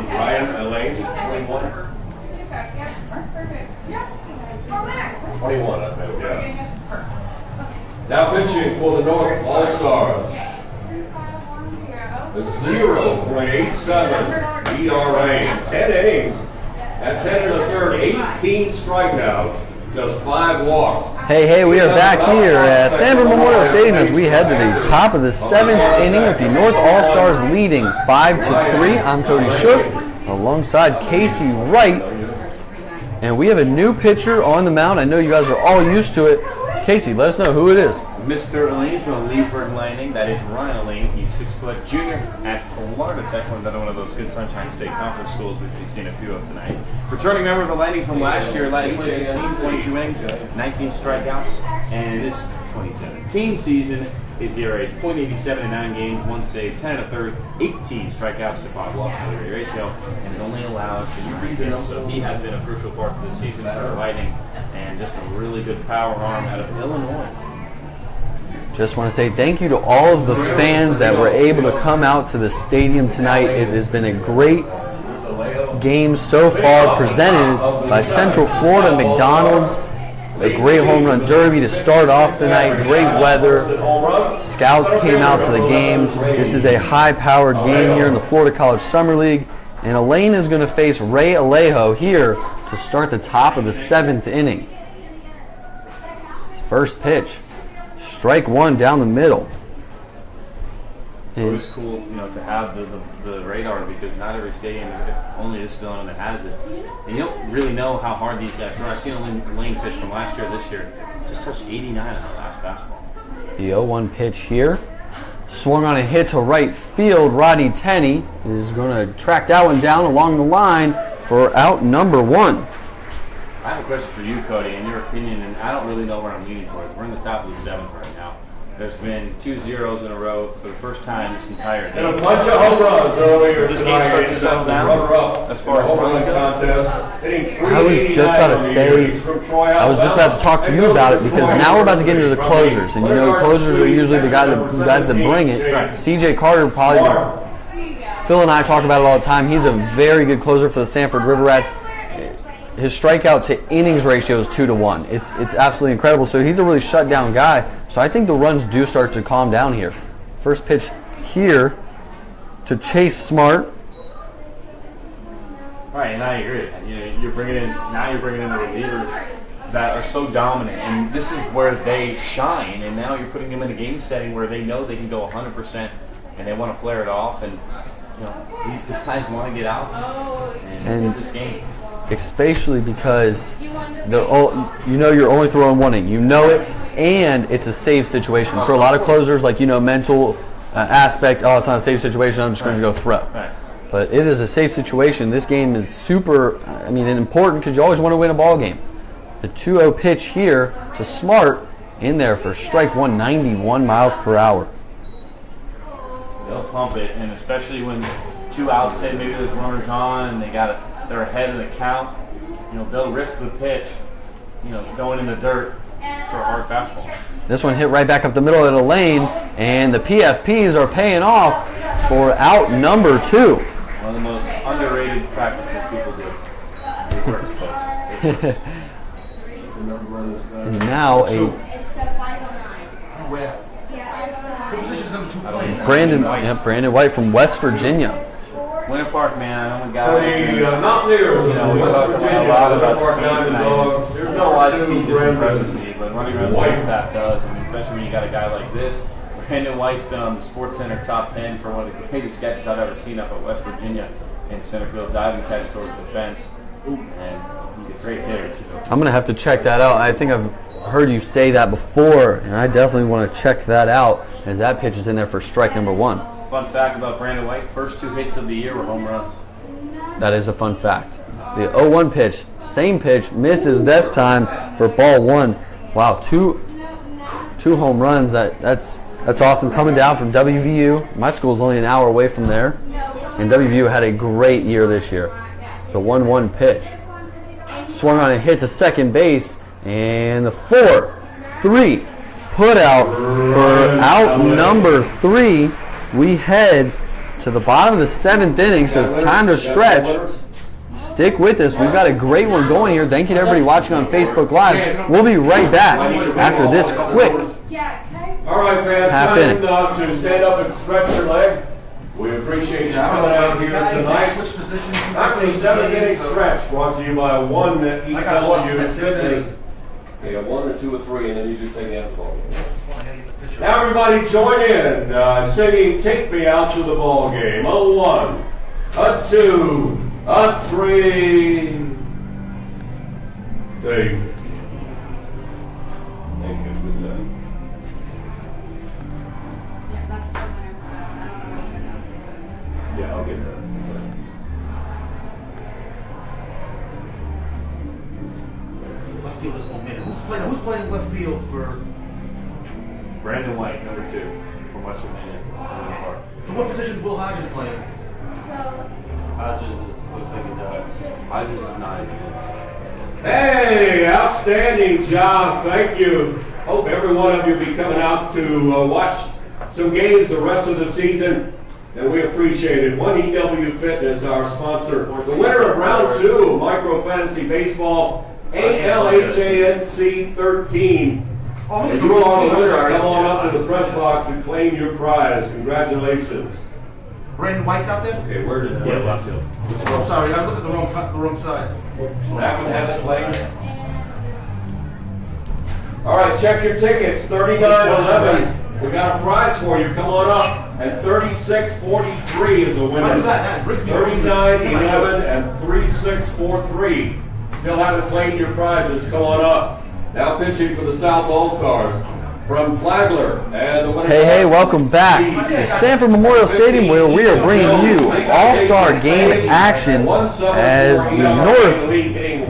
Ryan, Elaine, 21? Perfect. Yeah. 21, I think, yeah. Now pitching for the North All-Stars. 0.87 ERA, 10 innings, and 10 in the third, 18 strikeouts, just 5 walks. Hey, we are back here at Sanford Memorial Stadium as we head to the top of the 7th inning with the North All-Stars leading 5-3. I'm Cody Shook alongside Casey Wright. And we have a new pitcher on the mound. I know you guys are all used to it. Casey, let us know who it is. Mr. Elaine from Leesburg Landing. That is Ryan Elaine. He's 6 foot junior at Florida Tech, another one of those good Sunshine State Conference schools, which we've seen a few of tonight. Returning member of the Landing from last year, Landing was 16, 22 innings, 19 strikeouts, and this 2017 season, his ERA is .87 in 9 games, 1 save, 10 and a third, 18 strikeouts to 5 walks for the ratio, and is only allowed 3 hits. So he has been a crucial part of the season for the Lightning, and just a really good power arm out of Illinois. Just want to say thank you to all of the fans that were able to come out to the stadium tonight. It has been a great game so far, presented by Central Florida McDonald's. A great home run derby to start off the night. Great weather. Scouts came out to the game. This is a high-powered game here in the Florida College Summer League. And Elaine is going to face Ray Alejo here to start the top of the 7th inning. His first pitch. Strike 1 down the middle. It was cool, to have the radar, because not every stadium, if only this is the one that has it. And you don't really know how hard these guys are. I've seen Elaine pitch from last year, this year. Just touched 89 on the last fastball. The 0-1 pitch here. Swung on a hit to right field. Rodney Tenney is going to track that one down along the line for out number 1. I have a question for you, Cody, in your opinion, and I don't really know where I'm leaning towards. We're in the top of the 7th right now. There's been 2 zeros in a row for the first time this entire game. And a bunch of home runs earlier. Does this game start to settle down as far as runs go? I was just about to say, I was just about to talk to you about it, because now we're about to get into the closers. And closers are usually the guys that bring it. CJ Carter probably, Phil and I talk about it all the time. He's a very good closer for the Sanford River Rats. His strikeout to innings ratio is 2-1. It's absolutely incredible. So he's a really shut down guy. So I think the runs do start to calm down here. First pitch here to Chase Smart. Right, and I agree. You're bringing in the relievers that are so dominant, and this is where they shine. And now you're putting them in a game setting where they know they can go 100%, and they want to flare it off. And these guys want to get outs and win this game. Especially because you're only throwing 1 inning. You know it, and it's a safe situation. For a lot of closers, mental aspect, it's not a safe situation, I'm just going to go throw. Right. But it is a safe situation. This game is super, important, because you always want to win a ball game. The 2-0 pitch here to Smart in there for strike 1, 91 miles per hour. They'll pump it, and especially when 2 outs, say maybe there's runners on, and they're ahead in the count, they'll risk the pitch, going in the dirt for a hard fastball. This one hit right back up the middle of the lane, and the PFPs are paying off for out number 2. One of the most underrated practices people do. It works, folks. And now What position is number 2 playing? Brandon White from West Virginia. Winter Park, man. I know we got For the Mountaineers, we West talked Virginia, a lot Winter about Park speed Diamond tonight. Dogs. There's No, a lot of number speed 2, just Brandon impresses me, but running around the White. back does. I mean, especially when you got a guy like this. Brandon White's been on the Sports Center top 10 for one of the greatest catches I've ever seen up at West Virginia in center field, diving catch towards the fence. And he's a great hitter, too. I'm going to have to check that out. I think I've heard you say that before, and I definitely want to check that out as that pitch is in there for strike number 1. Fun fact about Brandon White, first 2 hits of the year were home runs. That is a fun fact. The 0-1 pitch, same pitch, misses this time for ball 1. Wow, two home runs. That's awesome. Coming down from WVU. My school's only an hour away from there. And WVU had a great year this year. The 1-1 pitch. Swung on and hit to second base. And the 4-3 put out for out number 3. We head to the bottom of the 7th inning, so it's time to stretch. Stick with us. We've got a great one going here. Thank you to everybody watching on Facebook Live. We'll be right back after this quick All right, fans, half time inning. to stand up and stretch your legs. We appreciate you coming out here tonight. Switch positions. That's the 7th inning stretch brought to you by one I got lost in EW that 6th inning. Fitness. Okay, you have 1 or 2 or 3, and then you do take the end of the ball game. Now everybody join in, singing "Take Me Out to the Ball Game." A 1, a 2, a 3. Thank you. Good job. Yeah, that's the winner. I don't know what you announced it, but. Yeah, I'll get that. Left field is momentum. Who's playing left field for? Brandon White, number 2, from West Virginia. So what position is Will Hodges playing? So, Hodges looks like he's out. it's just. Hodges is 9. Hey, outstanding job. Thank you. Hope every one of you be coming out to watch some games the rest of the season, and we appreciate it. One EW Fitness, our sponsor. The winner of round 2, Micro Fantasy Baseball, ALHANC 13. Oh, look at If the you are wrong a team. winner, Sorry. come on up to the press box and claim your prize. Congratulations. Brandon White's out there? Okay, where did Left field. Oh, sorry, I looked at the wrong side. That one has it played? All right, check your tickets. 3911. We got a prize for you. Come on up. And 3643 is the Why do winner. that? It brings me 3911 and 3643. Still haven't claimed your prizes. Come on up. Now pitching for the South All-Stars from Flagler. And the winner. Hey, welcome back to Sanford Memorial Stadium, where we are bringing you All-Star game action as the North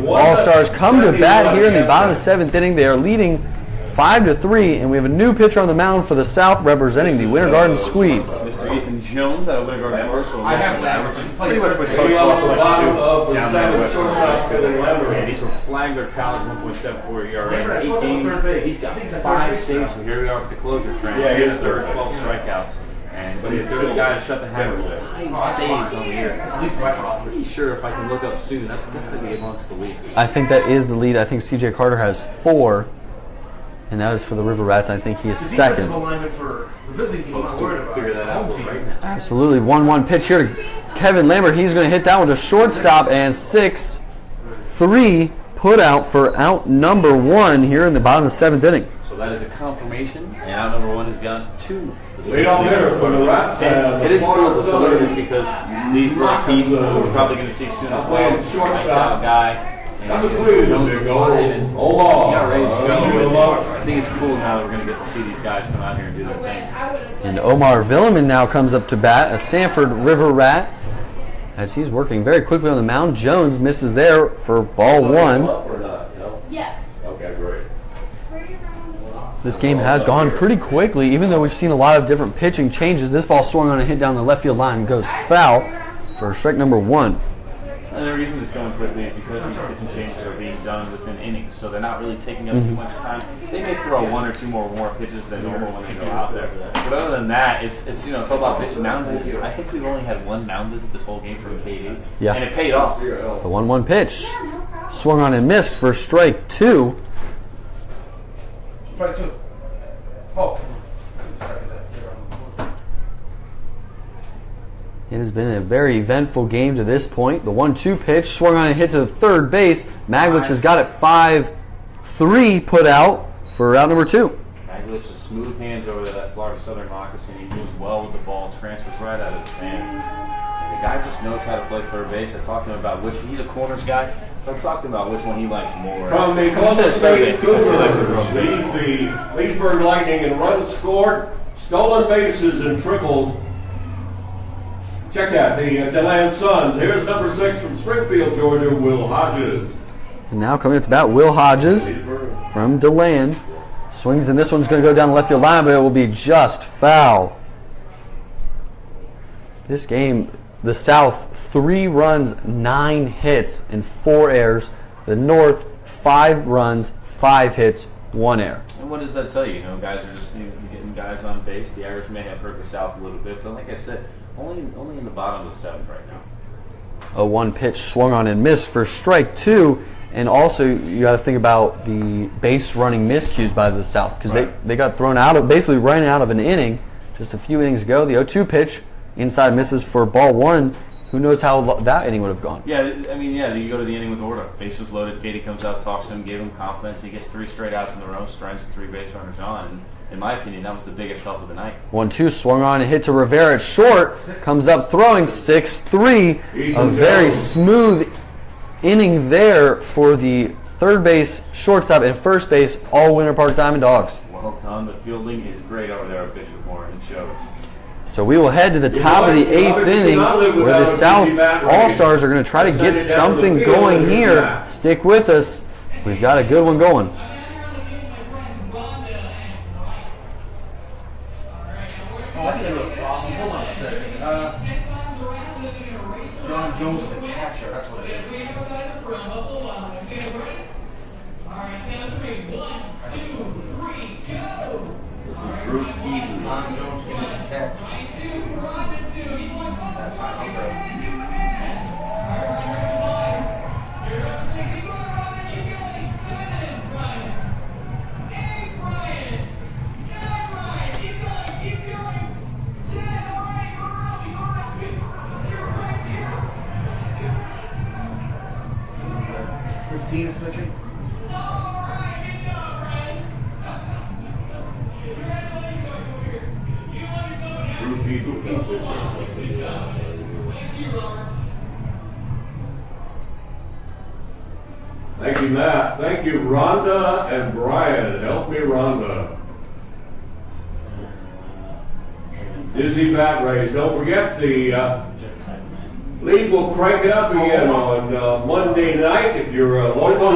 All-Stars come to bat here in the bottom of the 7th inning. They are leading 5-3, and we have a new pitcher on the mound for the South representing the Winter Garden Squeeze. Mr. Ethan Jones out of Winter Garden Forest. I have that, which is pretty much what He Coach off the Walsh bottom likes to of do the down there in 7th West shortstop, Billy Lambert. Yeah, he's from Flagler College, 1.74 ERA, 8 Third games. base. He's got I think he's at 5 third base saves, now. so here we are with the closer trend. Yeah, he is He's third. 12 strikeouts. And But if he's there's a still guy to shut the hammer, never 5 saves on the year. That's at least right off. Pretty sure if I can look up soon, that's got to be amongst the league. I think that is the lead. I think CJ Carter has 4, and that is for the River Rats. I think he is The defensive second. alignment for the visiting team, I'm not worried about. Figure that out Home team. right now. Absolutely. 1-1 pitch here to Kevin Lambert. He's going to hit that one to shortstop, and 6-3 put out for out number 1 here in the bottom of the 7th inning. So that is a confirmation, and out number 1 has gone to the Lead off hitter for the Rats. And it is cool to look at this because these were people we're probably going to see soon as well. Lights out guy. Number 3 is a big goal. Omar. He got ready to go. I think it's cool now that we're going to get to see these guys come out here and do their thing. And Omar Villeman now comes up to bat, a Sanford River Rat, as he's working very quickly on the mound. Jones misses there for ball 1. Or not, you know? Yes. Okay, great. This game has gone pretty quickly, even though we've seen a lot of different pitching changes. This ball swung on and hit down the left field line and goes foul for strike number 1. And the reason it's going quickly is because these pitching changes are being done within innings, so they're not really taking up too much time. They may throw 1 or 2 more pitches than normal when they go out there. But other than that, it's all about pitching mound visits. I think we've only had 1 mound visit this whole game from KD, Yeah. and it paid off. The 1-1 pitch swung on and missed for strike 2. Strike 2. Oh. It has been a very eventful game to this point. The 1-2 pitch swung on and hit to third base. Maglich has got it 5-3 put out for out number 2. Maglich has smooth hands over that Florida Southern moccasin. He moves well with the ball, transfers right out of the fan. And the guy just knows how to play third base. I talked to him about he's a corners guy. So I talked about which one he likes more. From the Columbus State Cougars, leads the Leesburg Lightning in runs scored, stolen bases, and triples. Check out the DeLand Suns. Here's number 6 from Springfield, Georgia, Will Hodges. And now coming up to bat, Will Hodges from DeLand. Swings, and this one's going to go down the left field line, but it will be just foul. This game, the South, 3 runs, 9 hits, and 4 errors. The North, 5 runs, 5 hits, 1 error. And what does that tell you? You know, guys are just getting guys on base. The errors may have hurt the South a little bit, but like I said, only in the bottom of the 7th right now. A 1 pitch swung on and missed for strike 2. And also, you got to think about the base running miscues by the South, because they got thrown out of, basically running out of an inning just a few innings ago. The 0-2 pitch, inside misses for ball 1. Who knows how that inning would have gone? Yeah, I mean, you go to the inning with order. Bases loaded. Cody comes out, talks to him, gave him confidence. He gets 3 straight outs in a row, strikes 3 base runners on. And in my opinion, that was the biggest help of the night. 1-2 swung on and hit to Rivera at short. Comes up throwing 6-3. A very smooth inning there for the third base, shortstop, and first base, all Winter Park Diamond Dogs. Well done. The fielding is great over there at Bishop Moore. It shows. So we will head to the top of the 8th inning, where the South All-Stars are going to try to get something going here. Stick with us. We've got a good one going. Hold on a second. John Jones is the catcher. That's what it is. This is Bruce Eden. John Jones getting the catch. That's fine. Okay. Is pitching. Thank you, Matt. Thank you, Rhonda and Brian. Help me, Rhonda. Dizzy bat race. Don't forget the league will crank it up again on Monday night. If you're local,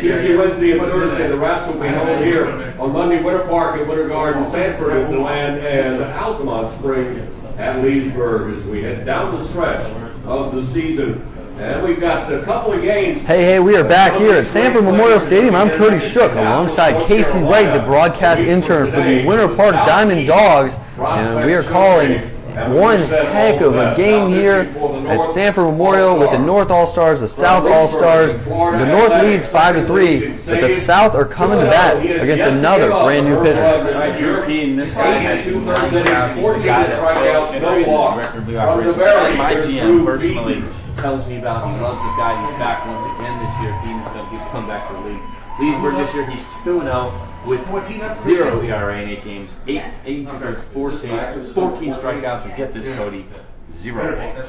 Tuesday, Wednesday, and Thursday, the Rats will be held here on Monday, Winter Park at Winter Garden, Sanford at DeLand, and Altamont Spring at Leesburg as we head down the stretch of the season. And we've got a couple of games. Hey, we are back here at Sanford Memorial Stadium. I'm Cody Shook alongside Casey Wright, the broadcast intern for the Winter Park Diamond Dogs. And we are calling one heck of a game here at Sanford Memorial with the North All-Stars, the South All-Stars. The North leads 5-3, but the South are coming to bat against another brand new pitcher. European, this guy has 2 lines out. He's the guy that plays generating record operations. My GM personally tells me about he loves this guy. He's back once again this year. He's going to come back to the league. Leesburg this year, he's 2-0 with 0 ERA in 8 games, 8 2/3, 4 saves, 14 strikeouts, and get this, Cody, 0 walks,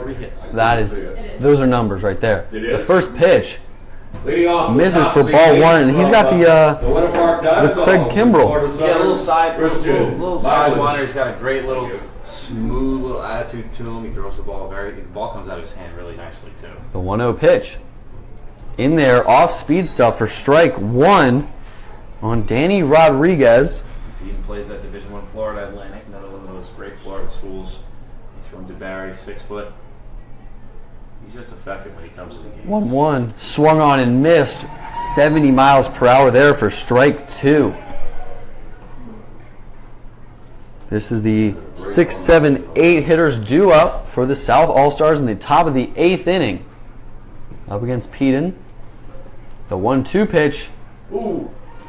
3 hits. Those are numbers right there. The first pitch misses for ball 1, and he's got the Craig Kimbrell. Yeah, a little sidewinder. He's got a great little smooth little attitude to him. He throws the ball the ball comes out of his hand really nicely too. The 1-0 pitch. In there, off-speed stuff for strike 1 on Danny Rodriguez. He even plays at Division I Florida Atlantic, another one of those great Florida schools. He's from DeBarry, 6 foot. He's just effective when he comes to the game. 1-1, swung on and missed. 70 miles per hour there for strike 2. This is the 6, 7, 8 hitters due up for the South All-Stars in the top of the 8th inning. Up against Peden. The 1-2 pitch.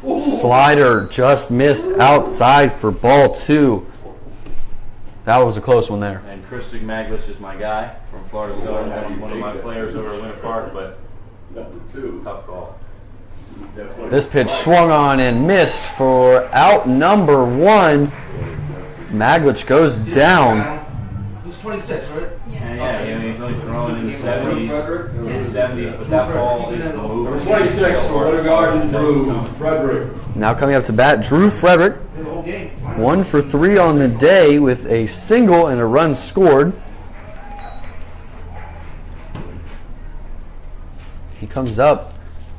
Slider just missed outside for ball 2. That was a close one there. And Christian Maglish is my guy from Florida Southern, one of my players over at Winter Park, but Number 2. tough call. This pitch swung on and missed for out number 1. Maglich goes down. He's 26, right? And yeah, he's only throwing in the 70s, but that ball is moving. 26 for Winter Garden, Drew Frederick. Now coming up to bat, Drew Frederick. The whole game. 1 for 3 on the day with a single and a run scored. He comes up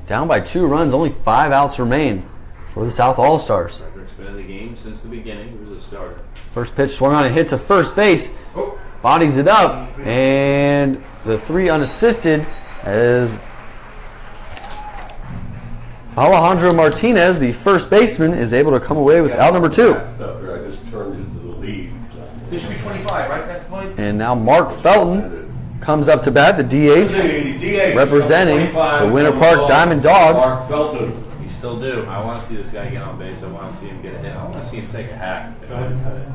down by 2 runs, only 5 outs remain for the South All-Stars. Frederick's been in the game since the beginning. He was a starter. First pitch swung on and hit to first base. Bodies it up, and the 3 unassisted as Alejandro Martinez, the first baseman, is able to come away with out number 2. That stuff here, I just turned into the lead. This should be 25, right? At the plate? And now Mark Felton comes up to bat, the DH, representing the Winter Park Diamond Dogs. Mark Felton. You still do. I want to see this guy get on base. I want to see him get a hit. I want to see him take a hack. I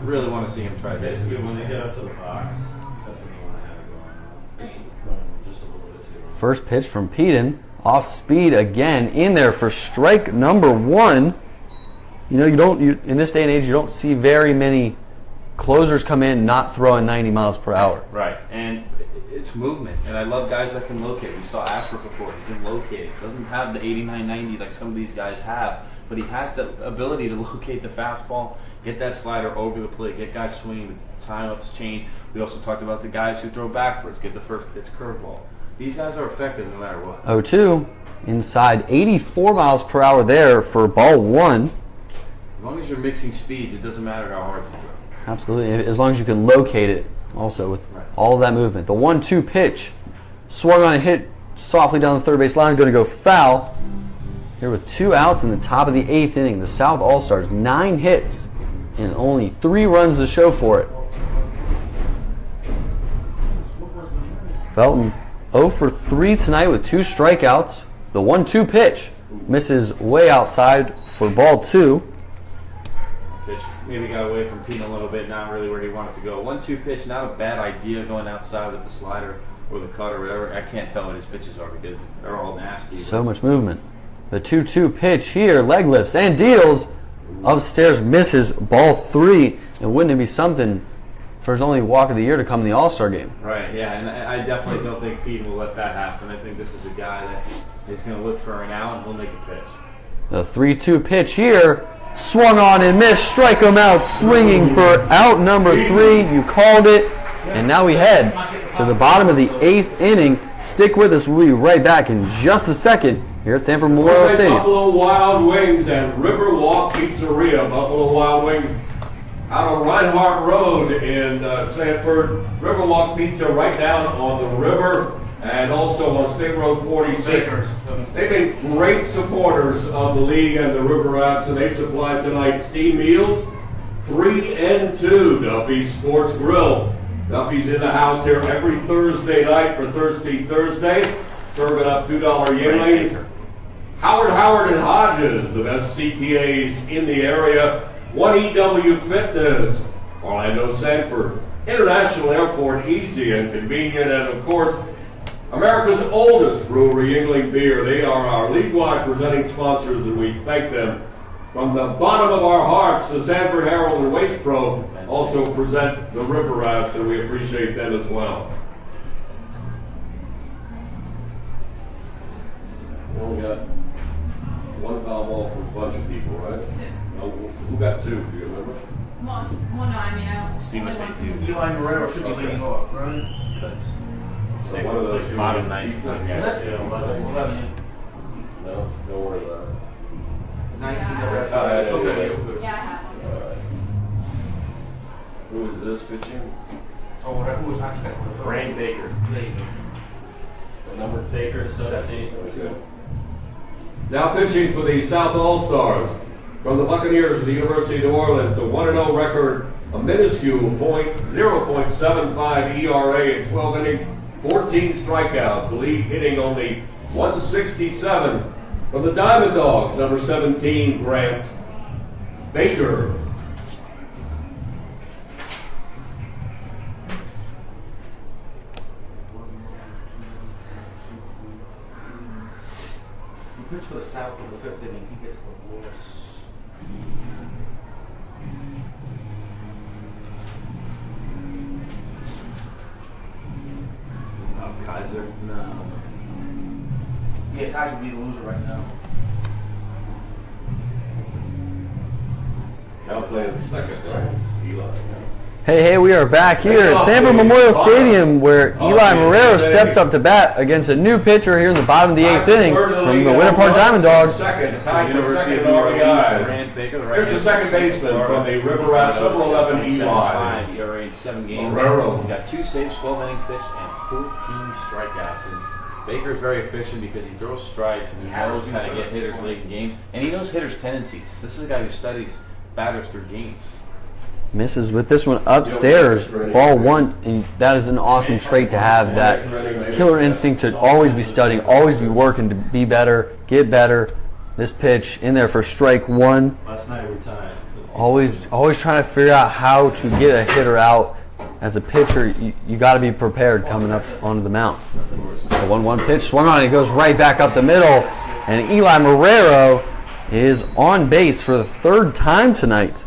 really want to see him try this. When they get up to the box, that's when you want to have it going on. Just a little bit too. First pitch from Peden, off speed again, in there for strike number 1. You know, in this day and age, you don't see very many closers come in not throwing 90 miles per hour. Right, and it's movement, and I love guys that can locate. We saw Ashford before. He can locate. Doesn't have the 89, 90 like some of these guys have, but he has the ability to locate the fastball, get that slider over the plate, get guys swinging, the time-ups change. We also talked about the guys who throw backwards, get the first pitch curveball. These guys are effective no matter what. 0-2, inside 84 miles per hour there for ball 1. As long as you're mixing speeds, it doesn't matter how hard you throw. Absolutely, as long as you can locate it also with all of that movement. The 1-2 pitch swung on and hit softly down the third base line, going to go foul. Here with 2 outs in the top of the 8th inning, the South All-Stars, 9 hits and only 3 runs to show for it. Felton 0 for 3 tonight with 2 strikeouts. The 1-2 pitch misses way outside for ball 2. Pitch maybe got away from Pete a little bit, not really where he wanted to go. 1-2 pitch, not a bad idea going outside with the slider or the cut or whatever. I can't tell what his pitches are because they're all nasty. So much movement. The 2-2 pitch here, leg lifts and deals. Upstairs misses ball 3. And wouldn't it be something for his only walk of the year to come in the All-Star game? Right, yeah, and I definitely don't think Pete will let that happen. I think this is a guy that is going to look for an out and he'll make a pitch. The 3-2 pitch here, swung on and missed. Strike him out, swinging for out number 3. You called it. And now we head to the bottom of the 8th inning. Stick with us. We'll be right back in just a second here at Sanford Memorial Stadium. Buffalo Wild Wings and Riverwalk Pizzeria. Buffalo Wild Wings out on Reinhardt Road in Sanford. Riverwalk Pizza right down on the river and also on State Road 46. They've been great supporters of the league and the River Rats, and they supplied tonight's team meals. 3 and 2 Duffy's Sports Grill. Duffy's in the house here every Thursday night for Thirsty Thursday, serving up $2 Yingling. Howard and Hodges, the best CPAs in the area. 1EW Fitness, Orlando Sanford International Airport, easy and convenient, and of course, America's oldest brewery, Yingling Beer. They are our league-wide presenting sponsors, and we thank them. From the bottom of our hearts, the Sanford Herald and Waste Pro also present the River Rats, and we appreciate them as well. We only got 1 foul ball from a bunch of people, right? 2. No, who got 2? Do you remember? Well, no, I mean, I don't. See what only they one. do. Eli Moreno should be leading off, right? So one of those two Bottom was 9th. pizza. Yeah. 11. No, don't worry about it. 19. Yeah. Okay. Yeah, I have one. All right. Who is this pitching? Oh, who was that? Brain Baker. There you go. What number? Baker, 17. Okay. Now pitching for the South All-Stars from the Buccaneers of the University of New Orleans, a 1-0 record, a minuscule 0.75 ERA in 12 innings, 14 strikeouts. The lead hitting only 167 from the Diamond Dogs, number 17, Grant Baker. He pitched for the South in the 5th inning. He gets the loss. Oh, Kaiser? No. Yeah, Kaiser would be the loser right now. Now playing second, right? Eli. Hey, we are back here at Sanford Memorial Stadium where Eli Marrero steps up to bat against a new pitcher here in the bottom of the 8th inning from the Winter Park Diamond Dogs. Second, tied for second RBI. Here's the second baseman from the River Rats, number 11, Eli. ERA in 7 games. Marrero. He's got 2 saves, 12 innings pitched, and 14 strikeouts. And Baker's very efficient because he throws strikes and he knows how to get hitters late in games, and he knows hitters' tendencies. This is a guy who studies batters through games. Misses with this one upstairs. Ball 1, and that is an awesome trait to have, that killer instinct to always be studying, always be working to be better, get better. This pitch in there for strike 1. Last night we tied. Always trying to figure out how to get a hitter out. As a pitcher, you got to be prepared coming up onto the mound. The 1-1 pitch swung on, it goes right back up the middle, and Eli Marrero is on base for the 3rd time tonight.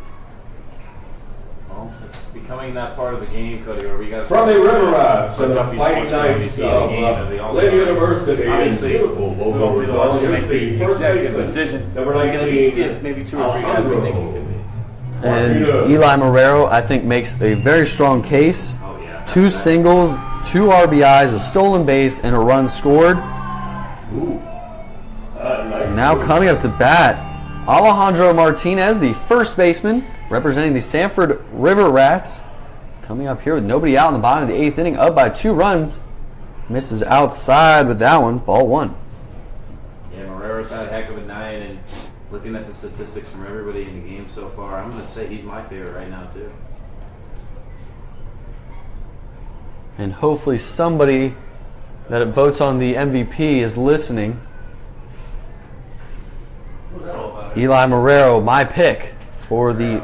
Well, it's becoming that part of the game, Cody, where we got to From the River Rats put and the Duffy's Fighting Sports Knights MVP of the game of the of All-Star. Lynn University. Obviously, Beautiful. we really want to make the First executive baseman, decision. number We can at least 19, give maybe 2 or 3 guys we think he could be. And Eli Marrero, I think, makes a very strong case. Oh, yeah. 2 singles, 2 RBIs, a stolen base, and a run scored. And now coming up to bat, Alejandro Martinez, the first baseman, representing the Sanford River Rats. Coming up here with nobody out in the bottom of the 8th inning, up by 2 runs. Misses outside with that one, ball 1. Yeah, Marrero's had a heck of a night, and looking at the statistics from everybody in the game so far, I'm going to say he's my favorite right now, too. And hopefully somebody that votes on the MVP is listening. What was that all about? Eli Marrero, my pick for the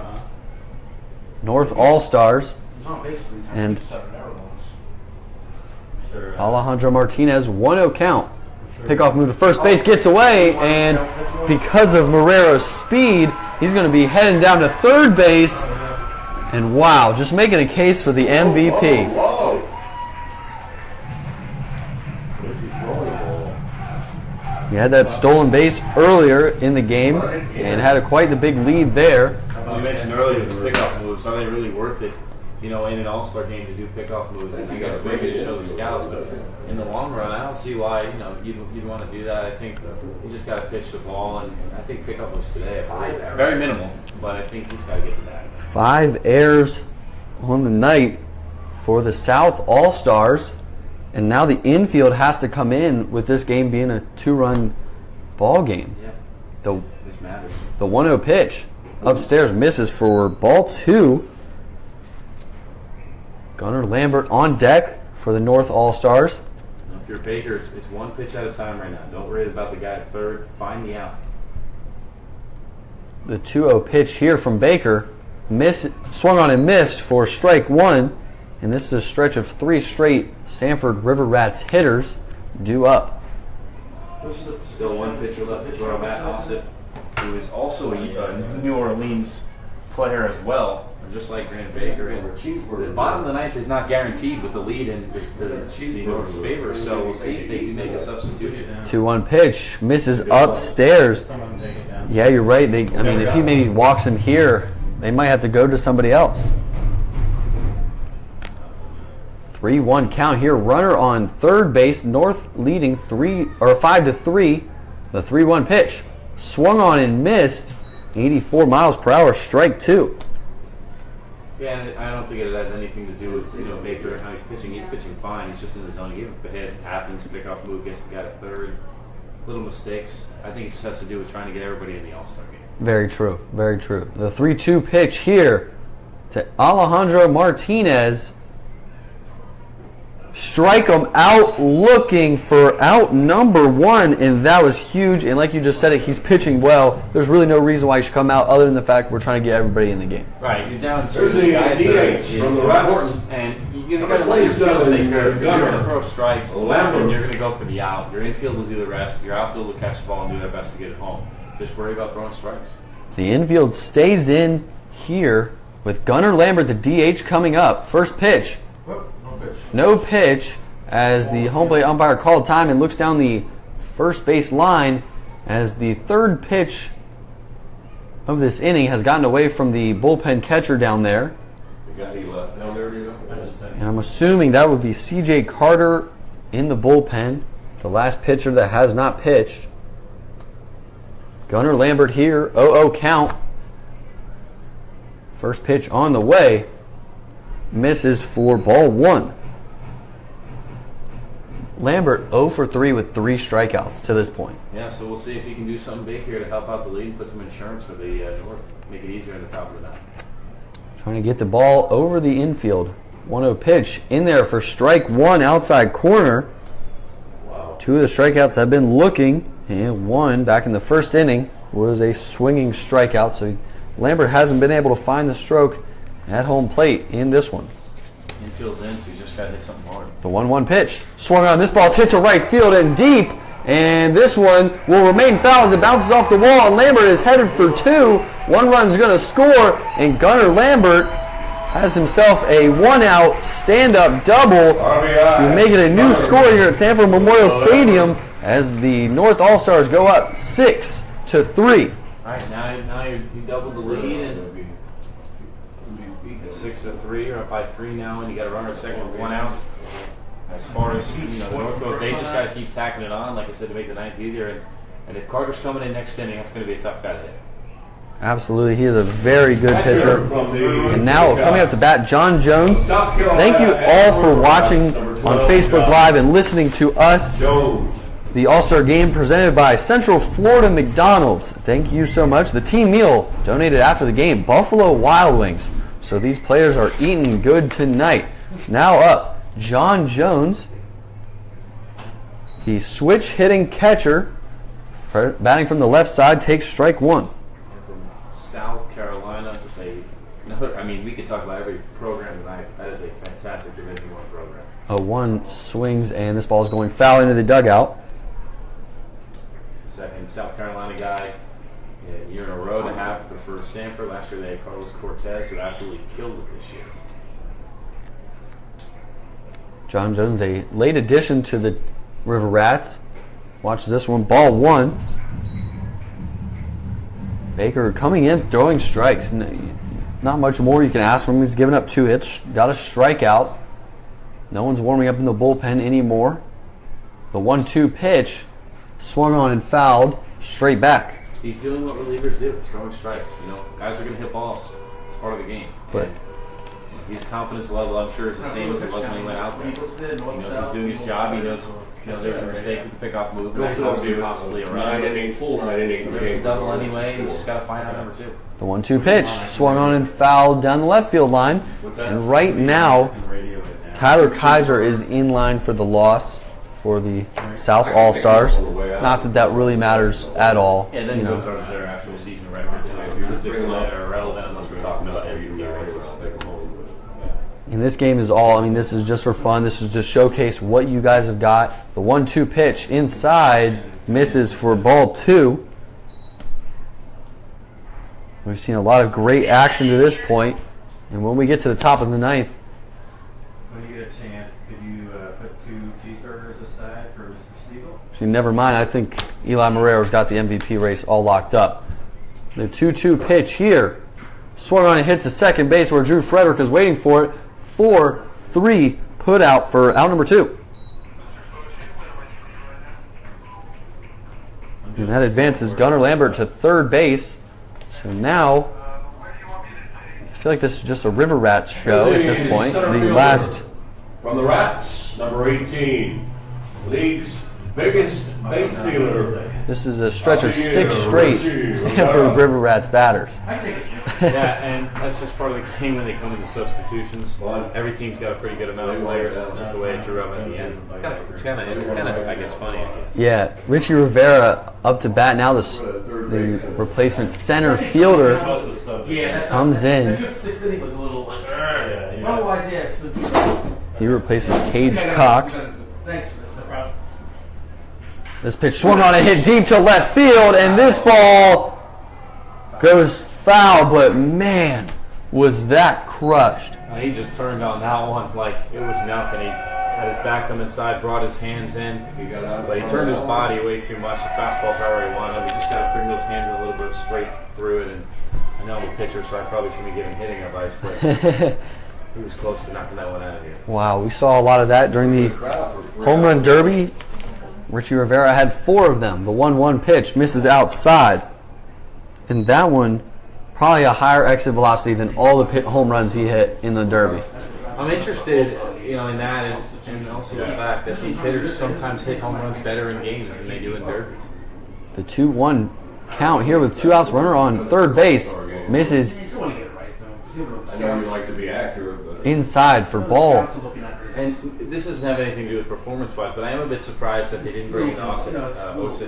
North All-Stars. He's on base 3 times. And 7 error ones. Sure. Alejandro Martinez, 1-0 count. Pickoff move to first base, gets away, and because of Marrero's speed, he's going to be heading down to third base. And wow, just making a case for the MVP. Whoa. He had that stolen base earlier in the game and had quite the big lead there. You mentioned earlier the pickoff moves. Are they really worth it? You know, in an all-star game to do pickoff moves. I think that's maybe to show the scouts, but in the long run, I don't see why you'd want to do that. I think you just got to pitch the ball, and I think pickoff moves today are very minimal, but I think he's got to get to that. 5 errors on the night for the South All-Stars, and now the infield has to come in with this game being a 2-run ball game. Yeah, this matters. The 1-0 pitch upstairs misses for ball 2. Gunnar Lambert on deck for the North All-Stars. If you're Baker, it's 1 pitch at a time right now. Don't worry about the guy at third. Find the out. The 2-0 pitch here from Baker. Swung on and missed for strike 1. And this is a stretch of 3 straight Sanford River Rats hitters due up. Still 1 pitcher left to throw. Matt Ossett, who is also a New Orleans player as well, just like Grant Baker. And the bottom of the 9th is not guaranteed with the lead in the North's favor, so we'll see if they do make a substitution. 2-1 pitch misses upstairs. Someone take it down. Yeah, you're right. If he maybe walks in here, they might have to go to somebody else. 3-1 count here. Runner on third base. North leading 5-3. The 3-1 pitch swung on and missed. 84 miles per hour. Strike 2. Yeah, and I don't think it has anything to do with Baker and how he's pitching. He's pitching fine. He's just in the zone. He gave up a hit. Happens. Pickoff move gets the guy to third. Little mistakes. I think it just has to do with trying to get everybody in the All-Star game. Very true. Very true. The 3-2 pitch here to Alejandro Martinez. Strike him out, looking for out number 1, and that was huge. And like you just said, he's pitching well. There's really no reason why he should come out other than the fact we're trying to get everybody in the game. Right, you're down 2. There's the DH is from the Rats. important, and You got to let your field take care of it. You're going to throw strikes, and you're going to go for the out. Your infield will do the rest. Your outfield will catch the ball and do their best to get it home. Just worry about throwing strikes. The infield stays in here with Gunnar Lambert, the DH, coming up. First pitch. Well, no pitch. No pitch as the home plate umpire called time and looks down the first base line as the third pitch of this inning has gotten away from the bullpen catcher down there. The guy he left down there, do you know? And I'm assuming that would be C.J. Carter in the bullpen, the last pitcher that has not pitched. Gunnar Lambert here, 0-0 count. First pitch on the way. Misses for ball one. Lambert 0 for 3 with 3 strikeouts to this point. Yeah, so we'll see if he can do something big here to help out the lead and put some insurance for the North. Make it easier in the top of the ninth. Trying to get the ball over the infield. 1-0 pitch in there for strike one, outside corner. Wow. 2 of the strikeouts have been looking, and one back in the first inning was a swinging strikeout. So Lambert hasn't been able to find the stroke at home plate in this one. Infield's in, so you just got to hit something hard. The 1-1 pitch. Swung on. This ball's hit to right field and deep. And this one will remain foul as it bounces off the wall. And Lambert is headed for 2. 1 run's going to score. And Gunnar Lambert has himself a 1-out stand-up double to make it a new score here at Sanford Memorial Stadium as the North All-Stars go up 6-3. All right, now you doubled the lead, and it's 6-3. You're up by 3 now, and you got a runner at second with 1 out. As far as the North goes, they just got to keep tacking it on, like I said, to make the ninth easier. And if Carter's coming in next inning, that's going to be a tough guy to hit. Absolutely, he is a very good pitcher. And now coming up to bat, John Jones. Thank you all for watching on Facebook Live and listening to us. The All-Star Game presented by Central Florida McDonald's. Thank you so much. The team meal donated after the game, Buffalo Wild Wings. So these players are eating good tonight. Now up, John Jones, the switch hitting catcher, batting from the left side, takes strike one. South Carolina, we could talk about every program tonight. That is a fantastic Division I program. 0-1 swings, and this ball is going foul into the dugout. Second South Carolina guy, a year in a row to have for Sanford. Last year they had Carlos Cortez, who absolutely killed it this year. John Jones, a late addition to the River Rats. Watch this one, ball one. Baker coming in, throwing strikes. Not much more you can ask from him. He's given up 2 hits, got a strikeout. No one's warming up in the bullpen anymore. The 1-2 pitch, swung on and fouled, straight back. He's doing what relievers do, throwing strikes. Guys are going to hit balls. It's part of the game. But his confidence level, I'm sure, is the same as it was when he went out there. He knows he's doing his job. He knows there's a mistake with the pickoff move. Next time to possibly a run. Full 9 inning. There's a double anyway. He's just got to find out number 2. the 1-2 pitch, swung on and fouled down the left field line. And right now, Tyler Kaiser is in line for the loss for the South All-Stars. Not that that really matters at all. And then those are their actual season records. Statistics that are relevant unless we're talking about MVP races. And this game is all, this is just for fun. This is just showcase what you guys have got. The 1-2 pitch inside misses for ball 2. We've seen a lot of great action to this point. And when we get to the top of the ninth, When you get a chance, could you put 2 cheeseburgers aside for Mr. Stiegel? see, never mind. I think Eli Marrero's got the MVP race all locked up. The 2-2 pitch here. Swung on and hits the second base where Drew Frederick is waiting for it. 4-3 put out for out number 2. And that advances Gunnar Lambert to third base. So now, I feel like this is just a River Rats show at this point. The last From the Rats, number 18, league's biggest base stealer. This is a stretch of 6 straight Sanford River Rats batters. Yeah, and that's just part of the game when they come into substitutions. Every team's got a pretty good amount of players. It's just the way it drew up in the end. It's kind of, I guess, funny. I guess. Yeah, Richie Rivera up to bat now. The replacement center fielder comes in. The 5th, 6th inning was a little like, otherwise, yeah. He replaces Cage Cox. Thanks. This pitch swung on and hit deep to left field, and this ball goes foul, but man, was that crushed. He just turned on that one like it was nothing. He had his back on the inside, brought his hands in, but he turned his body way too much. The fastball's already won him. He just got to bring those hands a little bit straight through it. And I know I'm a pitcher, so I probably shouldn't be giving hitting advice, but he was close to knocking that one out of here. Wow, we saw a lot of that during the home run derby. Richie Rivera had 4 of them. The 1-1 pitch misses outside. And that one, probably a higher exit velocity than all the home runs he hit in the derby. I'm interested, in that, and also the fact that these hitters sometimes hit home runs better in games than they do in derbies. The 2-1 count here with 2 outs, runner on third base, misses I know you like to be accurate, but inside for ball. And this doesn't have anything to do with performance-wise, but I am a bit surprised that they didn't bring in Osa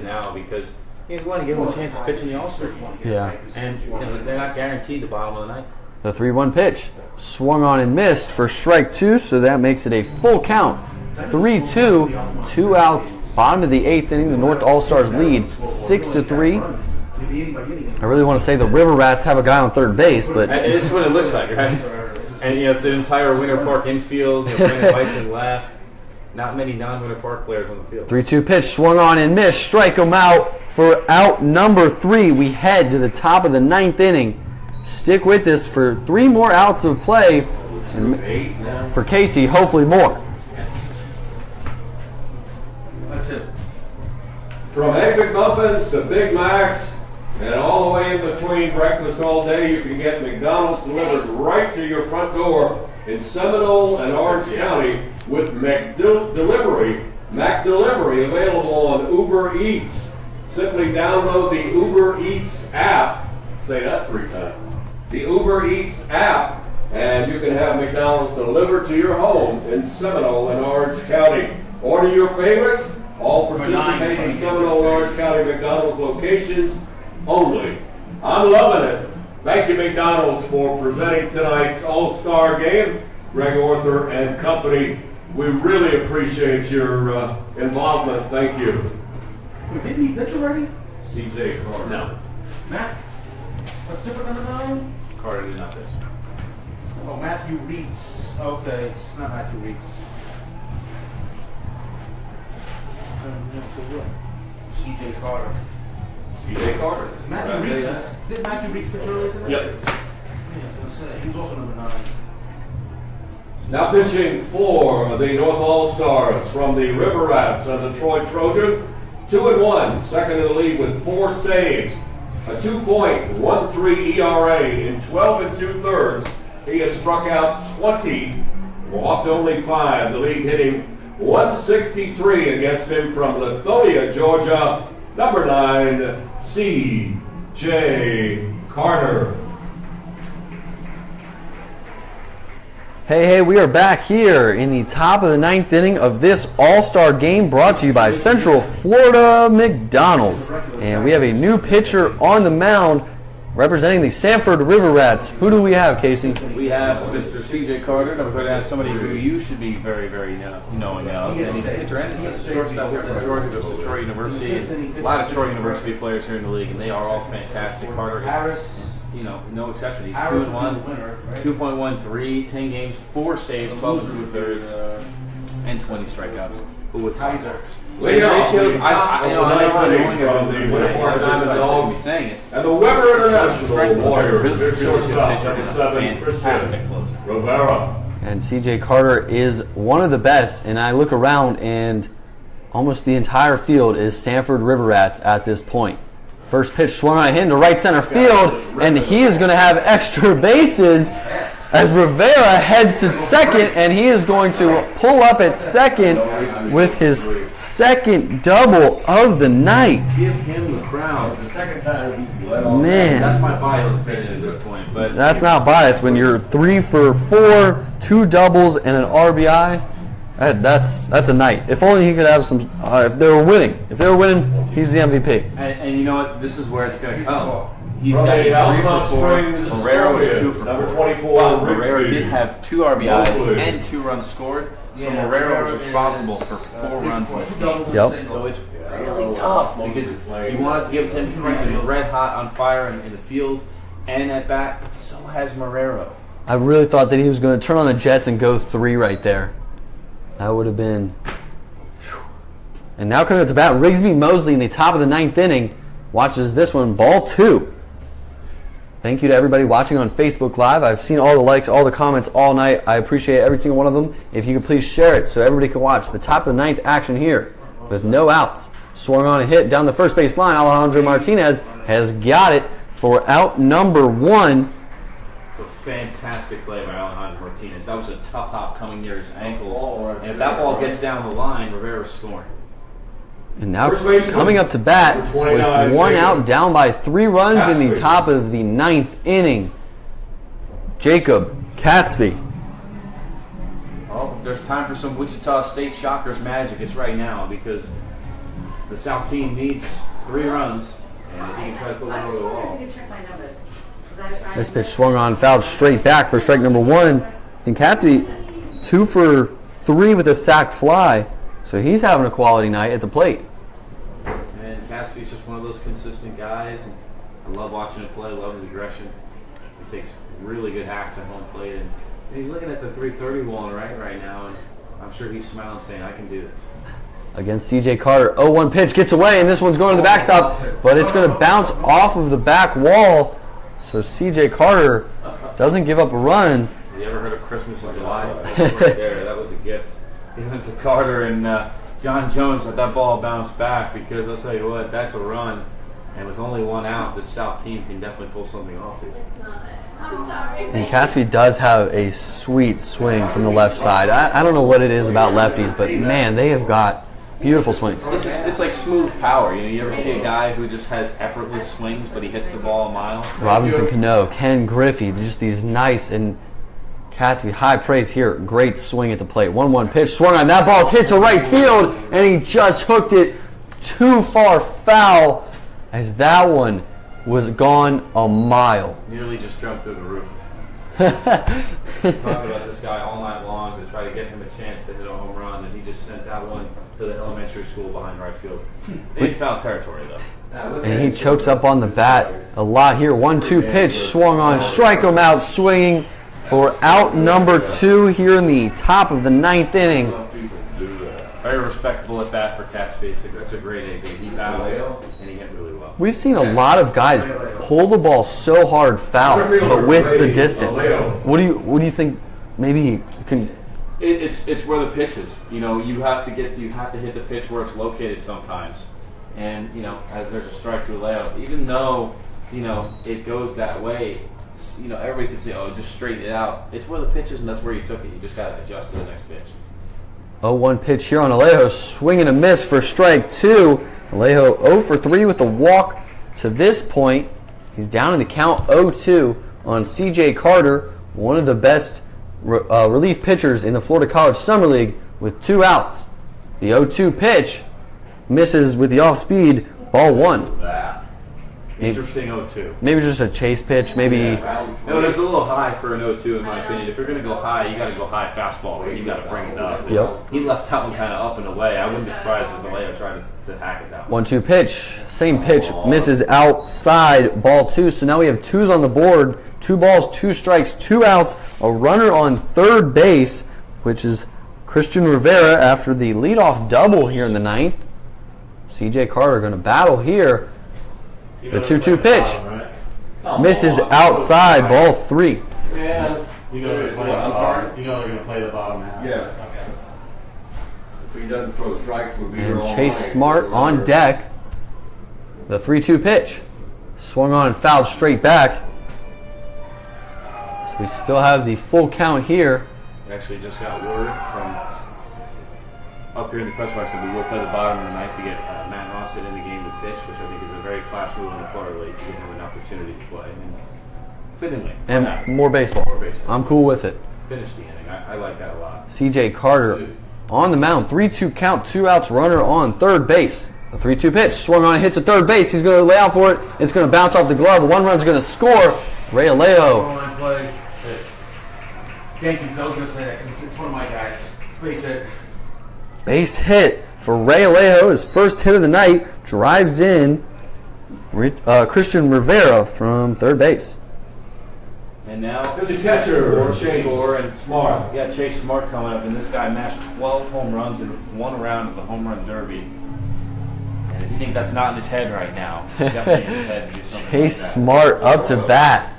now because you want to give him a chance to pitch in the All-Star game. Yeah. And they're not guaranteed the bottom of the ninth. The 3-1 pitch swung on and missed for strike 2, so that makes it a full count. 3-2, 2 outs, bottom of the 8th inning. The North All-Stars lead 6-3. I really want to say the River Rats have a guy on third base, but this is what it looks like, right? And it's an entire Winter Park infield. Brandon White's in left. Not many non-Winter Park players on the field. 3-2 pitch swung on and missed. Strike him out for out number 3. We head to the top of the 9th inning. Stick with this for 3 more outs of play, and for Casey, hopefully more. That's it. from Egg McMuffins to Big Macs and all the way in between breakfast all day, you can get McDonald's delivered right to your front door in Seminole and Orange County with Mac Delivery available on Uber Eats. Simply download the Uber Eats app. Say that 3 times. The Uber Eats app, and you can have McDonald's delivered to your home in Seminole and Orange County. Order your favorites. All participating Seminole and Orange County McDonald's locations only. I'm loving it. Thank you, McDonald's, for presenting tonight's All-Star game. Greg Arthur and company, we really appreciate your involvement. Thank you. Didn't he pitch already? CJ Carter. No. Matt? What's different number 9? Carter did not pitch. Oh, Matthew Reeds. Okay, it's not Matthew Reeds. CJ Carter. CJ Carter. Matthew Reeds. Did Matthew Reeds pitch earlier today? Yep. Yeah, I was going to say. He was also number 9. Now pitching for the North All-Stars from the River Rats and the Troy Trojans. 2-1, second in the league with 4 saves, a 2.13 ERA in 12 2/3. He has struck out 20, walked only 5. The league hitting 163 against him from Lithonia, Georgia. Number 9, C.J. Carter. Hey, we are back here in the top of the 9th inning of this All-Star game brought to you by Central Florida McDonald's. And we have a new pitcher on the mound representing the Sanford River Rats. Who do we have, Casey? We have Mr. C.J. Carter. Now we're going to have somebody who you should be very, very knowing of. And he's a pitcher and he's a shortstop here from Georgia, goes to Troy University. And a lot of Troy University players here in the league, and they are all fantastic. Carter is, no exception. He's 2-1, 2.13, 10 games, 4 saves, 12 2/3, and 20 strikeouts. But with ratios, I know how knowing from the Winter Park Diamond Dogs saying it. and the Weber International Warrior, Really shortstop number 7, fantastic closer. Rivera. And C.J. Carter is one of the best, and I look around and almost the entire field is Sanford River Rats at this point. First pitch swung on him to right center field, and he is going to have extra bases as Rivera heads to second, and he is going to pull up at second with his second double of the night. Give him the crown. It's the second time he's Man. That's my bias opinion at this point. But That's not biased when you're 3 for 4, 2 doubles, and an RBI. That's a night. If only he could have some. If they were winning, he's the MVP. And you know what? This is where it's going to come. He's From got the his 3 Altamont for 4. Springs, Marrero is 2 for 4. number 24, Well, Rick Marrero Reed. did have 2 RBIs Locally. and 2 runs scored. So Yeah, Marrero was Marrero responsible is, for 4 3 runs for in this 4. game. Yep. So it's really tough because you wanted to give it to him because he's been red hot on fire in the field and at bat, but so has Marrero. I really thought that he was going to turn on the Jets and go 3 right there. That would have been. Whew. And now coming up to bat, Rigsby Mosley in the top of the 9th inning watches this one, ball 2. Thank you to everybody watching on Facebook Live. I've seen all the likes, all the comments all night. I appreciate every single one of them. If you could please share it so everybody can watch the top of the 9th action here with no outs. Swung on a hit down the first base line. Alejandro Martinez has got it for out number 1. It's a fantastic play by Alejandro Martinez. That was a tough hop coming near his ankles. And if that ball gets down the line, Rivera's scoring. And now coming up to bat with 1 out, down by 3 runs in the top of the 9th inning. Jacob Catsby. Oh, if there's time for some Wichita State Shockers magic, it's right now because the South team needs 3 runs, and if he can try to put one over the wall. This pitch swung on, fouled straight back for strike number 1. And Catsby 2 for 3 with a sac fly. So he's having a quality night at the plate. And Catsby's just one of those consistent guys. And I love watching him play, love his aggression. He takes really good hacks at home plate. And he's looking at the 330 wall right now, and I'm sure he's smiling saying, I can do this. Against CJ Carter, 0-1 pitch, gets away, and this one's going to the backstop, but it's going to bounce off of the back wall. So CJ Carter doesn't give up a run. You ever heard of Christmas in July? Right there, that was a gift. He went to Carter and John Jones let that ball bounce back because I'll tell you what, that's a run. And with only 1 out, this South team can definitely pull something off here. I'm sorry. And Catsby does have a sweet swing from the left side. I don't know what it is about lefties, but man, they have got beautiful swings. It's like smooth power. You ever see a guy who just has effortless swings, but he hits the ball a mile? Robinson Cano, Ken Griffey, just these nice, and Catsby, high praise here. Great swing at the plate. 1-1 pitch, swung on. That ball's hit to right field, and he just hooked it too far foul as that one was gone a mile. Nearly just jumped through the roof. Talking about this guy all night long to try to get him a chance to hit a home run, and he just sent that one to the elementary school behind right field. They foul territory, though. And he chokes up on the bat a lot here. 1-2 pitch, swung on, strike him out, swinging for out number 2 here in the top of the 9th inning. Very respectable at bat for Catsby. That's a great AB. He battled and he hit really well. We've seen a lot of guys pull the ball so hard foul, but with the distance. What do you think? Maybe you can. It's where the pitch is. You have to hit the pitch where it's located sometimes. And as there's a strike to a layout, even though it goes that way, everybody can say, "Oh, just straighten it out." It's where the pitch is, and that's where you took it. You just got to adjust to the next pitch. 0-1 pitch here on Alejo, swing and a miss for strike 2. Alejo 0 for 3 with the walk to this point. He's down in the count 0-2 on CJ Carter, one of the best relief pitchers in the Florida College Summer League with 2 outs. The 0-2 pitch misses with the off-speed, ball 1. Interesting 0-2. Maybe just a chase pitch, maybe. No, it's a little high for an 0-2 in my opinion. If you're going to go high, you got to go high fastball, but you got to bring it up. Yep. He left that one kind of up and away. I wouldn't be surprised if Alejo tried to hack it that one. 1-2 pitch, same pitch, misses outside, ball 2. So now we have 2s on the board, 2 balls, 2 strikes, 2 outs, a runner on third base, which is Christian Rivera after the leadoff double here in the 9th. CJ Carter going to battle here. The 2-2 pitch misses outside, ball 3. Yeah. You know they're going to play the bottom half. Yes. If he doesn't throw strikes, we'll be here all And Chase night. Smart on deck. The 3-2 pitch. Swung on and fouled straight back. So we still have the full count here. We actually just got word from up here in the press box that we will play the bottom of the ninth to get Matt Austin in the game to pitch, which I think is a very class rule in the Florida League to give him an opportunity to play. And fittingly. And more baseball. More baseball. I'm cool with it. Finish the inning. I like that a lot. CJ Carter on the mound. 3-2 count, 2 outs, runner on third base. The 3-2 pitch. Swung on and hits at third base. He's going to lay out for it. It's going to bounce off the glove. One run's going to score. Ray Alejo. Line play. Thank you. I was going to say that because it's one of my guys. Base hit. Base hit for Ray Alejo. His first hit of the night. Drives in Christian Rivera from third base. And now There's a catcher or Chase and Smart. Yeah, Chase Smart coming up, and this guy matched 12 home runs in one round of the home run derby. And if you think that's not in his head right now, it's definitely in his head to do something Chase like that. Smart up to bat.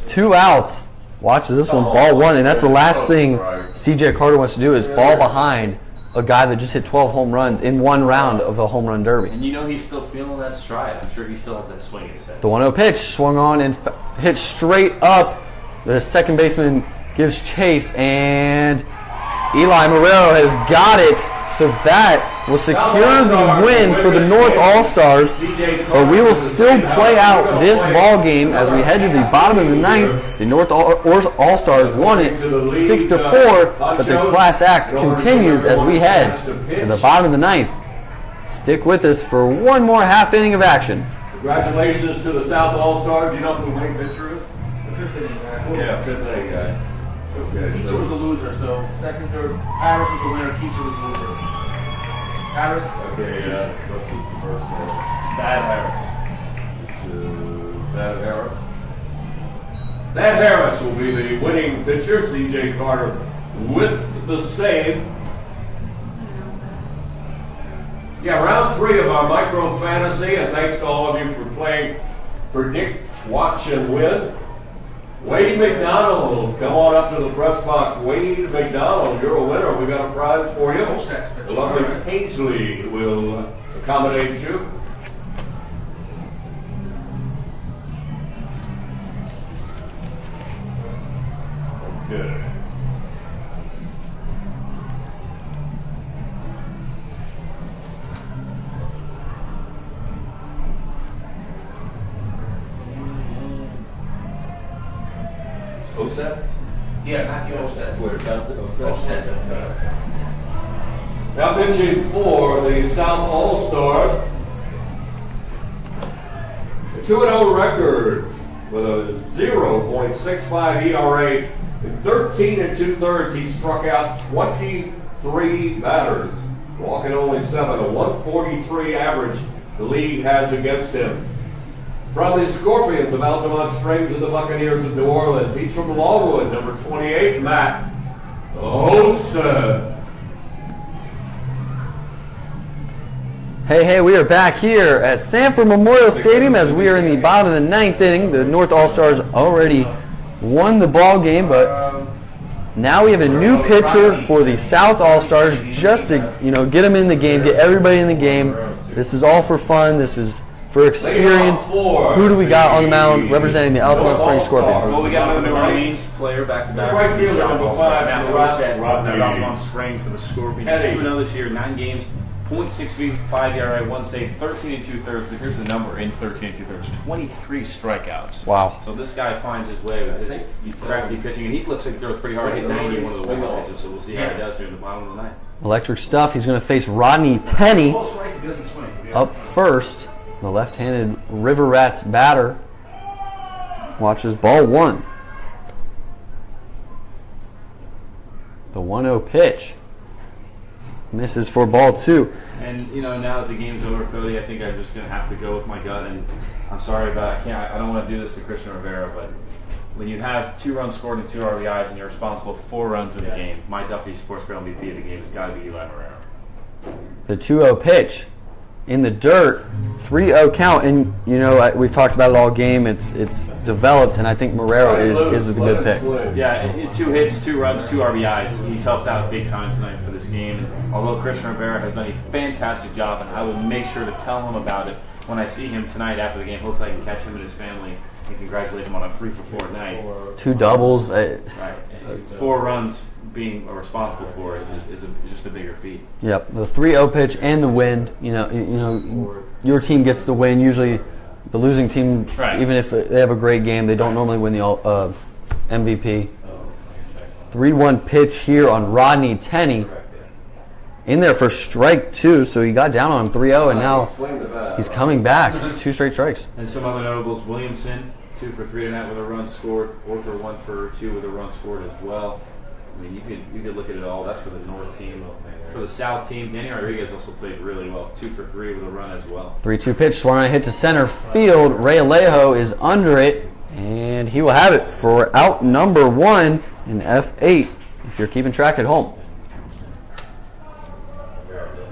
2 outs. Watches this one, ball 1, and that's the last thing CJ Carter wants to do is fall behind a guy that just hit 12 home runs in one round of a home run derby. And you know he's still feeling that stride. I'm sure he still has that swing in his head. The 1-0 pitch swung on and hit straight up. The second baseman gives chase, and Eli Marrero has got it. So that will secure the win for the North All-Stars. But we will still play out this ball game as we head to the bottom of the ninth. The North All-Stars won it 6-4, but the class act continues as we head to the bottom of the ninth. Stick with us for one more half inning of action. Congratulations to the South All-Stars. Do you know who the winning pitcher is? The 5th inning guy. Yeah, fifth inning guy. Okay, Keisha so was the loser, so second, third. Harris was the winner. Keisha was the loser. Harris. okay, let's see the first one. Bad Harris. Thad Harris. Thad Harris will be the winning pitcher. CJ Carter with the save. Yeah, round 3 of our micro fantasy, and thanks to all of you for playing Predict, Watch, and Win. Wade McDonald will come on up to the press box. Wade McDonald, you're a winner. We got a prize for you. The lovely Paisley will accommodate you. Okay. Osset? Yeah, Matthew Osset. Twitter account, Osset. Osset. Now pitching for the South All-Stars. A 2-0 record with a 0.65 ERA. In 13 2/3, he struck out 23 batters, walking only 7, a 143 average the league has against him. From the Scorpions of Altamont Springs and the Buccaneers of New Orleans, he's from Longwood, number 28, Matt Olson. Hey, we are back here at Sanford Memorial Stadium as we are in the bottom of the ninth inning. The North All-Stars already won the ball game, but now we have a new pitcher for the South All-Stars just to, get them in the game, get everybody in the game. This is all for fun. This is for experience. Who do we got on the mound representing the Altamont Springs Scorpions? Well, we got another New Orleans player back-to-back. Right fielder, number 5, Matt Rodney. Altamont Springs for the Scorpions. 2-0 this year, 9 games, .65 ERA, 1 save, 13 2/3. But here's the number in 13 2/3: 23 strikeouts. Wow. So this guy finds his way with his crafty pitching, and he looks like he throws pretty hard. Hit 90 in one of the window pitches, so we'll see how he does here in the bottom of the ninth. Electric stuff. He's going to face Rodney Tenney Close right, he doesn't swing. up first. The left-handed River Rats batter. Watches ball 1. The 1-0 pitch. Misses for ball 2. And now that the game's over, Cody, I think I'm just gonna have to go with my gut. And I'm sorry, but I don't want to do this to Christian Rivera, but when you have 2 runs scored and 2 RBIs and you're responsible for 4 runs in the game, my Duffy Sports Grill MVP of the game has got to be Eli Marrero. The 2-0 pitch. In the dirt, 3-0 count, and we've talked about it all game. It's developed, and I think Marrero is a good pick. Yeah, 2 hits, 2 runs, 2 RBIs. He's helped out big time tonight for this game. And although Christian Rivera has done a fantastic job, and I will make sure to tell him about it when I see him tonight after the game. Hopefully, I can catch him and his family and congratulate him on a 3-for-4 night. 2 doubles. Right, 4 runs being responsible for it is just a bigger feat. Yep, the 3-0 pitch and the win. Your team gets the win. Usually, the losing team, even if they have a great game, they don't normally win the MVP. 3-1 pitch here on Rodney Tenney. in there for strike 2. So he got down on him 3-0, and now he's coming back. 2 straight strikes. And some other notables: Williamson, 2 for 3 tonight with a run scored, Orther 1 for 2 with a run scored as well. I mean, you could look at it all. That's for the North team. For the South team, Danny Rodriguez also played really well. 2 for 3 with a run as well. 3-2 pitch, swung on a hit to center field. Ray Alejo is under it, and he will have it for out number 1 in F8, if you're keeping track at home.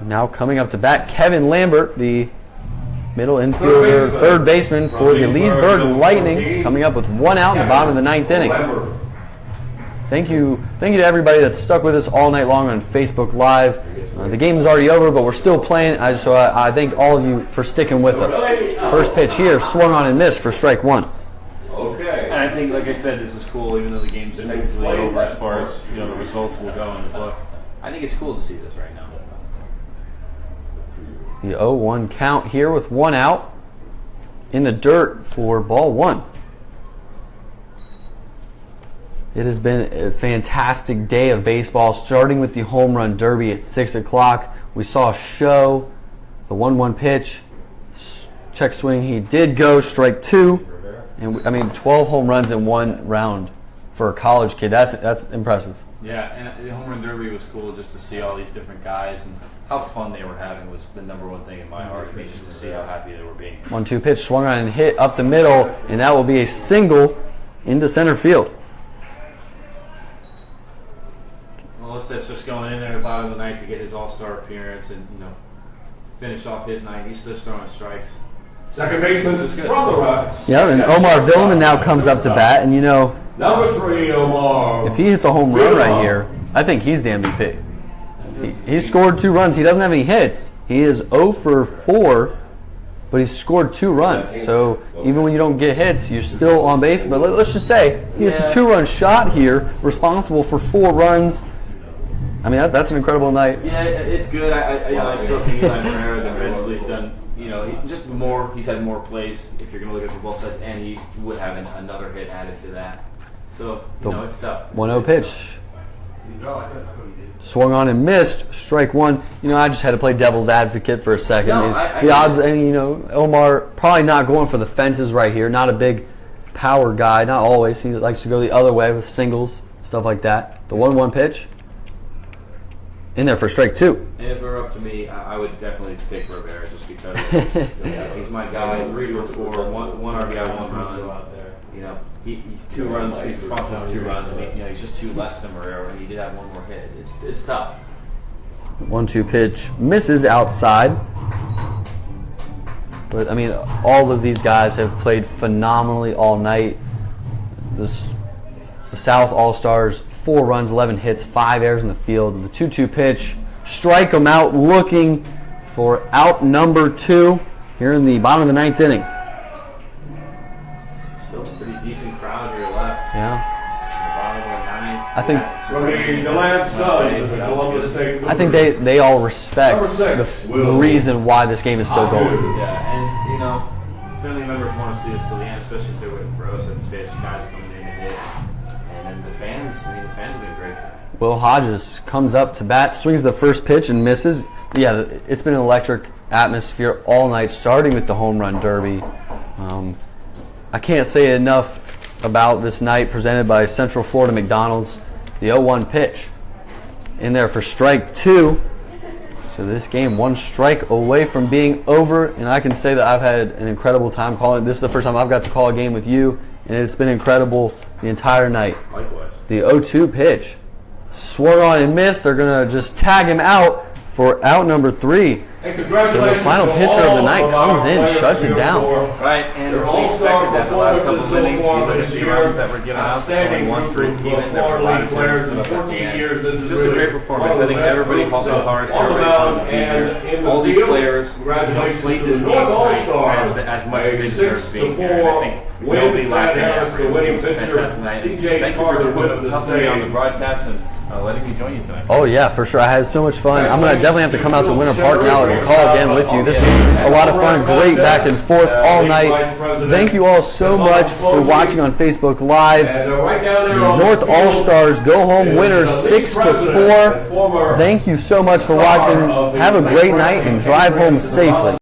Now coming up to bat, Kevin Lambert, the middle infielder, third baseman for the Leesburg Lightning, coming up with 1 out in the bottom of the 9th inning. Thank you to everybody that's stuck with us all night long on Facebook Live. The game is already over, but we're still playing. So I thank all of you for sticking with us. First pitch here, swung on and missed for strike 1. Okay. And I think, like I said, this is cool, even though the game's technically over as far as the results will go in the book. I think it's cool to see this right now. The 0-1 count here with 1 out in the dirt for ball 1. It has been a fantastic day of baseball, starting with the home run derby at 6 o'clock. We saw a show, the 1-1 pitch, check swing. He did go strike 2. And 12 home runs in 1 round for a college kid. That's impressive. Yeah, and the home run derby was cool just to see all these different guys, and how fun they were having was the number one thing in my heart. Just to see how happy they were being. 1-2 pitch, swung on and hit up the middle, and that will be a single into center field. That's just going in there at the bottom of the ninth to get his all-star appearance and finish off his night. He's still throwing strikes. Second baseman from the Rocks. Yeah, and Omar Villeman now comes up to bat, and number 3, Omar. if he hits a home run right here, I think he's the MVP. He scored 2 runs. He doesn't have any hits. He is 0 for 4, but he's scored 2 runs. So even when you don't get hits, you're still on base. But let's just say he hits a 2-run shot here, responsible for 4 runs. I mean, that's an incredible night. Yeah, it's good. I still think Eli Pereira defensively has done, he's had more plays if you're going to look at for both sides, and he would have another hit added to that. So, it's tough. 1-0 pitch. Swung on and missed, strike 1. I just had to play devil's advocate for a second. The odds, Omar probably not going for the fences right here. Not a big power guy, not always. He likes to go the other way with singles, stuff like that. The 1-1 pitch. In there for strike 2. And if it were up to me, I would definitely take Rivera just because he's my guy. 3 for 4, one RBI, 1 run. He's 2 runs. He's responsible for 2 runs. And he's just 2 less than Rivera. And he did have 1 more hit. It's tough. 1-2 pitch misses outside. But all of these guys have played phenomenally all night. The South All-Stars, 4 runs, 11 hits, 5 errors in the field. And the 2-2 pitch, strike him out, looking for out number 2 here in the bottom of the 9th inning. Still a pretty decent crowd here left. Yeah. The bottom of the 9th. I think. I think they all respect the reason why this game is still going. Yeah, and family members want to see us till the end, especially if they're waiting for us at the pitch, guys coming in and hit. And the fans have been great tonight. Will Hodges comes up to bat, swings the first pitch and misses. Yeah, it's been an electric atmosphere all night, starting with the home run derby. I can't say enough about this night presented by Central Florida McDonald's. The 0-1 pitch in there for strike 2. So this game 1 strike away from being over, and I can say that I've had an incredible time calling. This is the first time I've got to call a game with you, and it's been incredible the entire night. Likewise. The 0-2 pitch. Swung on and missed. They're going to just tag him out for out number 3. So the final pitcher of the night comes in, shuts it down. Right, and we expected that the last couple of innings. You look at the runs that were given out, only 1 for a team, and there was a lot of centers put up at the end. Just a great performance. I think everybody hustled hard, everybody wanted to be here. All these players played this game tonight as much as they deserve being here. And I think we'll be laughing after it. It was a fantastic night. Thank you for helping me on the broadcast, and letting me join you tonight. Oh yeah, for sure. I had so much fun. I'm gonna definitely have to come out to Winter Park now and call again with you. This is a lot of fun. Great back and forth all night. Thank you all so much for watching on Facebook Live. The North All Stars go home winners 6-4. Thank you so much for watching. Have a great night and drive home safely.